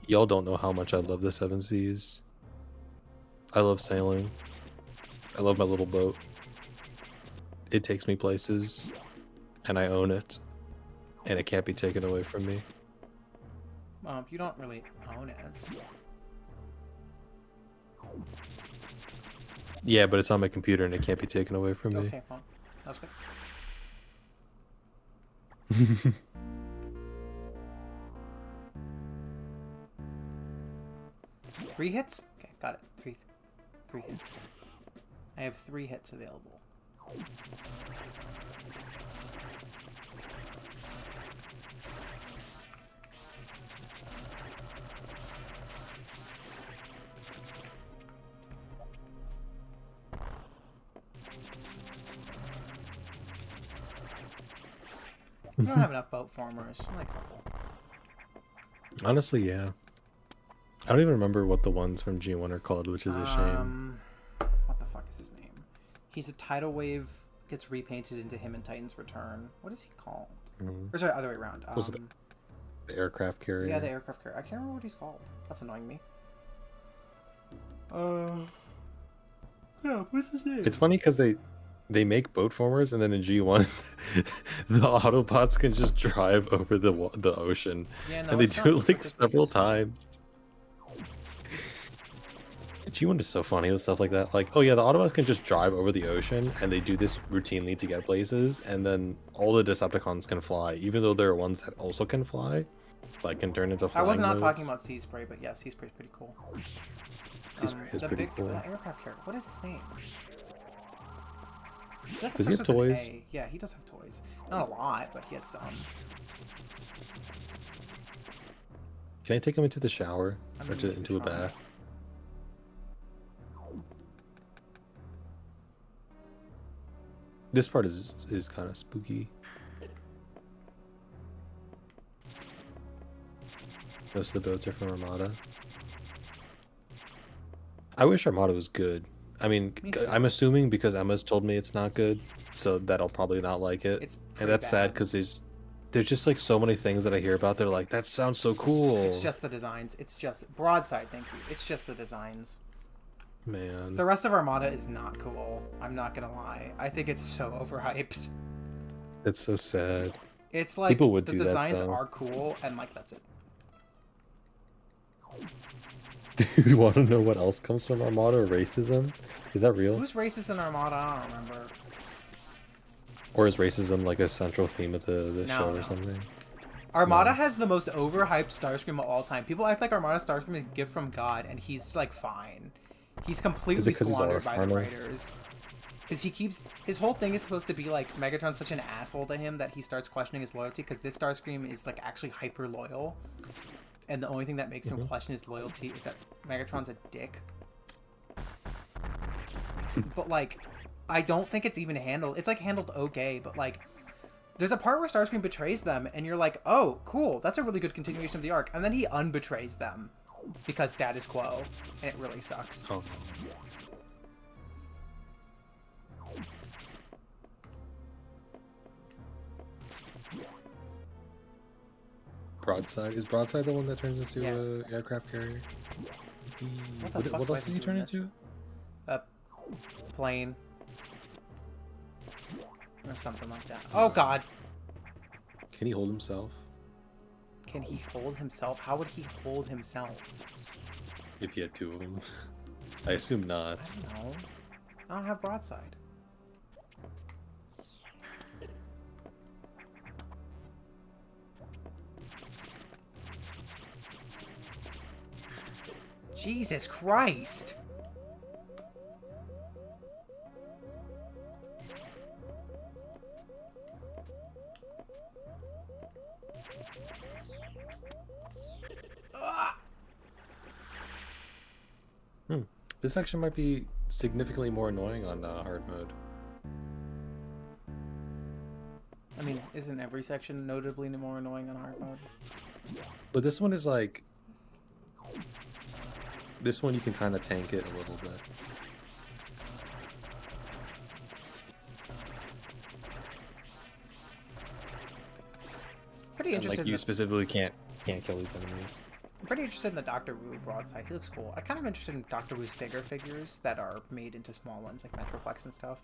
Y'all don't know how much I love the Seven Seas. I love sailing. I love my little boat. It takes me places, and I own it, and it can't be taken away from me. You don't really own it. Yeah, but it's on my computer, and it can't be taken away from me. Okay, well, that's good. 3 hits? Okay, got it. Three hits. I have 3 hits available. We don't have enough boat formers. Only a couple. Honestly, yeah. I don't even remember what the ones from G1 are called, which is a shame. What the fuck is his name? He's a tidal wave, gets repainted into him in Titan's Return. What is he called? Or sorry, other way around. Was it the aircraft carrier? Yeah, the aircraft carrier. I can't remember what he's called. That's annoying me. Yeah, what's his name? It's funny because they make boat formers, and then in G1, the Autobots can just drive over the ocean, Yeah, no, and they it's do not it like perfectly several useful. times. G1 is so funny with stuff like that. Like, oh yeah, the Autobots can just drive over the ocean, and they do this routinely to get places, and then all the Decepticons can fly, even though there are ones that also can fly, like can turn into I flying was not modes. talking about Sea Spray, but yeah, Sea Spray is pretty cool. Sea Spray is the pretty big cool. aircraft carrier. What is his name? I feel like it Does he starts have with an toys? A. Yeah, he does have toys. Not a lot, but he has some. Can I take him into the shower I'm or gonna into a try. bath? This part is kind of spooky. Most of the boats are from Armada. I wish Armada was good. I mean, Me too. I'm assuming because Emma's told me it's not good, so that I'll probably not like it. It's And pretty that's sad bad. because there's just like so many things that I hear about. They're like, that sounds so cool. It's just the designs. It's just broadside. Thank you. It's just the designs. Man. The rest of Armada is not cool. I'm not gonna lie. I think it's so overhyped. It's so sad. It's like People would the do that, designs though. are cool, and like that's it. Do you want to know what else comes from Armada? Racism? Is that real? Who's racist in Armada? I don't remember. Or is racism like a central theme of the No, show no. or something? Armada No. has the most overhyped Starscream of all time. People act like Armada Starscream is a gift from God, and he's like fine. He's completely 'cause he's squandered by the armor? writers. Because his whole thing is supposed to be like Megatron's such an asshole to him that he starts questioning his loyalty, because this Starscream is like actually hyper loyal, and the only thing that makes him question his loyalty is that Megatron's a dick. But like, I don't think it's even handled. It's like handled okay, but like, there's a part where Starscream betrays them, and you're like, oh, cool, that's a really good continuation of the arc, and then he unbetrays them because status quo, and it really sucks. Oh. Broadside? Is Broadside the one that turns into Yes. a aircraft carrier? What else did he turn into? A plane. Or something like that. Oh god! Can he hold himself? Can he hold himself? How would he hold himself? If he had two of them. I assume not. I don't know. I don't have Broadside. Jesus Christ! This section might be significantly more annoying on hard mode. I mean, isn't every section notably more annoying on hard mode? But this one is like... This one you can kind of tank it a little bit. Pretty And, interested. like, you specifically can't kill these enemies. I'm pretty interested in the Doctor Wu Broadside. He looks cool. I'm kind of interested in Doctor Wu's bigger figures that are made into small ones, like Metroplex and stuff.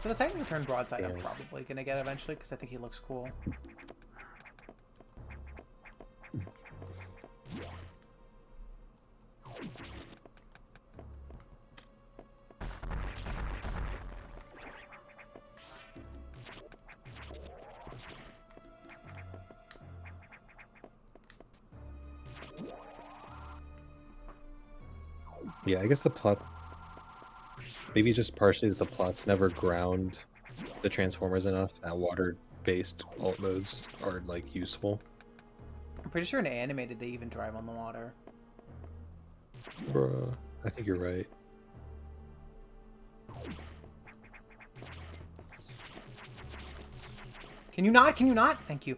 For the Titan Return Broadside, I'm probably gonna get eventually because I think he looks cool. Yeah, I guess the plot... Maybe just partially that the plots never ground the Transformers enough that water-based alt modes are, like, useful. I'm pretty sure in animated they even drive on the water. Bruh, I think you're right. Can you not? Can you not? Thank you.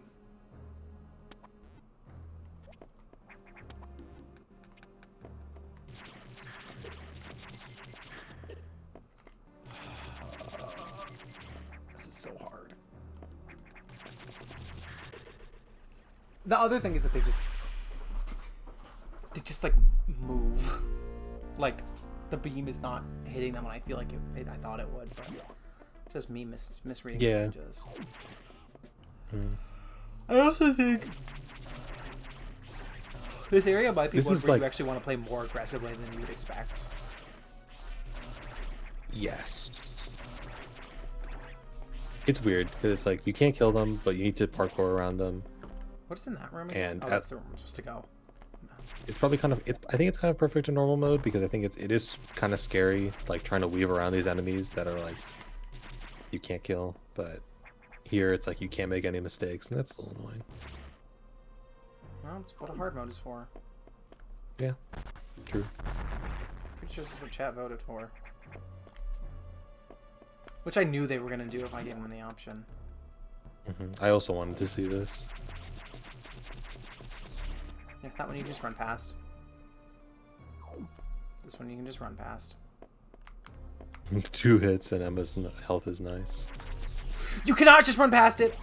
This is so hard. The other thing is that they just like move. Like the beam is not hitting them when I feel like I thought it would, but just me misreading Yeah. images. I also think this area might be This one is where like- you actually want to play more aggressively than you would expect. Yes. It's weird, because it's like, you can't kill them, but you need to parkour around them. What's in that room again? And Oh, that's the room I'm supposed to go. It's probably kind of... I think it's kind of perfect in normal mode, because I think it is kind of scary, like, trying to weave around these enemies that are, like, you can't kill, but here it's like you can't make any mistakes, and that's a little annoying. Well, that's what a hard mode is for. Yeah, true. Pretty sure this is what chat voted for. Which I knew they were going to do if I gave them the option. I also wanted to see this. Yeah, that one you can just run past. This one you can just run past. 2 hits and Emma's health is nice. You cannot just run past it!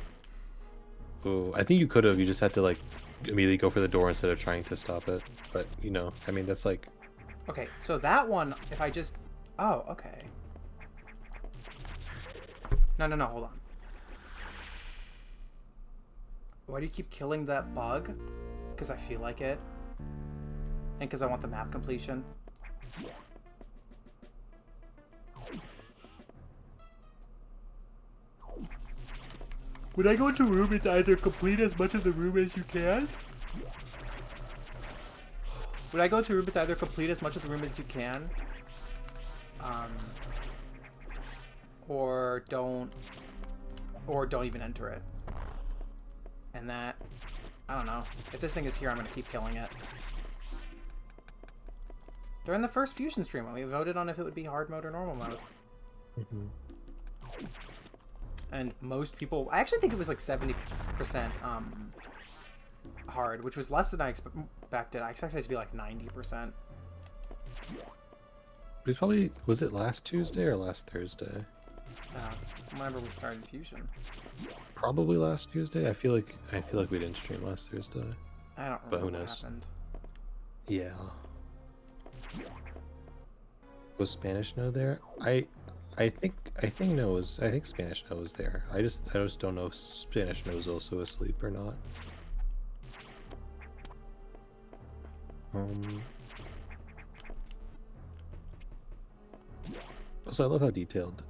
Oh, I think you could have. You just had to, like, immediately go for the door instead of trying to stop it. But, you know, I mean, that's like... Okay, so that one, if I just... Oh, okay. No, hold on. Why do you keep killing that bug? Because I feel like it. And because I want the map completion. When I go into a room, it's either complete as much of the room as you can. When I go to a room, it's either complete as much of the room as you can, or don't even enter it. And that, I don't know. If this thing is here, I'm gonna keep killing it. During the first Fusion stream, we voted on if it would be hard mode or normal mode. And most people, I actually think it was like 70% hard, which was less than I expected. I expected it to be like 90%. It was probably, was it last Tuesday or last Thursday? Whenever we started Fusion. Probably last Tuesday. I feel like we didn't stream last Thursday. I don't But remember who what knows? happened. Yeah. Was Spanish No there? I think No was. I think Spanish No was there. I just don't know if Spanish No was also asleep or not. Also, I love how detailed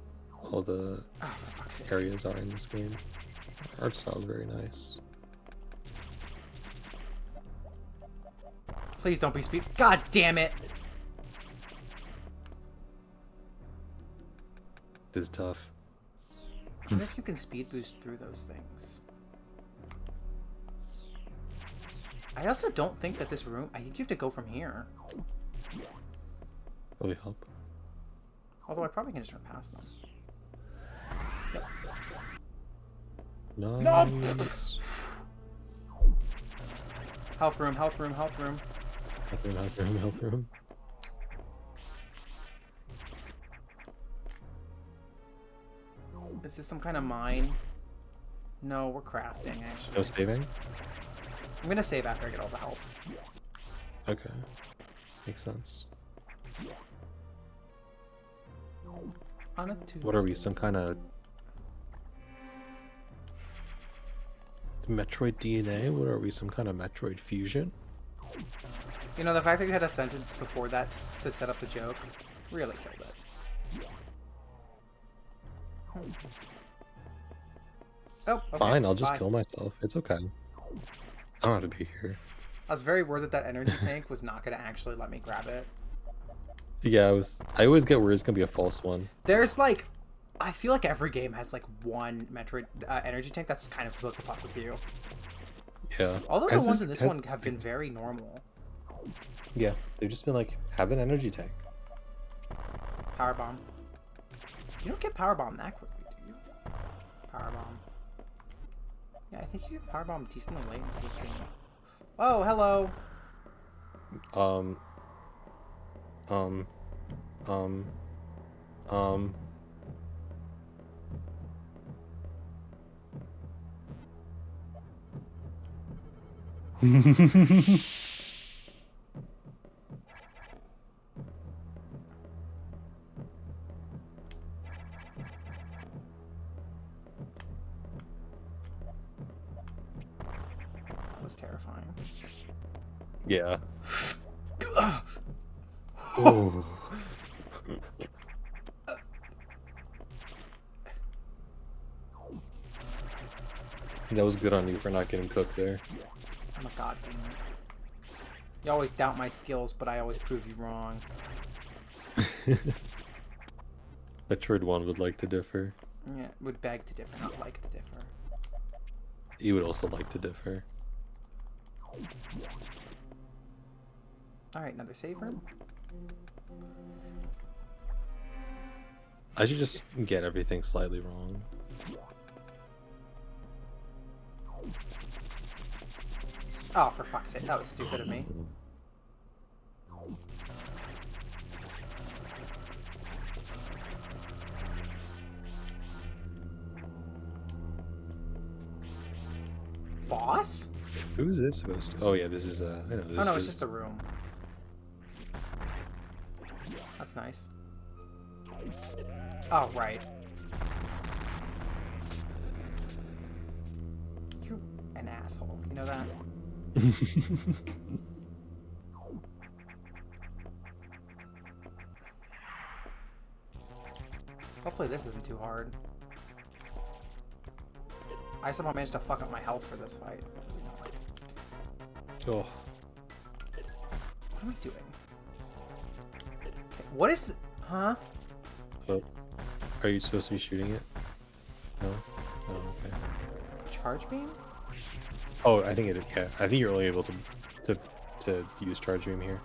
all the Oh, for fuck's sake. areas are in this game. Art style is very nice. Please don't be speed. God damn it! This is tough. I wonder if you can speed boost through those things. I also don't think that this room... I think you have to go from here. Will we help? Although I probably can just run past them. Yep. Nice. Health room, health room, health room. Health room. Is this some kind of mine? No, we're crafting, actually. No saving? I'm gonna save after I get all the health. Okay. Makes sense. On a Tuesday. What are we, some kind of Metroid DNA? What are we, some kind of Metroid fusion? You know, the fact that you had a sentence before that to set up the joke really killed it. Oh, okay. Fine, I'll just Bye. kill myself. It's okay. I don't have to be here. I was very worried that that energy tank was not going to actually let me grab it. Yeah, I always get worried it's gonna be a false one. There's like, I feel like every game has like one Metroid energy tank that's kind of supposed to fuck with you. Yeah. Although the ones in this one have been very normal. Yeah, they've just been like, have an energy tank. Power bomb. You don't get power bomb that quickly, do you? Power bomb. Yeah, I think you get power bomb decently late into this game. Oh, hello. That was terrifying. Yeah. Ooh. That was good on you for not getting cooked there. I'm a god gamer. You always doubt my skills, but I always prove you wrong. Metroid 1 would like to differ. Yeah, would beg to differ, not like to differ. You would also like to differ. Alright, another save room. I should just get everything slightly wrong. Oh, for fuck's sake, that was stupid of me. Boss? Who is this supposed to? Oh yeah, this is I know this Oh no, is it's just a room. That's nice. Oh, right. You're an asshole. You know that? Hopefully this isn't too hard. I somehow managed to fuck up my health for this fight. Oh. What am I doing? Okay, what is the... Huh? But are you supposed to be shooting it? No? Oh, okay. Charge beam? Oh, I think it is. Yeah, I think you're only able to use charge beam here.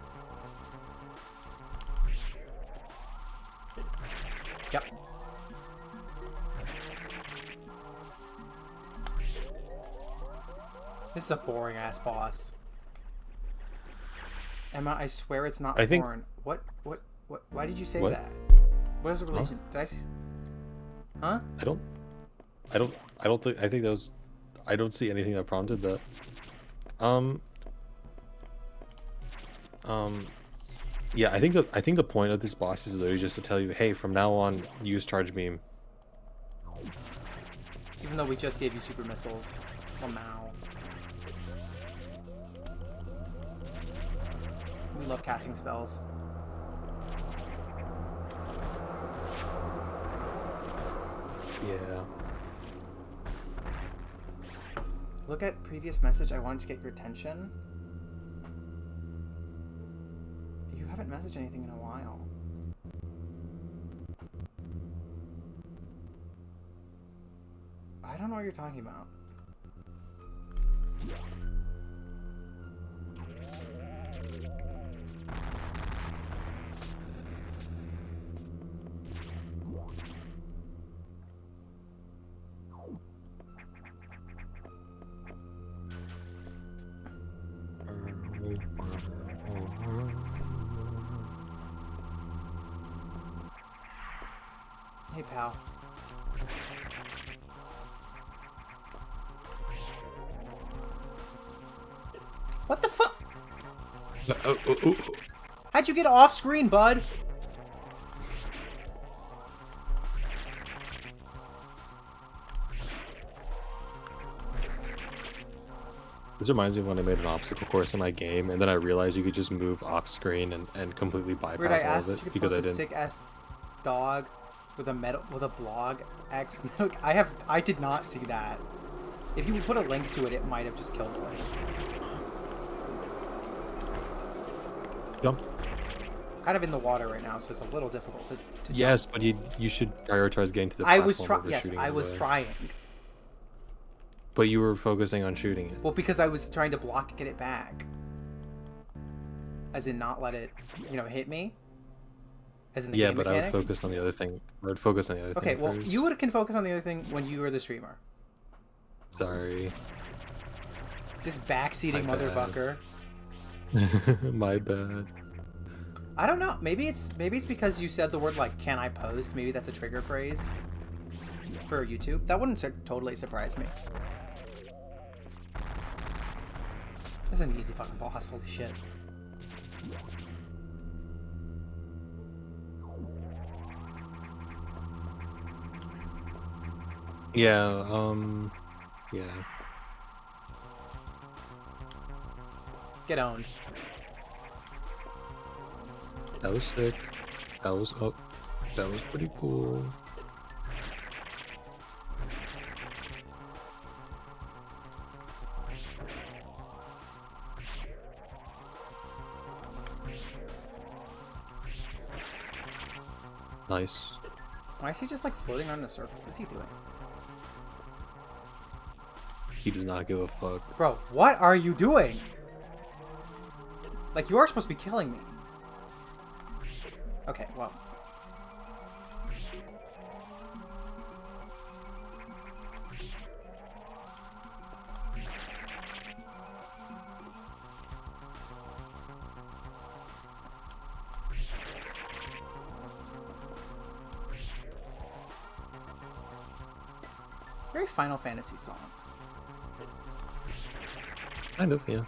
Yep. This is a boring ass boss. Emma, I swear it's not porn. What? Why did you say that? What is the relation? Did I say? Huh? I don't think. I think that was. I don't see anything that prompted that. Yeah, I think the point of this boss is literally just to tell you, hey, from now on, use charge beam. Even though we just gave you super missiles. Well, now. We love casting spells. Yeah. Look at previous message. I wanted to get your attention. You haven't messaged anything in a while. I don't know what you're talking about. Hey, pal. What the fuck? How'd you get off screen, bud? This reminds me of when I made an obstacle course in my game, and then I realized you could just move off screen and completely bypass all of it because I didn't. Sick ass dog with a blog X. I did not see that. If you would put a link to it, it might have just killed me. Jump. Kind of in the water right now, so it's a little difficult to yes, jump. but you should prioritize getting to the platform. I was trying. But you were focusing on shooting it. Well, because I was trying to block and get it back. As in not let it, hit me. As in the game mechanic. I would focus on the other thing. I would focus on the other thing. Okay, well, you can focus on the other thing when you are the streamer. Sorry. This backseating motherfucker. My bad. I don't know. Maybe it's because you said the word like "can I post?" Maybe that's a trigger phrase for YouTube. That wouldn't totally surprise me. This is an easy fucking boss. Holy shit. Yeah. Yeah. Get owned. That was sick. That was up. That was pretty cool. Nice. Why is he just like floating around in a circle? What is he doing? He does not give a fuck. Bro, what are you doing? Like, you are supposed to be killing me. Okay, well. Very Final Fantasy song. Kind of, yeah.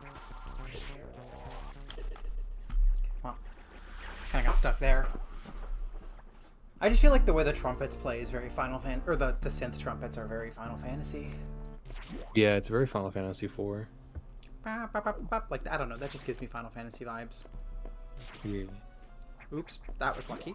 Well, kind of got stuck there. I just feel like the way the trumpets play is very Final or the synth trumpets are very Final Fantasy. Yeah, it's very Final Fantasy 4. Like, I don't know, that just gives me Final Fantasy vibes. Yeah. Oops, that was lucky.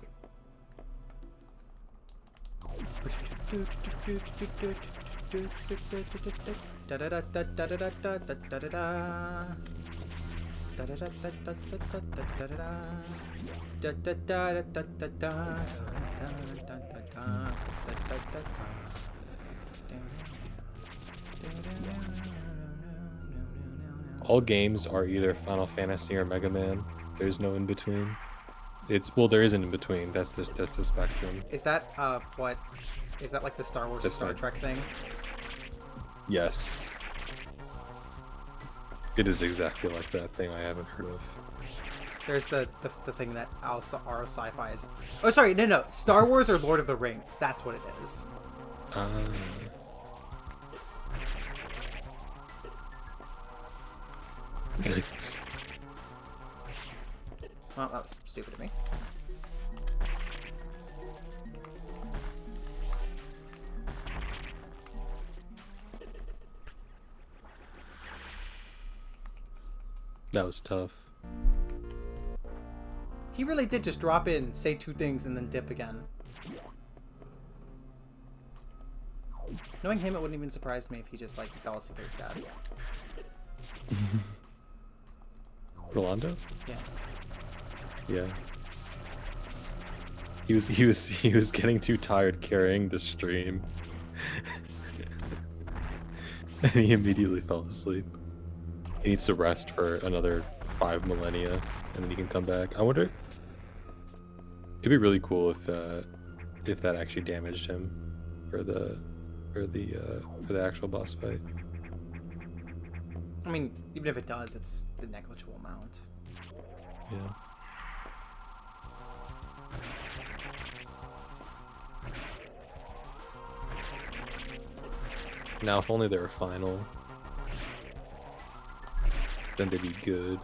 All games are either Final Fantasy or Mega Man. There's no in between. Well, there is an in between. That's the spectrum. Is that what? Is that like the Star Wars or Star Trek thing? Yes. It is exactly like that thing I haven't heard of. There's the thing that RO Sci-Fi is. Oh, sorry, no. Star Wars or Lord of the Rings. That's what it is. Great. Well, that was stupid of me. That was tough. He really did just drop in, say two things, and then dip again. Knowing him, it wouldn't even surprise me if he just like fell asleep at his desk. Rolando? Yes. Yeah. He was getting too tired carrying the stream. And he immediately fell asleep. He needs to rest for another 5 millennia, and then he can come back. I wonder. It'd be really cool if that actually damaged him for the actual boss fight. I mean, even if it does, it's the negligible amount. Yeah. Now, if only they were final, then they'd be good.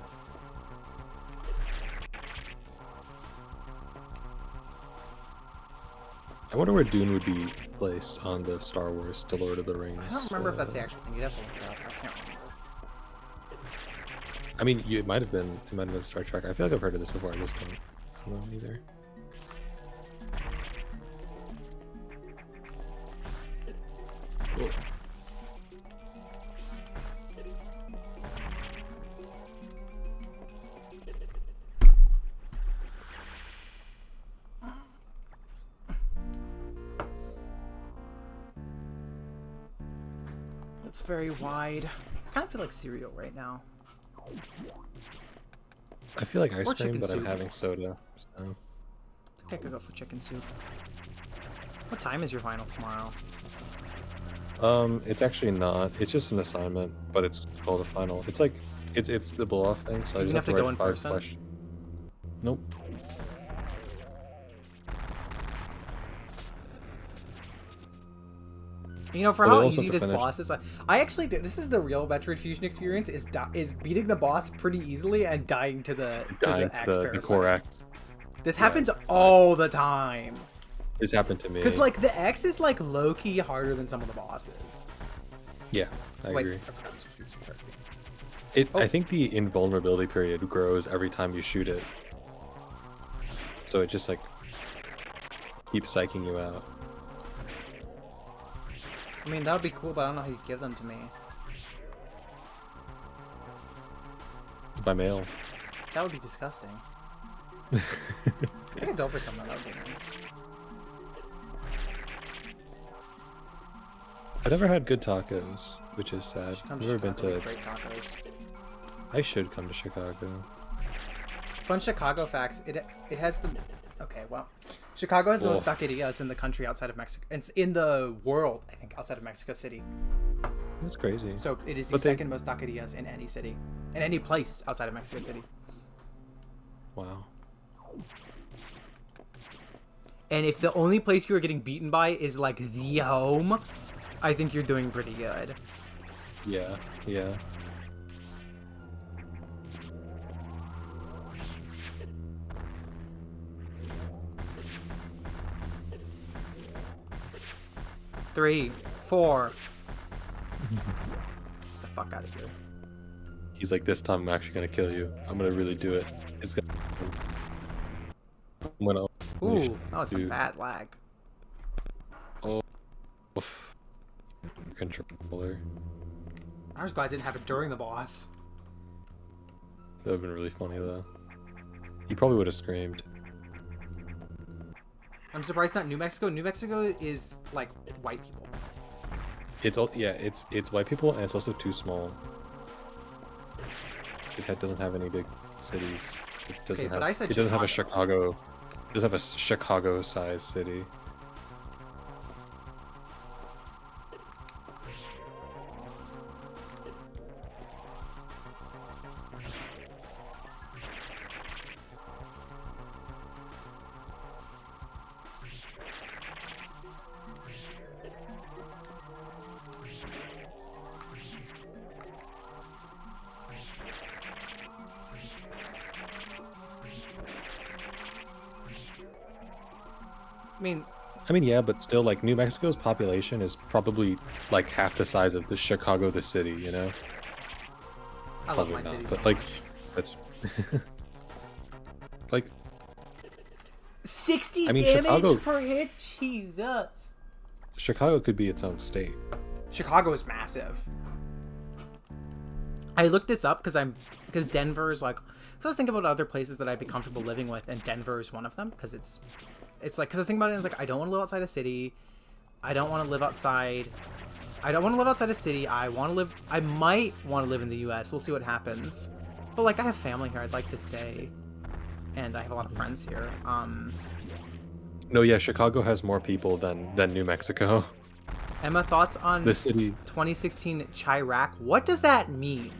I wonder where Dune would be placed on the Star Wars to Lord of the Rings. I don't remember if that's the actual thing. You'd have to look it up. I can't remember. I mean, it might have been Star Trek. I feel like I've heard of this before. I just don't know either. Cool. It's very wide. I kind of feel like cereal right now. I feel like ice Or cream, chicken but I'm soup. having soda. So. I think I could go for chicken soup. What time is your final tomorrow? It's actually not. It's just an assignment, but it's called a final. It's like it's the blow-off thing. So Do I you just have to write go in 5 person? questions. Nope. You know, for But I how also easy have to this finish- boss is, I actually think this is the real Metroid Fusion experience: is beating the boss pretty easily and dying to the Dying X to the parasite. core X. This happens all the time. This happened to me. Because like the X is like low key harder than some of the bosses. Yeah, I Wait, agree. I forgot this was Fusion Charge. I think the invulnerability period grows every time you shoot it. So it just like keeps psyching you out. I mean, that would be cool, but I don't know how you give them to me. By mail. That would be disgusting. I could go for something that would be nice. I never had good tacos, which is sad. Should come I've to never been Chicago, to. we have great tacos. I should come to Chicago. Fun Chicago facts. It has the. Okay, well, Chicago has the most taquerias in the country outside of Mexico. It's in the world, I think, outside of Mexico City. That's crazy. So it is the But second most taquerias in any city, in any place outside of Mexico City. Wow. And if the only place you are getting beaten by is like the home, I think you're doing pretty good. Yeah, yeah. Three, four. The fuck out of here. He's like, this time I'm actually gonna kill you. I'm gonna really do it. It's gonna. I'm gonna. Ooh, that was some Dude. bad lag. Oof. Controller. I was glad I didn't have it during the boss. That would have been really funny though. You probably would have screamed. I'm surprised not New Mexico. New Mexico is like white people. It's all it's white people, and it's also too small. It doesn't have any big cities. It doesn't but I said it doesn't have a Chicago. Chicago. It doesn't have a Chicago-sized city. I mean, yeah, but still, like, New Mexico's population is probably, like, half the size of the Chicago, the city, you know? I love my city so but, like, much. that's... like... 60 I mean, damage Chicago... per hit? Jesus. Chicago could be its own state. Chicago is massive. I looked this up because Denver is like... Because I was thinking about other places that I'd be comfortable living with, and Denver is one of them, because it's like, because I was thinking about it, and it's like, I don't want to live outside a city. I don't want to live outside. I don't want to live outside a city. I might want to live in the U.S. We'll see what happens. But, like, I have family here. I'd like to stay. And I have a lot of friends here. No, yeah, Chicago has more people than New Mexico. Emma, thoughts on the city 2016 Chirac? What does that mean?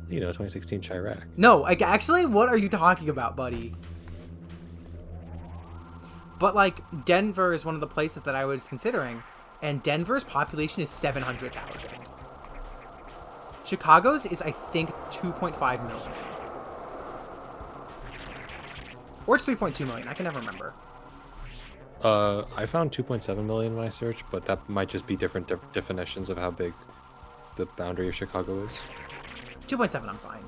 You know, 2016 Chirac. No, like, actually, what are you talking about, buddy? But, like, Denver is one of the places that I was considering, and Denver's population is 700,000. Chicago's is, I think, 2.5 million. Or it's 3.2 million. I can never remember. I found 2.7 million when I searched, but that might just be different definitions of how big the boundary of Chicago is. 2.7, I'm fine.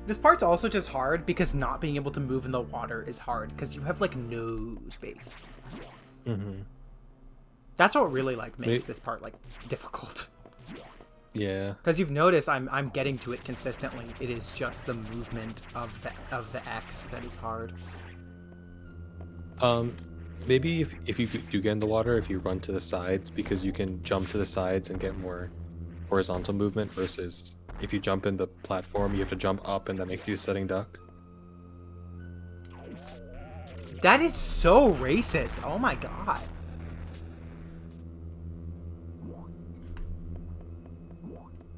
This part's also just hard because not being able to move in the water is hard because you have like no space. Mm-hmm. That's what really like makes this part like difficult. Yeah. Because you've noticed I'm getting to it consistently. It is just the movement of the X that is hard. Maybe if you do get in the water, if you run to the sides, because you can jump to the sides and get more horizontal movement versus if you jump in the platform, you have to jump up, and that makes you a sitting duck. That is so racist. Oh my god.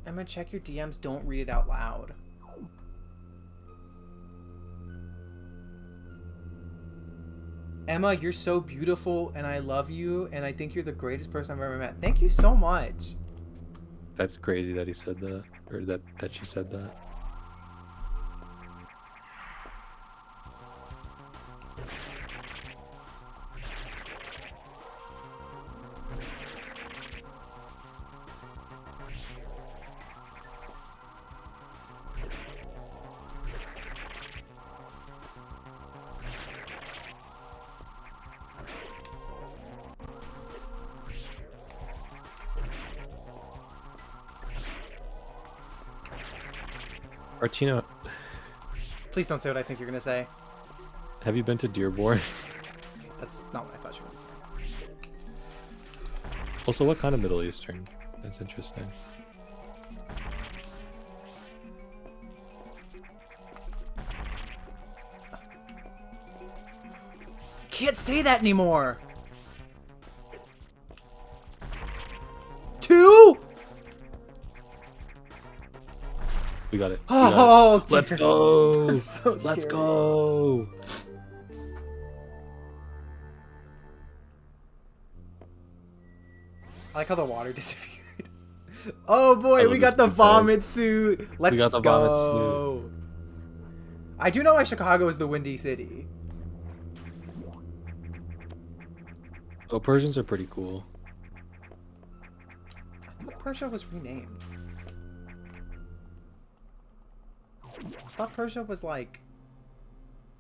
Emma, check your DMs. Don't read it out loud. Emma, you're so beautiful, and I love you, and I think you're the greatest person I've ever met. Thank you so much. That's crazy that he said that, or that she said that. Artina, please don't say what I think you're gonna say. Have you been to Dearborn? That's not what I thought you were gonna say. Also, what kind of Middle Eastern? That's interesting. Can't say that anymore. 2? We got it. Oh, let's Jesus. go! So Let's scary. go! I like how the water disappeared. Oh boy, we got the vomit suit. Let's go. We got the vomit suit. I do know why Chicago is the windy city. Oh, Persians are pretty cool. I thought Persia was renamed. I thought Persia was like...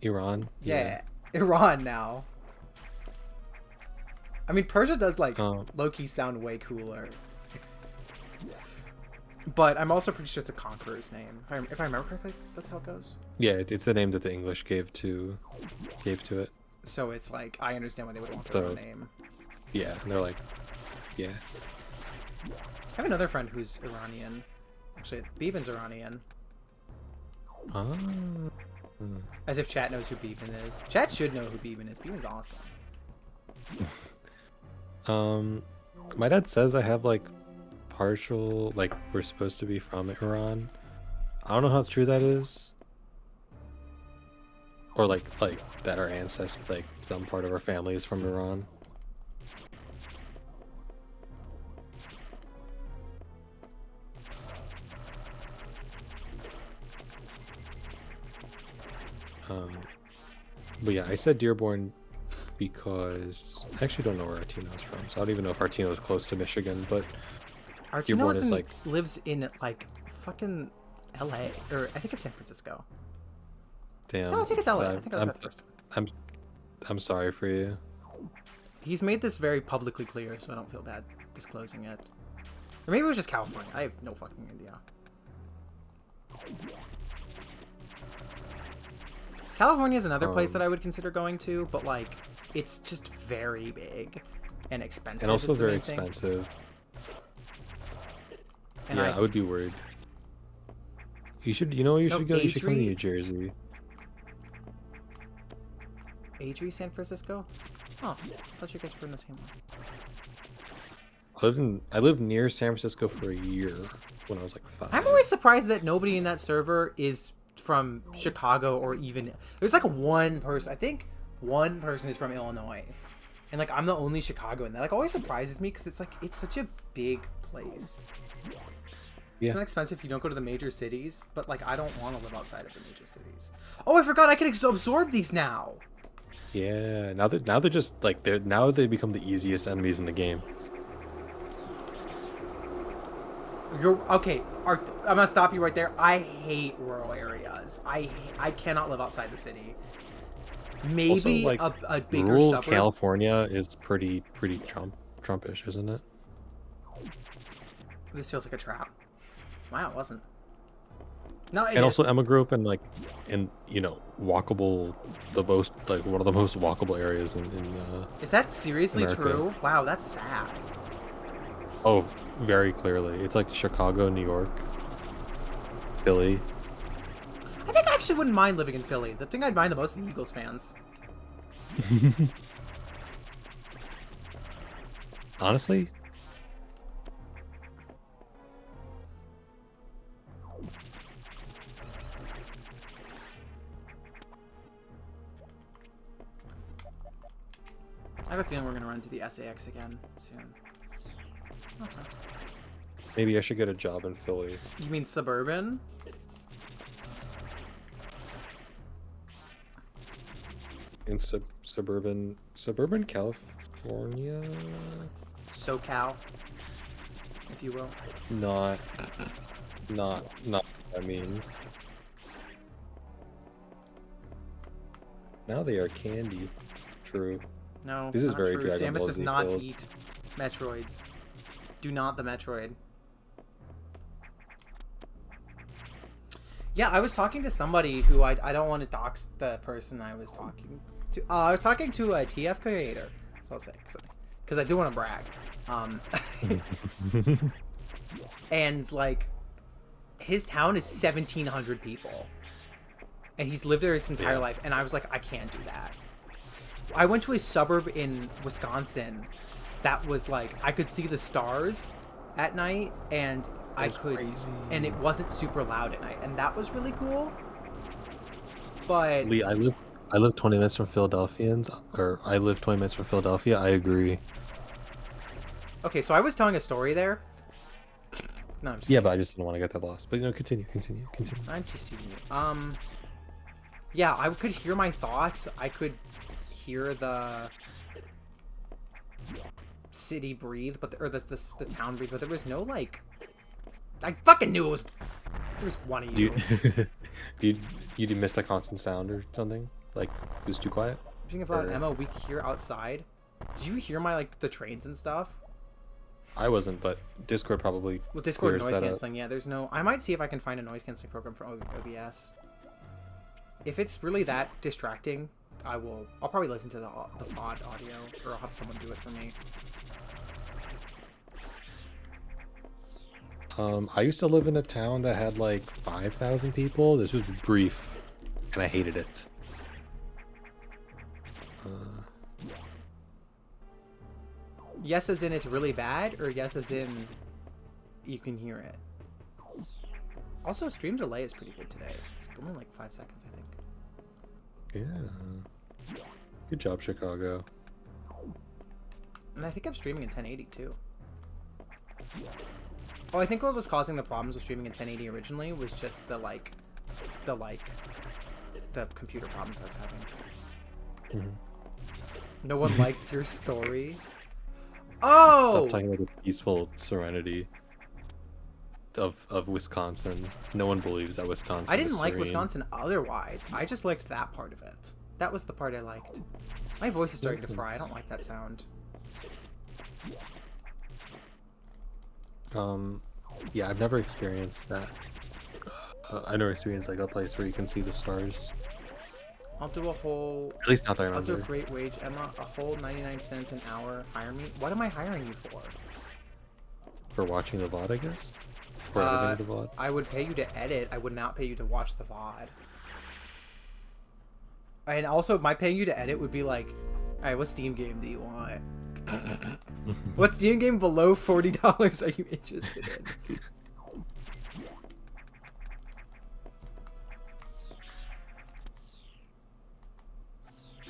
Iran. Yeah, Iran now. I mean, Persia does like low-key sound way cooler. But I'm also pretty sure it's a conqueror's name. If I remember correctly, that's how it goes. Yeah, it's the name that the English gave to it. So it's like, I understand why they would want their own name. Yeah, and they're like, yeah. I have another friend who's Iranian. Actually, Beeben's Iranian. As if chat knows who Beeben is. Chat should know who Beeben is. Beeben's awesome. My dad says I have like partial, like we're supposed to be from Iran. I don't know how true that is. Or like that our ancestors, like some part of our family is from Iran. But yeah, I said Dearborn because I actually don't know where Artino's from, so I don't even know if Artino is close to Michigan, but Artino is like lives in like fucking LA, or I think it's San Francisco. Damn. No, I think it's LA. I think that's the first time. I'm sorry for you. He's made this very publicly clear, so I don't feel bad disclosing it. Or maybe it was just California. I have no fucking idea. California is another place that I would consider going to, but like it's just very big and expensive. And also very expensive. And yeah, I would be worried. You should, you know where you should go? You should come to New Jersey. Adri, San Francisco? Oh, I thought you guys were in the same one. I lived near San Francisco for a year when I was like 5. I'm always surprised that nobody in that server is from Chicago, or even there's like one person. I think one person is from Illinois, and like I'm the only Chicagoan. That like always surprises me because it's like it's such a big place. Yeah. It's not expensive if you don't go to the major cities, but like I don't want to live outside of the major cities. Oh, I forgot I can absorb these now. Yeah, now they're just like they become the easiest enemies in the game. You're okay. I'm gonna stop you right there. I hate rural areas. I cannot live outside the city. Maybe also, like, a bigger rural suburb. California is pretty Trumpish, isn't it? This feels like a trap. Wow, it wasn't. No, and also Emma grew up in walkable, one of the most walkable areas in is that seriously America. True? Wow, that's sad. Oh, very clearly. It's like Chicago, New York, Philly. I think I actually wouldn't mind living in Philly. The thing I'd mind the most are the Eagles fans. Honestly? I have a feeling we're going to run into the SAX again soon. Okay. Maybe I should get a job in Philly. You mean suburban? In suburban California? SoCal, if you will. Not what that means. Now they are candy. True. No, this is very true. Dragon Samus Ball does Z not build. eat Metroids. Do not the Metroid. Yeah, I was talking to somebody who I don't want to dox the person I was talking to. I was talking to a TF creator, so I'll say, because I do want to brag. And like, his town is 1,700 people, and he's lived there his entire life. And I was like, I can't do that. I went to a suburb in Wisconsin that was like I could see the stars at night, and and it wasn't super loud at night, and that was really cool. But Lee, I live 20 minutes from Philadelphians, or I live 20 minutes from Philadelphia. I agree. Okay, so I was telling a story there. No, I'm just yeah, but I just didn't want to get that lost. But continue. I'm just teasing you. Yeah, I could hear my thoughts. I could hear city breathe, but the town breathe, but there was no like. I fucking knew it was. There was one of you. You did miss the constant sound or something? Like it was too quiet? Speaking of loud, Emma, we hear outside. Do you hear my like the trains and stuff? I wasn't, but Discord probably. Well, Discord clears noise that up. canceling. Yeah, there's no. I might see if I can find a noise canceling program for OBS. If it's really that distracting, I'll probably listen to the VOD audio, or I'll have someone do it for me. I used to live in a town that had like 5,000 people. This was brief, and I hated it. Yes, as in it's really bad, or yes, as in you can hear it. Also, stream delay is pretty good today. It's only like 5 seconds, I think. Yeah. Good job, Chicago. And I think I'm streaming in 1080 too. Oh, I think what was causing the problems with streaming in 1080 originally was just the computer problems I was having. No one liked your story. Oh! Stop talking about the peaceful serenity of Wisconsin. No one believes that Wisconsin. I didn't is like serene. Wisconsin otherwise. I just liked that part of it. That was the part I liked. My voice is starting to fry. I don't like that sound. Yeah, I've never experienced that. I never experienced like a place where you can see the stars. I'll do a whole. At least not that I I'll do remember. a great wage, Emma. A whole 99 cents an hour. Hire me. What am I hiring you for? For watching the VOD, I guess? For editing the VOD? I would pay you to edit. I would not pay you to watch the VOD. And also, my paying you to edit would be like, alright, what Steam game do you want? What Steam game below $40 are you interested in?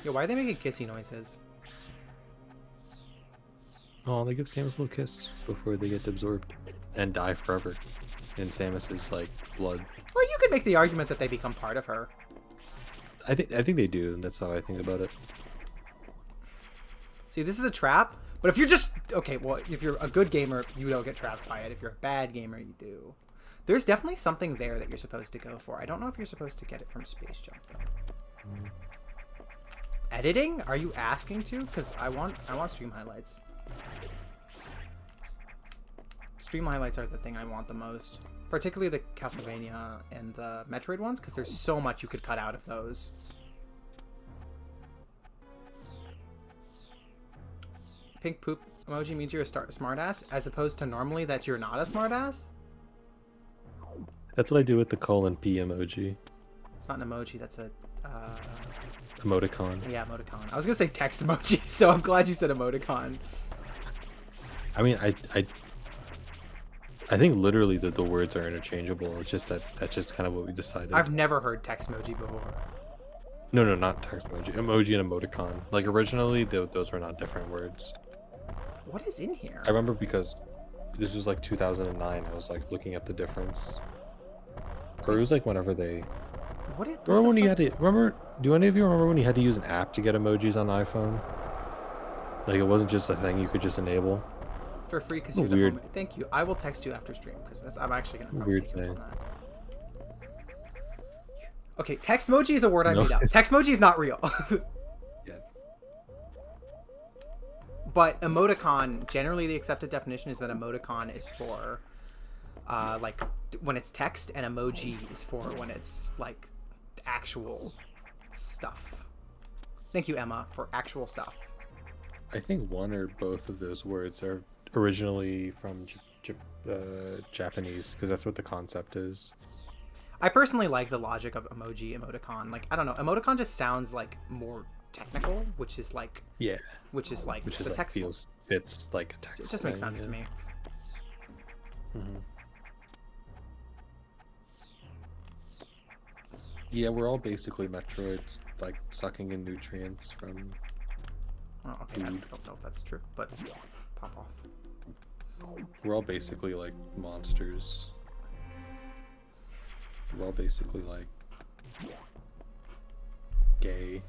Yo, why are they making kissy noises? Oh, they give Samus a little kiss before they get absorbed and die forever in Samus's like blood. Well, you could make the argument that they become part of her. I think they do, and that's how I think about it. See, this is a trap, but if you're just... Okay, well, if you're a good gamer, you don't get trapped by it. If you're a bad gamer, you do. There's definitely something there that you're supposed to go for. I don't know if you're supposed to get it from Space Jump, though. Editing? Are you asking to? Because I want stream highlights. Stream highlights are the thing I want the most. Particularly the Castlevania and the Metroid ones, because there's so much you could cut out of those. Pink poop emoji means you're a smartass, as opposed to normally that you're not a smartass? That's what I do with the :P emoji. It's not an emoji, that's a... Emoticon. Yeah, emoticon. I was gonna say text emoji, so I'm glad you said emoticon. I mean, I think literally the words are interchangeable. It's just that's just kind of what we decided. I've never heard text emoji before. No, not text emoji. Emoji and emoticon. Like originally, those were not different words. What is in here? I remember because this was like 2009. I was like looking at the difference. Or it was like whenever they... Remember when you had to... Do any of you remember when you had to use an app to get emojis on iPhone? Like it wasn't just a thing you could just enable. For free because you're weird. the home. Thank you. I will text you after stream because I'm actually gonna probably Weird take you up thing. on that. Okay, text emoji is a word I No. made up. Text emoji is not real. Yeah. But emoticon, generally the accepted definition is that emoticon is for like when it's text, and emoji is for when it's like actual stuff. Thank you, Emma, for actual stuff. I think one or both of those words are originally from Japanese, because that's what the concept is. I personally like the logic of emoji, emoticon. Like, I don't know, emoticon just sounds like more technical, which is like Yeah. the Like text. fits like a text. It just makes thing, sense to yeah. me. Mhm. Yeah, we're all basically Metroids, like sucking in nutrients from. Oh, okay, I Food. don't know if that's true, but pop off. We're all basically like monsters. We're all basically like gay.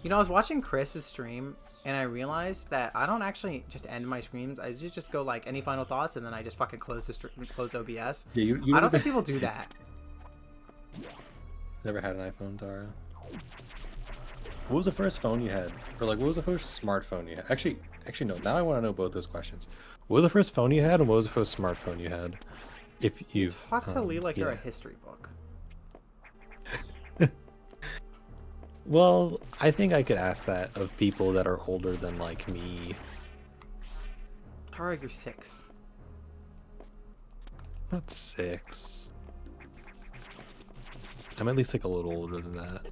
You know, I was watching Chris's stream, and I realized that I don't actually just end my streams. I just go like, any final thoughts, and then I just fucking close the stream, close OBS. Yeah, you I don't think people do that. Never had an iPhone, Tara. What was the first phone you had? Or like, what was the first smartphone you had? Actually, no. Now I want to know both those questions. What was the first phone you had, and what was the first smartphone you had? If you Talk to Lee like you're a history book. Well, I think I could ask that of people that are older than like me. Tara, you're 6. Not 6. I'm at least like a little older than that.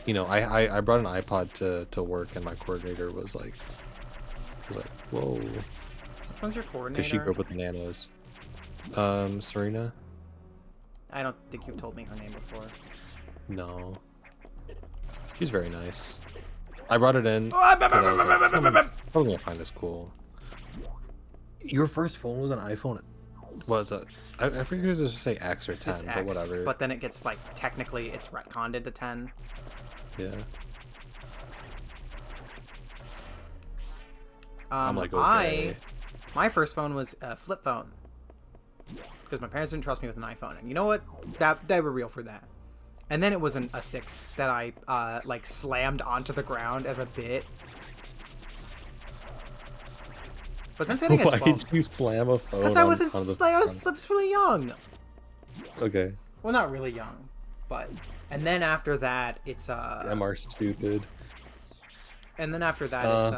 You know, I brought an iPod to work, and my coordinator was like, whoa. Which one's your coordinator? Because she grew up with the nanos. Serena? I don't think you've told me her name before. No. She's very nice. I brought it in because I was like, someone's gonna find this cool. Your first phone was an iPhone? What was it? I figured it was to say X or 10, It's but X, whatever. but then it gets like, technically it's retconned into 10. Yeah. I'm like, okay. My first phone was a flip phone. Because my parents didn't trust me with an iPhone. And you know what? They were real for that. And then it was a 6 that I like slammed onto the ground as a bit. But since getting a 12, Why did you slam a phone? because I was really young. Okay. Well, not really young, but and then after that it's MR stupid. and then after that it's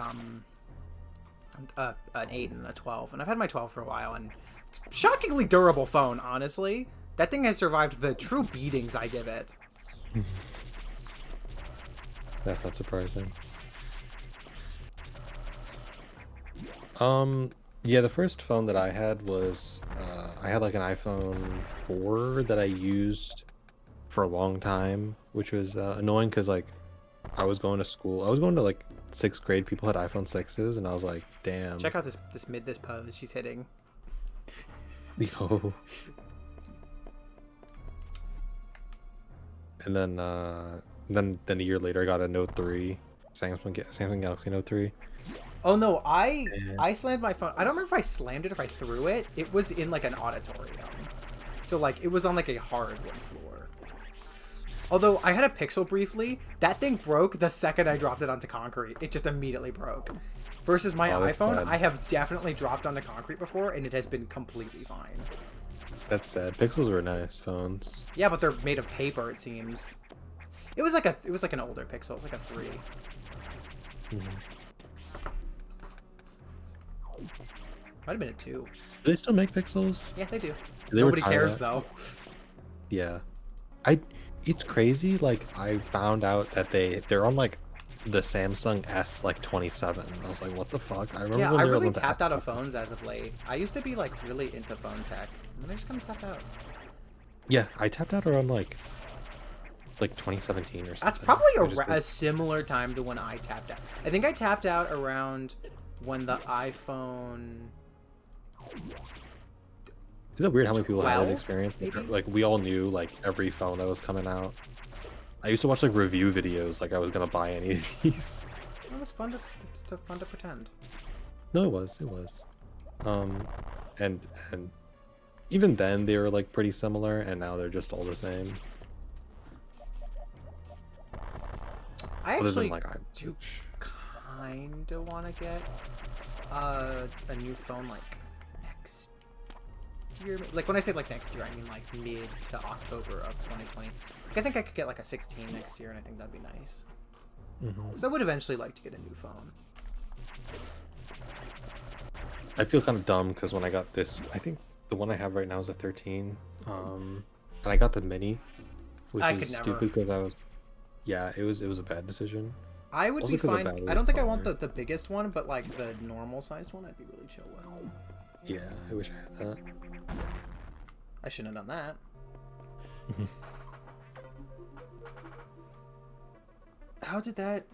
an 8 and a 12, and I've had my 12 for a while, and it's a shockingly durable phone. Honestly, that thing has survived the true beatings I give it. That's not surprising. Yeah, the first phone that I had was I had like an iPhone 4 that I used for a long time, which was annoying because like I was going to school. I was going to like 6th grade. People had iPhone 6s, and I was like, damn. Check out this pose she's hitting. Yo. And then a year later, I got a Note 3, Samsung Galaxy Note 3. Oh no, I slammed my phone. I don't remember if I slammed it or if I threw it. It was in like an auditorium, so like it was on like a hardwood floor. Although I had a Pixel briefly, that thing broke the second I dropped it onto concrete. It just immediately broke. Versus my iPhone, bad. I have definitely dropped onto concrete before, and it has been completely fine. That's sad. Pixels were nice phones. Yeah, but they're made of paper, it seems. It was like an older Pixel. It was like a 3. Mm-hmm. Might have been a 2. Do they still make Pixels? Yeah, they do. They Nobody retire cares that? though. Yeah. It's crazy, like I found out that they're on like the Samsung S like 27. I was like, what the fuck? I remember Yeah, when I they were really on the tapped S. out of phones as of late. I used to be like really into phone tech, and then I just kind of tapped out. Yeah, I tapped out around like 2017 or something. That's probably I just a similar time to when I tapped out. I think I tapped out around when the iPhone. Is it weird how many people had 12, this experience? maybe? Like we all knew like every phone that was coming out. I used to watch like review videos like I was gonna buy any of these. It was fun to pretend. No, it was. And even then they were like pretty similar, and now they're just all the same. I Other actually than like do kind of want to get a new phone like next year. Like when I say like next year, I mean like mid to October of 2020. Like, I think I could get like a 16 next year, and I think that'd be nice. So I would eventually like to get a new phone. I feel kind of dumb because when I got this, I think the one I have right now is a 13, and I got the mini, which I is could never. stupid because I was, yeah, it was a bad decision. I would Also be 'cause the fine. battery I don't is think I want longer. the biggest one, but like the normal sized one, I'd be really chill with. Yeah, I wish I had that. I shouldn't have done that. How did that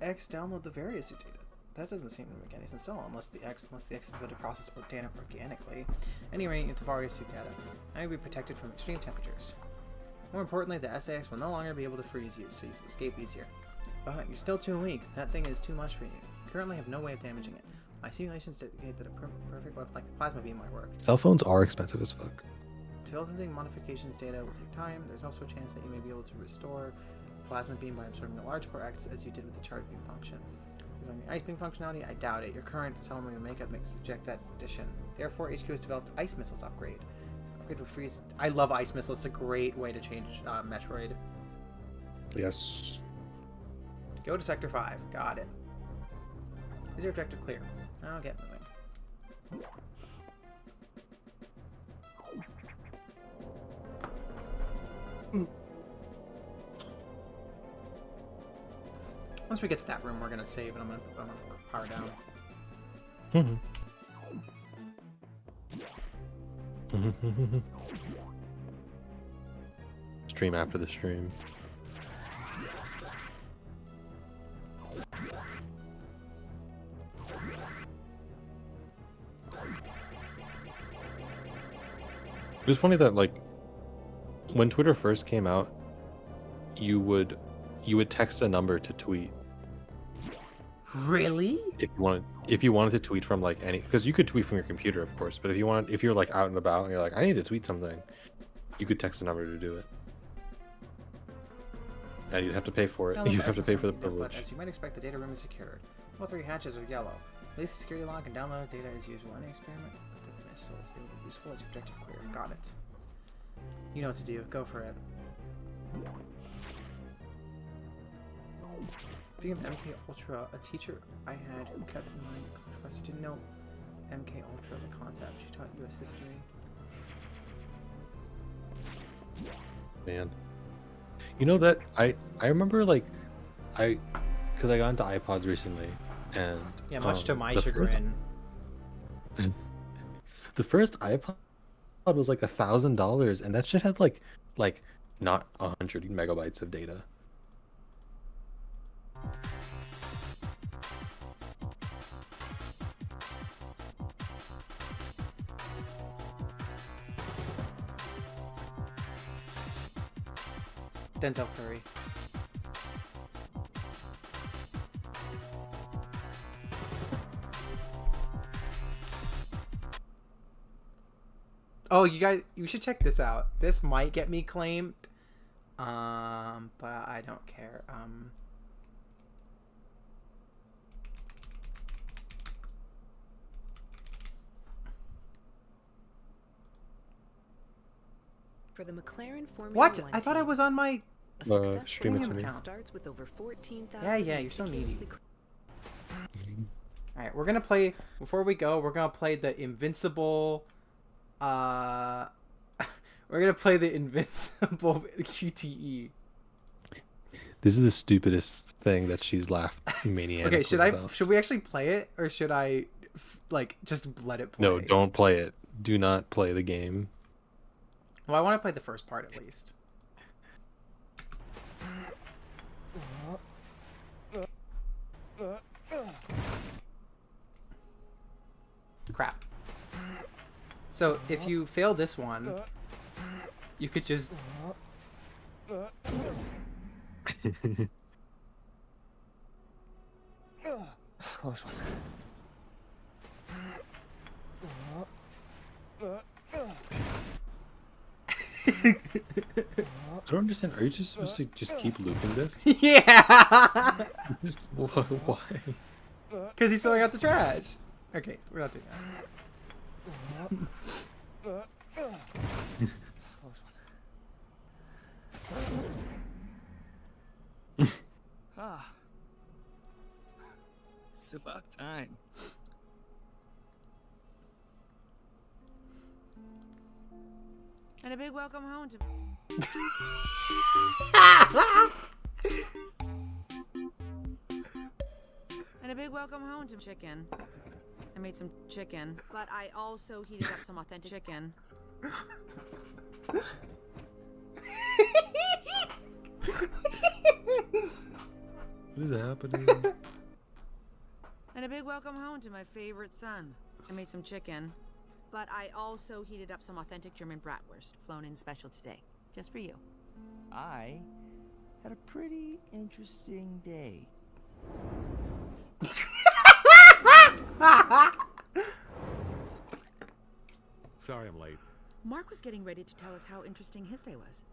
X download the various data? That doesn't seem to make any sense at all, unless the X is able to process data organically. Anyway, if the various data, I will be protected from extreme temperatures. More importantly, the SAS will no longer be able to freeze you, so you can escape easier. But you're still too weak. That thing is too much for you. You currently have no way of damaging it. My simulations indicate that a perfect weapon like the plasma beam might work. Cell phones are expensive as fuck. Building modifications data will take time. There's also a chance that you may be able to restore the plasma beam by absorbing the large core X as you did with the charge beam function. Regarding the ice beam functionality, I doubt it. Your current cell memory makeup makes subject that addition. Therefore, HQ has developed ice missiles upgrade. So upgrade will freeze. I love ice missiles. It's a great way to change Metroid. Yes. Go to Sector 5. Got it. Is your objective clear? I'll get moving. Once we get to that room, we're gonna save, and I'm gonna power down. Stream after the stream. It was funny that, like, when Twitter first came out, you would text a number to tweet. Really? If you wanted to tweet from like any, because you could tweet from your computer, of course, but if you're like out and about and you're like, I need to tweet something, you could text a number to do it. And you'd have to pay for it. You'd have to pay for the privilege. But as you might expect, the data room is secured. All 3 hatches are yellow. Place the security lock and download data as usual. Any experiment with the missiles, they will be useful as your objective clear. Got it. You know what to do. Go for it. Speaking of MK Ultra, a teacher I had who kept in mind the professor didn't know MK Ultra, the concept. She taught US history. Man, you know that I remember, like, because I got into iPods recently, and yeah, much to my chagrin. The first iPod was like $1,000, and that shit had like not 100 megabytes of data. Denzel Curry. Oh, you guys, you should check this out. This might get me claimed, but I don't care. For the McLaren Formula What? 1 I thought I was on my. a successful stream it to team me. starts with over 14,000. Yeah, you're so needy. All right, we're gonna play. Before we go, we're gonna play the Invincible. We're gonna play the Invincible QTE. This is the stupidest thing that she's laughed maniacally Okay, about. should we actually play it, or should I like just let it play? No, don't play it. Do not play the game. Well, I want to play the first part at least. Crap. So if you fail this one, you could just. Close one. I don't understand. Are you just supposed to just keep looping this? Yeah. Just, why? Because he's throwing out the trash. Okay, we're not doing that. Ah. It's about time. And a big welcome home to. And a big welcome home to chicken. I made some chicken, but I also heated up some authentic chicken. What is happening? And a big welcome home to my favorite son. I made some chicken, but I also heated up some authentic German bratwurst, flown in special today, just for you. I had a pretty interesting day. Sorry I'm late. Mark was getting ready to tell us how interesting his day was.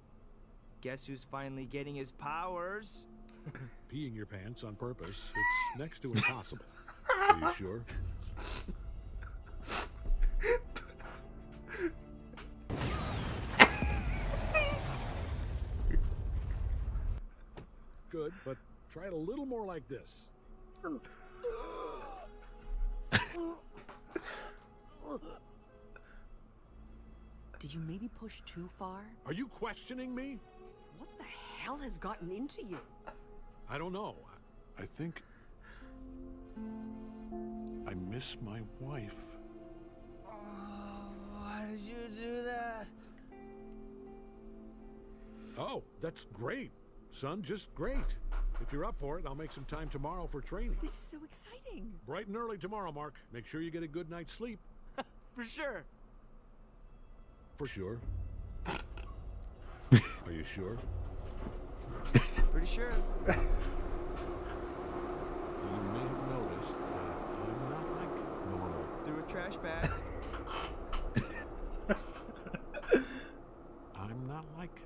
Guess who's finally getting his powers? Peeing your pants on purpose, it's next to impossible. Are you sure? Good, but try it a little more like this. Did you maybe push too far? Are you questioning me? What the hell has gotten into you? I don't know. I think I miss my wife. Oh, why did you do that? Oh, that's great, son, just great. If you're up for it, I'll make some time tomorrow for training. This is so exciting. Bright and early tomorrow, Mark. Make sure you get a good night's sleep. For sure. For sure. Are you sure? Pretty sure. You may have noticed that I'm not like normal. Threw a trash bag. I'm not like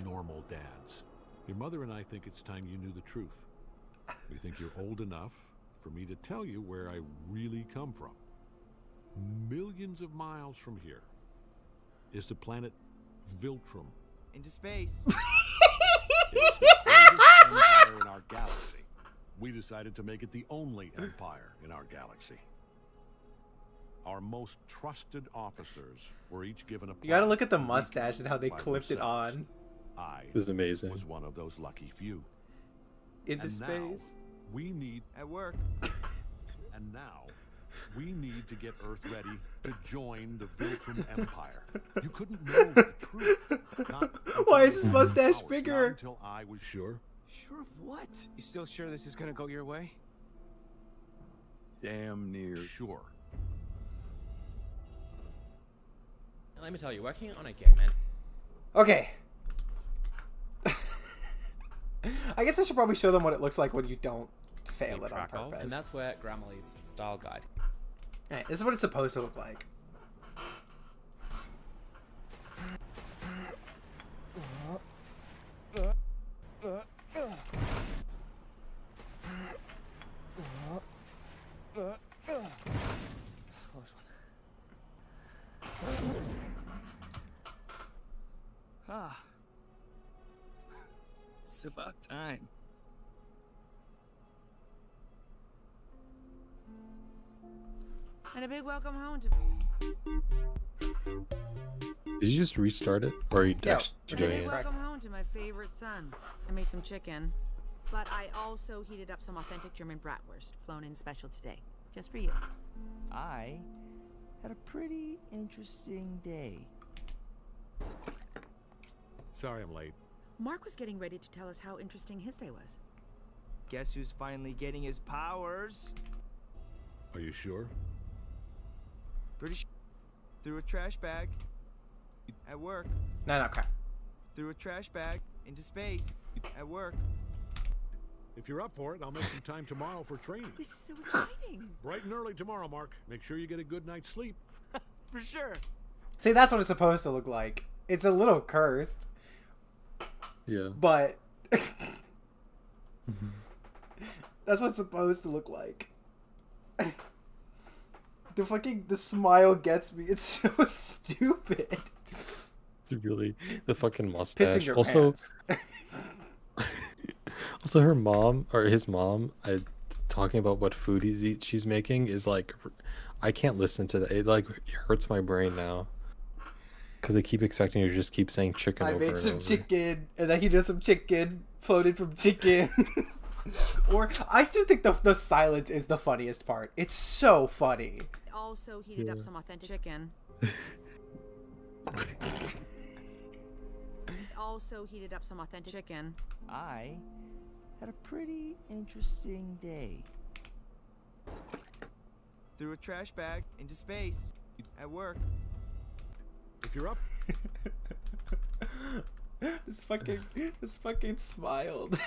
normal dads. Your mother and I think it's time you knew the truth. We think you're old enough for me to tell you where I really come from. Millions of miles from here is the planet Viltrum. Into space. It's the greatest empire in our galaxy. We decided to make it the only empire in our galaxy. Our most trusted officers were each given a You gotta planet look at the to mustache and how they by clipped it themselves. on I This is amazing. was one of those lucky few. into And now, space. we need, At work. and now, we need to get Earth ready to join the Viltrum Empire. You couldn't know the truth. Not Why is until his mustache not bigger? until I was sure. Sure of what? You still sure this is gonna go your way? Damn near. Sure. Let me tell you, working on a game, man. Okay. I guess I should probably show them what it looks like when you don't fail Keep it on track of, purpose. and that's where Grammarly's style guide. Alright, this is what it's supposed to look like. Close one. Ah. It's about time. And a big welcome home to. Did you just restart it, or are you Yeah, actually we're And a doing big it? welcome home to my favorite son. I made some chicken, but I also heated up some authentic German bratwurst, flown in special today, just for you. I had a pretty interesting day. Sorry I'm late. Mark was getting ready to tell us how interesting his day was. Guess who's finally getting his powers? Are you sure? Pretty sure. Threw a trash bag. At work. No, crap. Threw a trash bag. Into space. At work. If you're up for it, I'll make some time tomorrow for training. This is so exciting. Bright and early tomorrow, Mark. Make sure you get a good night's sleep. For sure. See, that's what it's supposed to look like. It's a little cursed, Yeah. but that's what it's supposed to look like. The smile gets me. It's so stupid. It's really the fucking Pissing mustache. your Also, pants. also her mom or his mom, talking about what food she's making is like, I can't listen to that. It like hurts my brain now. Because I keep expecting her to just keep saying chicken I over made and some over. chicken, and then he does some chicken, floated from chicken. Or, I still think the silence is the funniest part. It's so funny. Also heated up some authentic chicken. Also heated up some authentic chicken. I had a pretty interesting day. Threw a trash bag. Into space. At work. If you're up, This fucking smiled.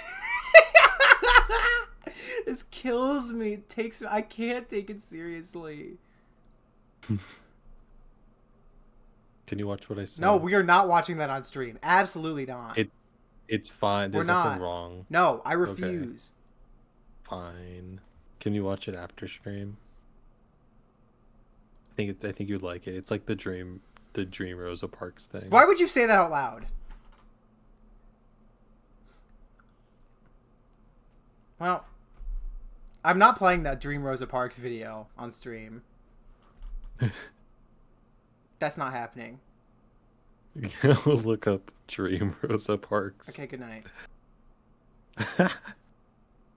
This kills me. It takes. I can't take it seriously. Can you watch what I said? No, we are not watching that on stream. Absolutely not. It's fine. There's We're not. nothing wrong. No, I refuse. Fine. Can you watch it after stream? I think you'd like it. It's like the Dream Rosa Parks thing. Why would you say that out loud? Well, I'm not playing that Dream Rosa Parks video on stream. That's not happening. Look up Dream Rosa Parks. Okay, good night.